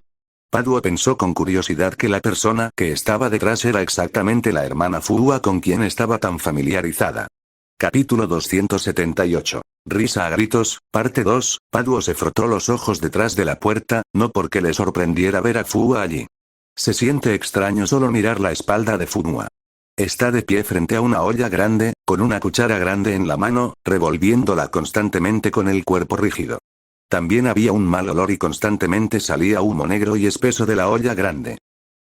Padu pensó con curiosidad que la persona que estaba detrás era exactamente la hermana Fua con quien estaba tan familiarizada. Capítulo 278. Risa a gritos, parte 2. Padu se frotó los ojos detrás de la puerta, no porque le sorprendiera ver a Fua allí. Se siente extraño solo mirar la espalda de Fua. Está de pie frente a una olla grande, con una cuchara grande en la mano, revolviéndola constantemente con el cuerpo rígido. También había un mal olor y constantemente salía humo negro y espeso de la olla grande.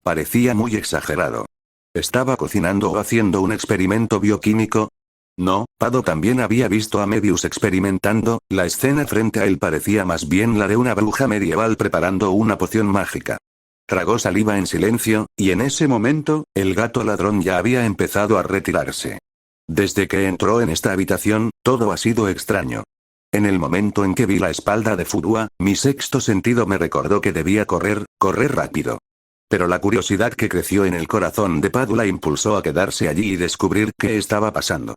Parecía muy exagerado. ¿Estaba cocinando o haciendo un experimento bioquímico? No, Pado también había visto a Mebius experimentando. La escena frente a él parecía más bien la de una bruja medieval preparando una poción mágica. Tragó saliva en silencio, y en ese momento, el gato ladrón ya había empezado a retirarse. Desde que entró en esta habitación, todo ha sido extraño. En el momento en que vi la espalda de Fua, mi sexto sentido me recordó que debía correr rápido. Pero la curiosidad que creció en el corazón de Padu la impulsó a quedarse allí y descubrir qué estaba pasando.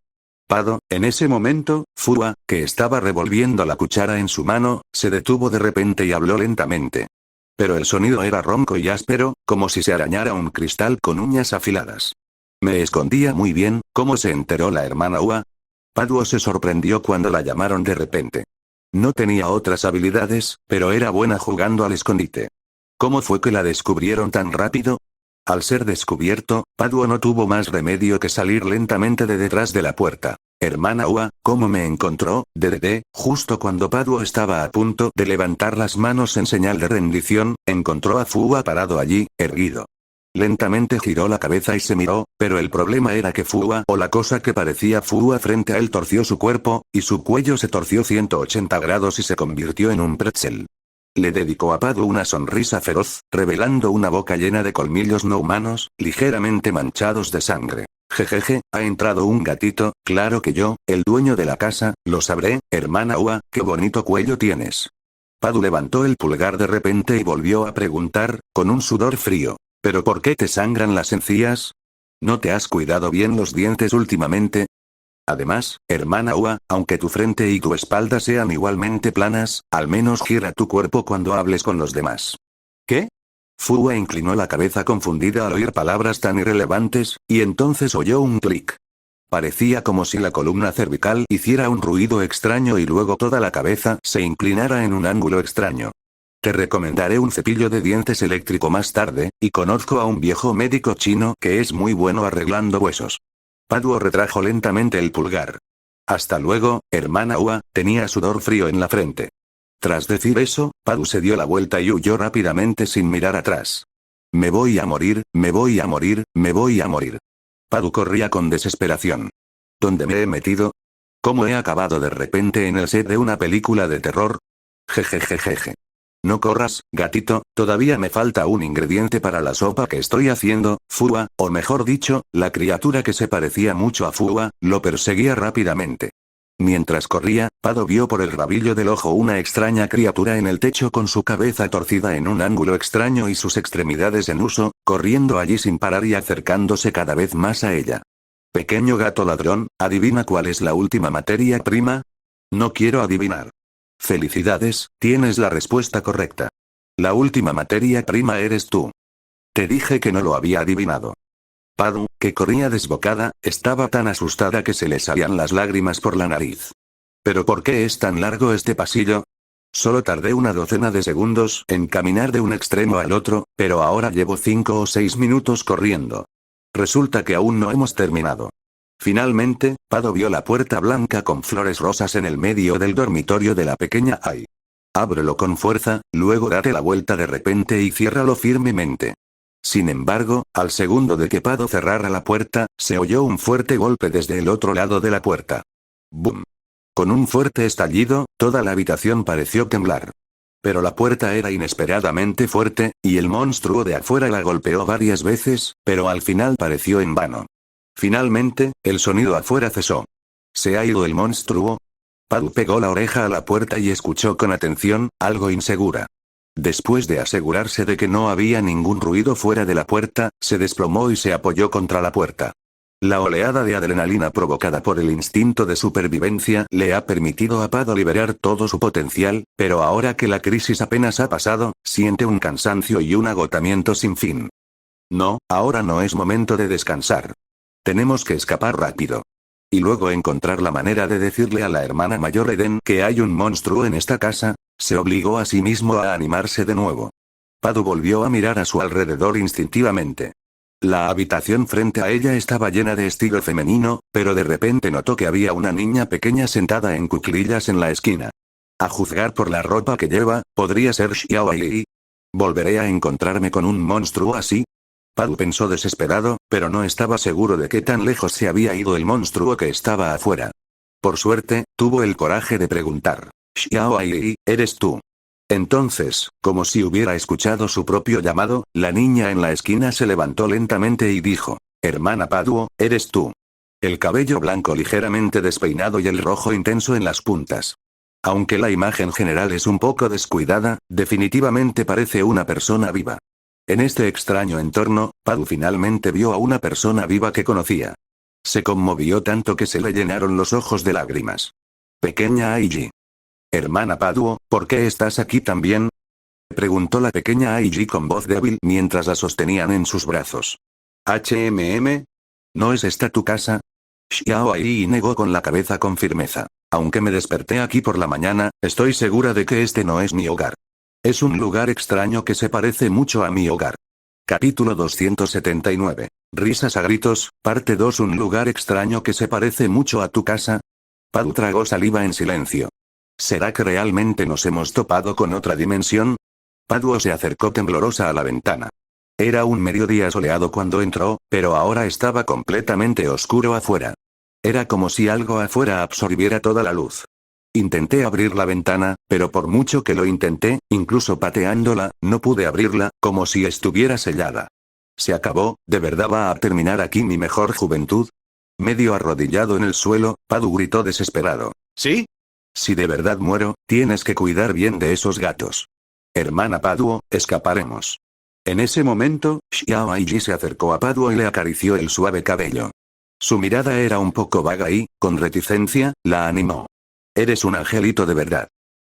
Pado, en ese momento, Fua, que estaba revolviendo la cuchara en su mano, se detuvo de repente y habló lentamente. Pero el sonido era ronco y áspero, como si se arañara un cristal con uñas afiladas. Me escondía muy bien. ¿Cómo se enteró la hermana Ua? Padu se sorprendió cuando la llamaron de repente. No tenía otras habilidades, pero era buena jugando al escondite. ¿Cómo fue que la descubrieron tan rápido? Al ser descubierto, Padu no tuvo más remedio que salir lentamente de detrás de la puerta. Hermana Ua, ¿cómo me encontró? Justo cuando Padu estaba a punto de levantar las manos en señal de rendición, encontró a Fua parado allí, erguido. Lentamente giró la cabeza y se miró, pero el problema era que Fua, o la cosa que parecía Fua frente a él, torció su cuerpo, y su cuello se torció 180 grados y se convirtió en un pretzel. Le dedicó a Padu una sonrisa feroz, revelando una boca llena de colmillos no humanos, ligeramente manchados de sangre. Jejeje, ha entrado un gatito. Claro que yo, el dueño de la casa, lo sabré. Hermana Ua, qué bonito cuello tienes. Padu levantó el pulgar de repente y volvió a preguntar, con un sudor frío. ¿Pero por qué te sangran las encías? ¿No te has cuidado bien los dientes últimamente? Además, hermana Ua, aunque tu frente y tu espalda sean igualmente planas, al menos gira tu cuerpo cuando hables con los demás. ¿Qué? Fua inclinó la cabeza confundida al oír palabras tan irrelevantes, y entonces oyó un clic. Parecía como si la columna cervical hiciera un ruido extraño y luego toda la cabeza se inclinara en un ángulo extraño. Te recomendaré un cepillo de dientes eléctrico más tarde, y conozco a un viejo médico chino que es muy bueno arreglando huesos. Padu retrajo lentamente el pulgar. Hasta luego, hermana Ua, tenía sudor frío en la frente. Tras decir eso, Padu se dio la vuelta y huyó rápidamente sin mirar atrás. Me voy a morir, me voy a morir, me voy a morir. Padu corría con desesperación. ¿Dónde me he metido? ¿Cómo he acabado de repente en el set de una película de terror? Jejejejeje. No corras, gatito, todavía me falta un ingrediente para la sopa que estoy haciendo. Fua, o mejor dicho, la criatura que se parecía mucho a Fua, lo perseguía rápidamente. Mientras corría, Pado vio por el rabillo del ojo una extraña criatura en el techo con su cabeza torcida en un ángulo extraño y sus extremidades en uso, corriendo allí sin parar y acercándose cada vez más a ella. Pequeño gato ladrón, ¿adivina cuál es la última materia prima? No quiero adivinar. Felicidades, tienes la respuesta correcta. La última materia prima eres tú. Te dije que no lo había adivinado. Padu, que corría desbocada, estaba tan asustada que se le salían las lágrimas por la nariz. ¿Pero por qué es tan largo este pasillo? Solo tardé una docena de segundos en caminar de un extremo al otro, pero ahora llevo 5 o 6 minutos corriendo. Resulta que aún no hemos terminado. Finalmente, Pado vio la puerta blanca con flores rosas en el medio del dormitorio de la pequeña Ai. Ábrelo con fuerza, luego date la vuelta de repente y ciérralo firmemente. Sin embargo, al segundo de que Pado cerrara la puerta, se oyó un fuerte golpe desde el otro lado de la puerta. ¡Bum! Con un fuerte estallido, toda la habitación pareció temblar. Pero la puerta era inesperadamente fuerte, y el monstruo de afuera la golpeó varias veces, pero al final pareció en vano. Finalmente, el sonido afuera cesó. ¿Se ha ido el monstruo? Padu pegó la oreja a la puerta y escuchó con atención, algo insegura. Después de asegurarse de que no había ningún ruido fuera de la puerta, se desplomó y se apoyó contra la puerta. La oleada de adrenalina provocada por el instinto de supervivencia le ha permitido a Pado liberar todo su potencial, pero ahora que la crisis apenas ha pasado, siente un cansancio y un agotamiento sin fin. No, ahora no es momento de descansar. Tenemos que escapar rápido. Y luego encontrar la manera de decirle a la hermana mayor Eden que hay un monstruo en esta casa. Se obligó a sí mismo a animarse de nuevo. Padu volvió a mirar a su alrededor instintivamente. La habitación frente a ella estaba llena de estilo femenino, pero de repente notó que había una niña pequeña sentada en cuclillas en la esquina. A juzgar por la ropa que lleva, podría ser Xiao Yi. ¿Volveré a encontrarme con un monstruo así? Padu pensó desesperado, pero no estaba seguro de qué tan lejos se había ido el monstruo que estaba afuera. Por suerte, tuvo el coraje de preguntar. Xiao Yi, ¿eres tú? Entonces, como si hubiera escuchado su propio llamado, la niña en la esquina se levantó lentamente y dijo, hermana Paduo, ¿eres tú? El cabello blanco ligeramente despeinado y el rojo intenso en las puntas. Aunque la imagen general es un poco descuidada, definitivamente parece una persona viva. En este extraño entorno, Padu finalmente vio a una persona viva que conocía. Se conmovió tanto que se le llenaron los ojos de lágrimas. Pequeña Aiji. Hermana Paduo, ¿por qué estás aquí también? Preguntó la pequeña Aiji con voz débil mientras la sostenían en sus brazos. ¿No es esta tu casa? Xiao Ai negó con la cabeza con firmeza. Aunque me desperté aquí por la mañana, estoy segura de que este no es mi hogar. Es un lugar extraño que se parece mucho a mi hogar. Capítulo 279. Risas a gritos, parte 2. Un lugar extraño que se parece mucho a tu casa. Padu tragó saliva en silencio. ¿Será que realmente nos hemos topado con otra dimensión? Paduo se acercó temblorosa a la ventana. Era un mediodía soleado cuando entró, pero ahora estaba completamente oscuro afuera. Era como si algo afuera absorbiera toda la luz. Intenté abrir la ventana, pero por mucho que lo intenté, incluso pateándola, no pude abrirla, como si estuviera sellada. ¿Se acabó? ¿De verdad va a terminar aquí mi mejor juventud? Medio arrodillado en el suelo, Padu gritó desesperado. ¿Sí? Si de verdad muero, tienes que cuidar bien de esos gatos. Hermana Paduo, escaparemos. En ese momento, Xiao Aiji se acercó a Paduo y le acarició el suave cabello. Su mirada era un poco vaga y, con reticencia, la animó. Eres un angelito de verdad.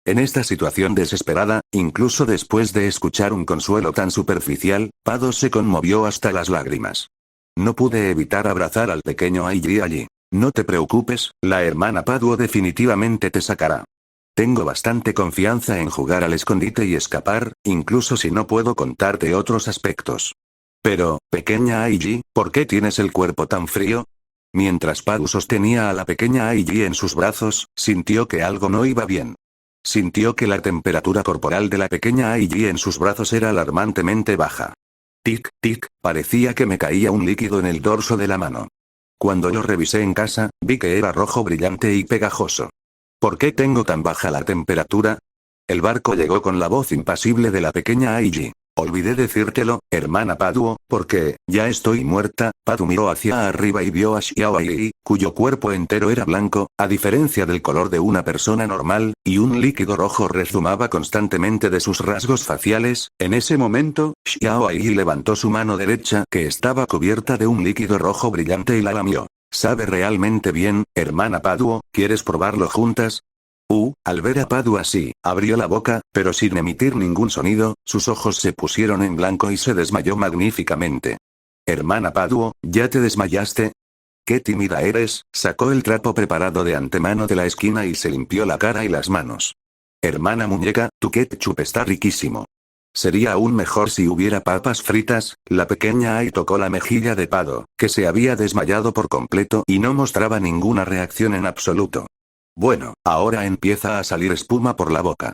En esta situación desesperada, incluso después de escuchar un consuelo tan superficial, Pado se conmovió hasta las lágrimas. No pude evitar abrazar al pequeño Aiji allí. No te preocupes, la hermana Paduo definitivamente te sacará. Tengo bastante confianza en jugar al escondite y escapar, incluso si no puedo contarte otros aspectos. Pero, pequeña Aiji, ¿por qué tienes el cuerpo tan frío? Mientras Padu sostenía a la pequeña Aiji en sus brazos, sintió que algo no iba bien. Sintió que la temperatura corporal de la pequeña Aiji en sus brazos era alarmantemente baja. Tic, tic, parecía que me caía un líquido en el dorso de la mano. Cuando lo revisé en casa, vi que era rojo brillante y pegajoso. ¿Por qué tengo tan baja la temperatura? El barco llegó con la voz impasible de la pequeña Aiji. Olvidé decírtelo, hermana Paduo, porque, ya estoy muerta. Padu miró hacia arriba y vio a Xiao Ai, cuyo cuerpo entero era blanco, a diferencia del color de una persona normal, y un líquido rojo rezumaba constantemente de sus rasgos faciales. En ese momento, Xiao Ai levantó su mano derecha que estaba cubierta de un líquido rojo brillante y la lamió. Sabe realmente bien, hermana Paduo, ¿quieres probarlo juntas? Al ver a Padu así, abrió la boca, pero sin emitir ningún sonido, sus ojos se pusieron en blanco y se desmayó magníficamente. Hermana Paduo, ¿ya te desmayaste? ¡Qué tímida eres! Sacó el trapo preparado de antemano de la esquina y se limpió la cara y las manos. Hermana muñeca, tu ketchup está riquísimo. Sería aún mejor si hubiera papas fritas. La pequeña Ai tocó la mejilla de Pado, que se había desmayado por completo y no mostraba ninguna reacción en absoluto. Bueno, ahora empieza a salir espuma por la boca.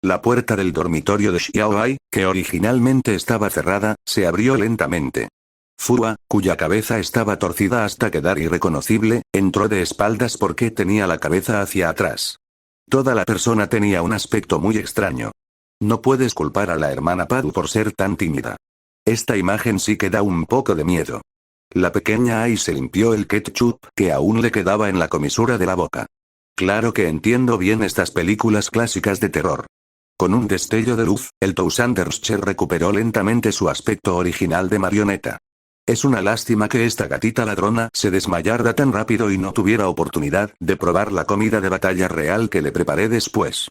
La puerta del dormitorio de Xiao Ai, que originalmente estaba cerrada, se abrió lentamente. Fua, cuya cabeza estaba torcida hasta quedar irreconocible, entró de espaldas porque tenía la cabeza hacia atrás. Toda la persona tenía un aspecto muy extraño. No puedes culpar a la hermana Padu por ser tan tímida. Esta imagen sí que da un poco de miedo. La pequeña Ai se limpió el ketchup que aún le quedaba en la comisura de la boca. Claro que entiendo bien estas películas clásicas de terror. Con un destello de luz, el Tousanderscher recuperó lentamente su aspecto original de marioneta. Es una lástima que esta gatita ladrona se desmayara tan rápido y no tuviera oportunidad de probar la comida de batalla real que le preparé después.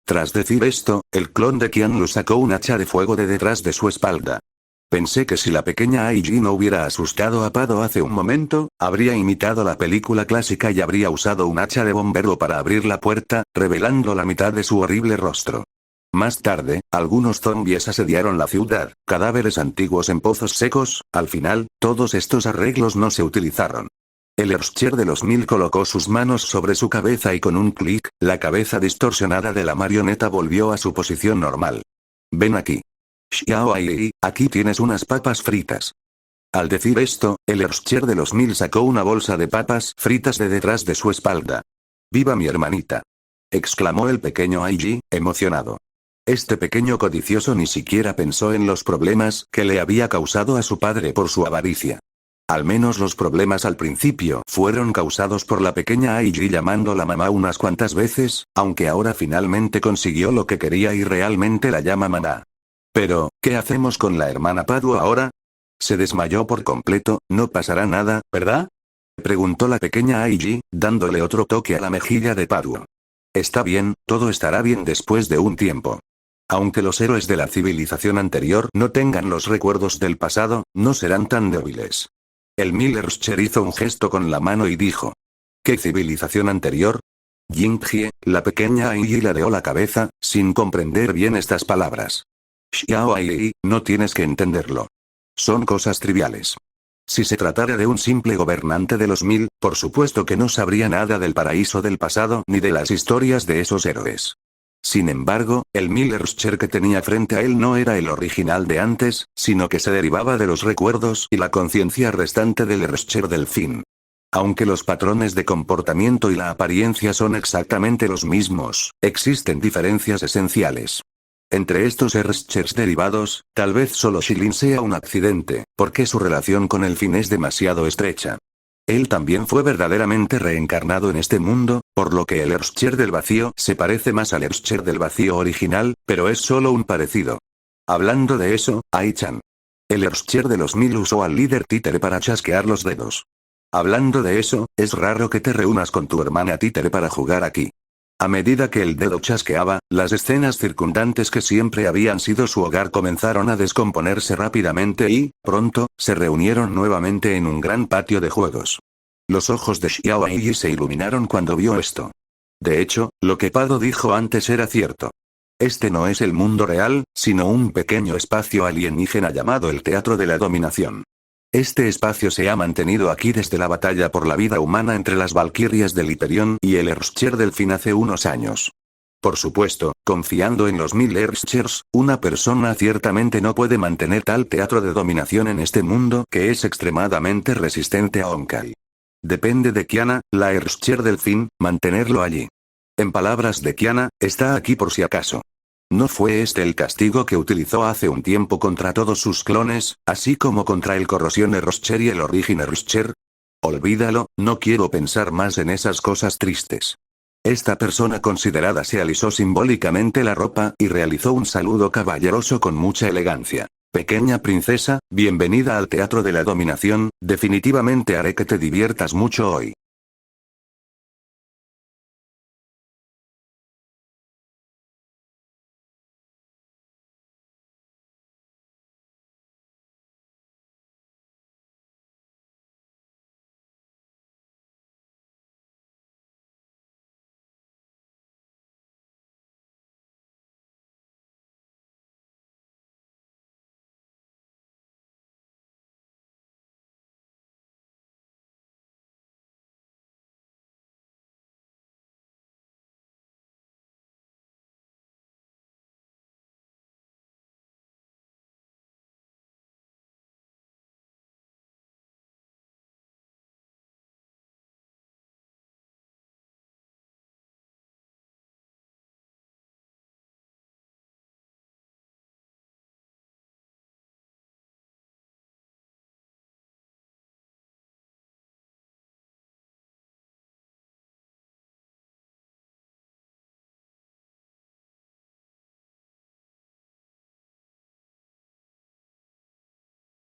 Tras decir esto, el clon de Qianlu sacó un hacha de fuego de detrás de su espalda. Pensé que si la pequeña Aiji no hubiera asustado a Pado hace un momento, habría imitado la película clásica y habría usado un hacha de bombero para abrir la puerta, revelando la mitad de su horrible rostro. Más tarde, algunos zombies asediaron la ciudad, cadáveres antiguos en pozos secos. Al final, todos estos arreglos no se utilizaron. El Erscher de los 1000 colocó sus manos sobre su cabeza y con un clic, la cabeza distorsionada de la marioneta volvió a su posición normal. Ven aquí. Xiao Ai, aquí tienes unas papas fritas. Al decir esto, el Erscher de los 1000 sacó una bolsa de papas fritas de detrás de su espalda. ¡Viva mi hermanita! Exclamó el pequeño Aiji, emocionado. Este pequeño codicioso ni siquiera pensó en los problemas que le había causado a su padre por su avaricia. Al menos los problemas al principio fueron causados por la pequeña Aiji llamándola mamá unas cuantas veces, aunque ahora finalmente consiguió lo que quería y realmente la llama mamá. Pero, ¿qué hacemos con la hermana Padu ahora? Se desmayó por completo, no pasará nada, ¿verdad? Preguntó la pequeña Aiji, dándole otro toque a la mejilla de Padu. Está bien, todo estará bien después de un tiempo. Aunque los héroes de la civilización anterior no tengan los recuerdos del pasado, no serán tan débiles. El Millerscher hizo un gesto con la mano y dijo. ¿Qué civilización anterior? Jingjie, la pequeña Aiji ladeó la cabeza, sin comprender bien estas palabras. Xiao Ai, no tienes que entenderlo. Son cosas triviales. Si se tratara de un simple gobernante de los 1000, por supuesto que no sabría nada del paraíso del pasado ni de las historias de esos héroes. Sin embargo, el Millerscher que tenía frente a él no era el original de antes, sino que se derivaba de los recuerdos y la conciencia restante del Erscher del fin. Aunque los patrones de comportamiento y la apariencia son exactamente los mismos, existen diferencias esenciales. Entre estos Erschers derivados, tal vez solo Shilin sea un accidente, porque su relación con el fin es demasiado estrecha. Él también fue verdaderamente reencarnado en este mundo, por lo que el Erscher del vacío se parece más al Erscher del vacío original, pero es solo un parecido. Hablando de eso, Ai-chan. El Erscher de los 1000 usó al líder títere para chasquear los dedos. Hablando de eso, es raro que te reúnas con tu hermana títere para jugar aquí. A medida que el dedo chasqueaba, las escenas circundantes que siempre habían sido su hogar comenzaron a descomponerse rápidamente y, pronto, se reunieron nuevamente en un gran patio de juegos. Los ojos de Xiao Ai se iluminaron cuando vio esto. De hecho, lo que Pado dijo antes era cierto. Este no es el mundo real, sino un pequeño espacio alienígena llamado el Teatro de la Dominación. Este espacio se ha mantenido aquí desde la batalla por la vida humana entre las Valquirias del Hyperion y el Erscher del fin hace unos años. Por supuesto, confiando en los 1000 Erschers, una persona ciertamente no puede mantener tal teatro de dominación en este mundo que es extremadamente resistente a Honkai. Depende de Kiana, la Erscher del fin, mantenerlo allí. En palabras de Kiana, está aquí por si acaso. ¿No fue este el castigo que utilizó hace un tiempo contra todos sus clones, así como contra el Corrosione Roscher y el Origine Roscher? Olvídalo, no quiero pensar más en esas cosas tristes. Esta persona considerada se alisó simbólicamente la ropa y realizó un saludo caballeroso con mucha elegancia. Pequeña princesa, bienvenida al teatro de la dominación, definitivamente haré que te diviertas mucho hoy.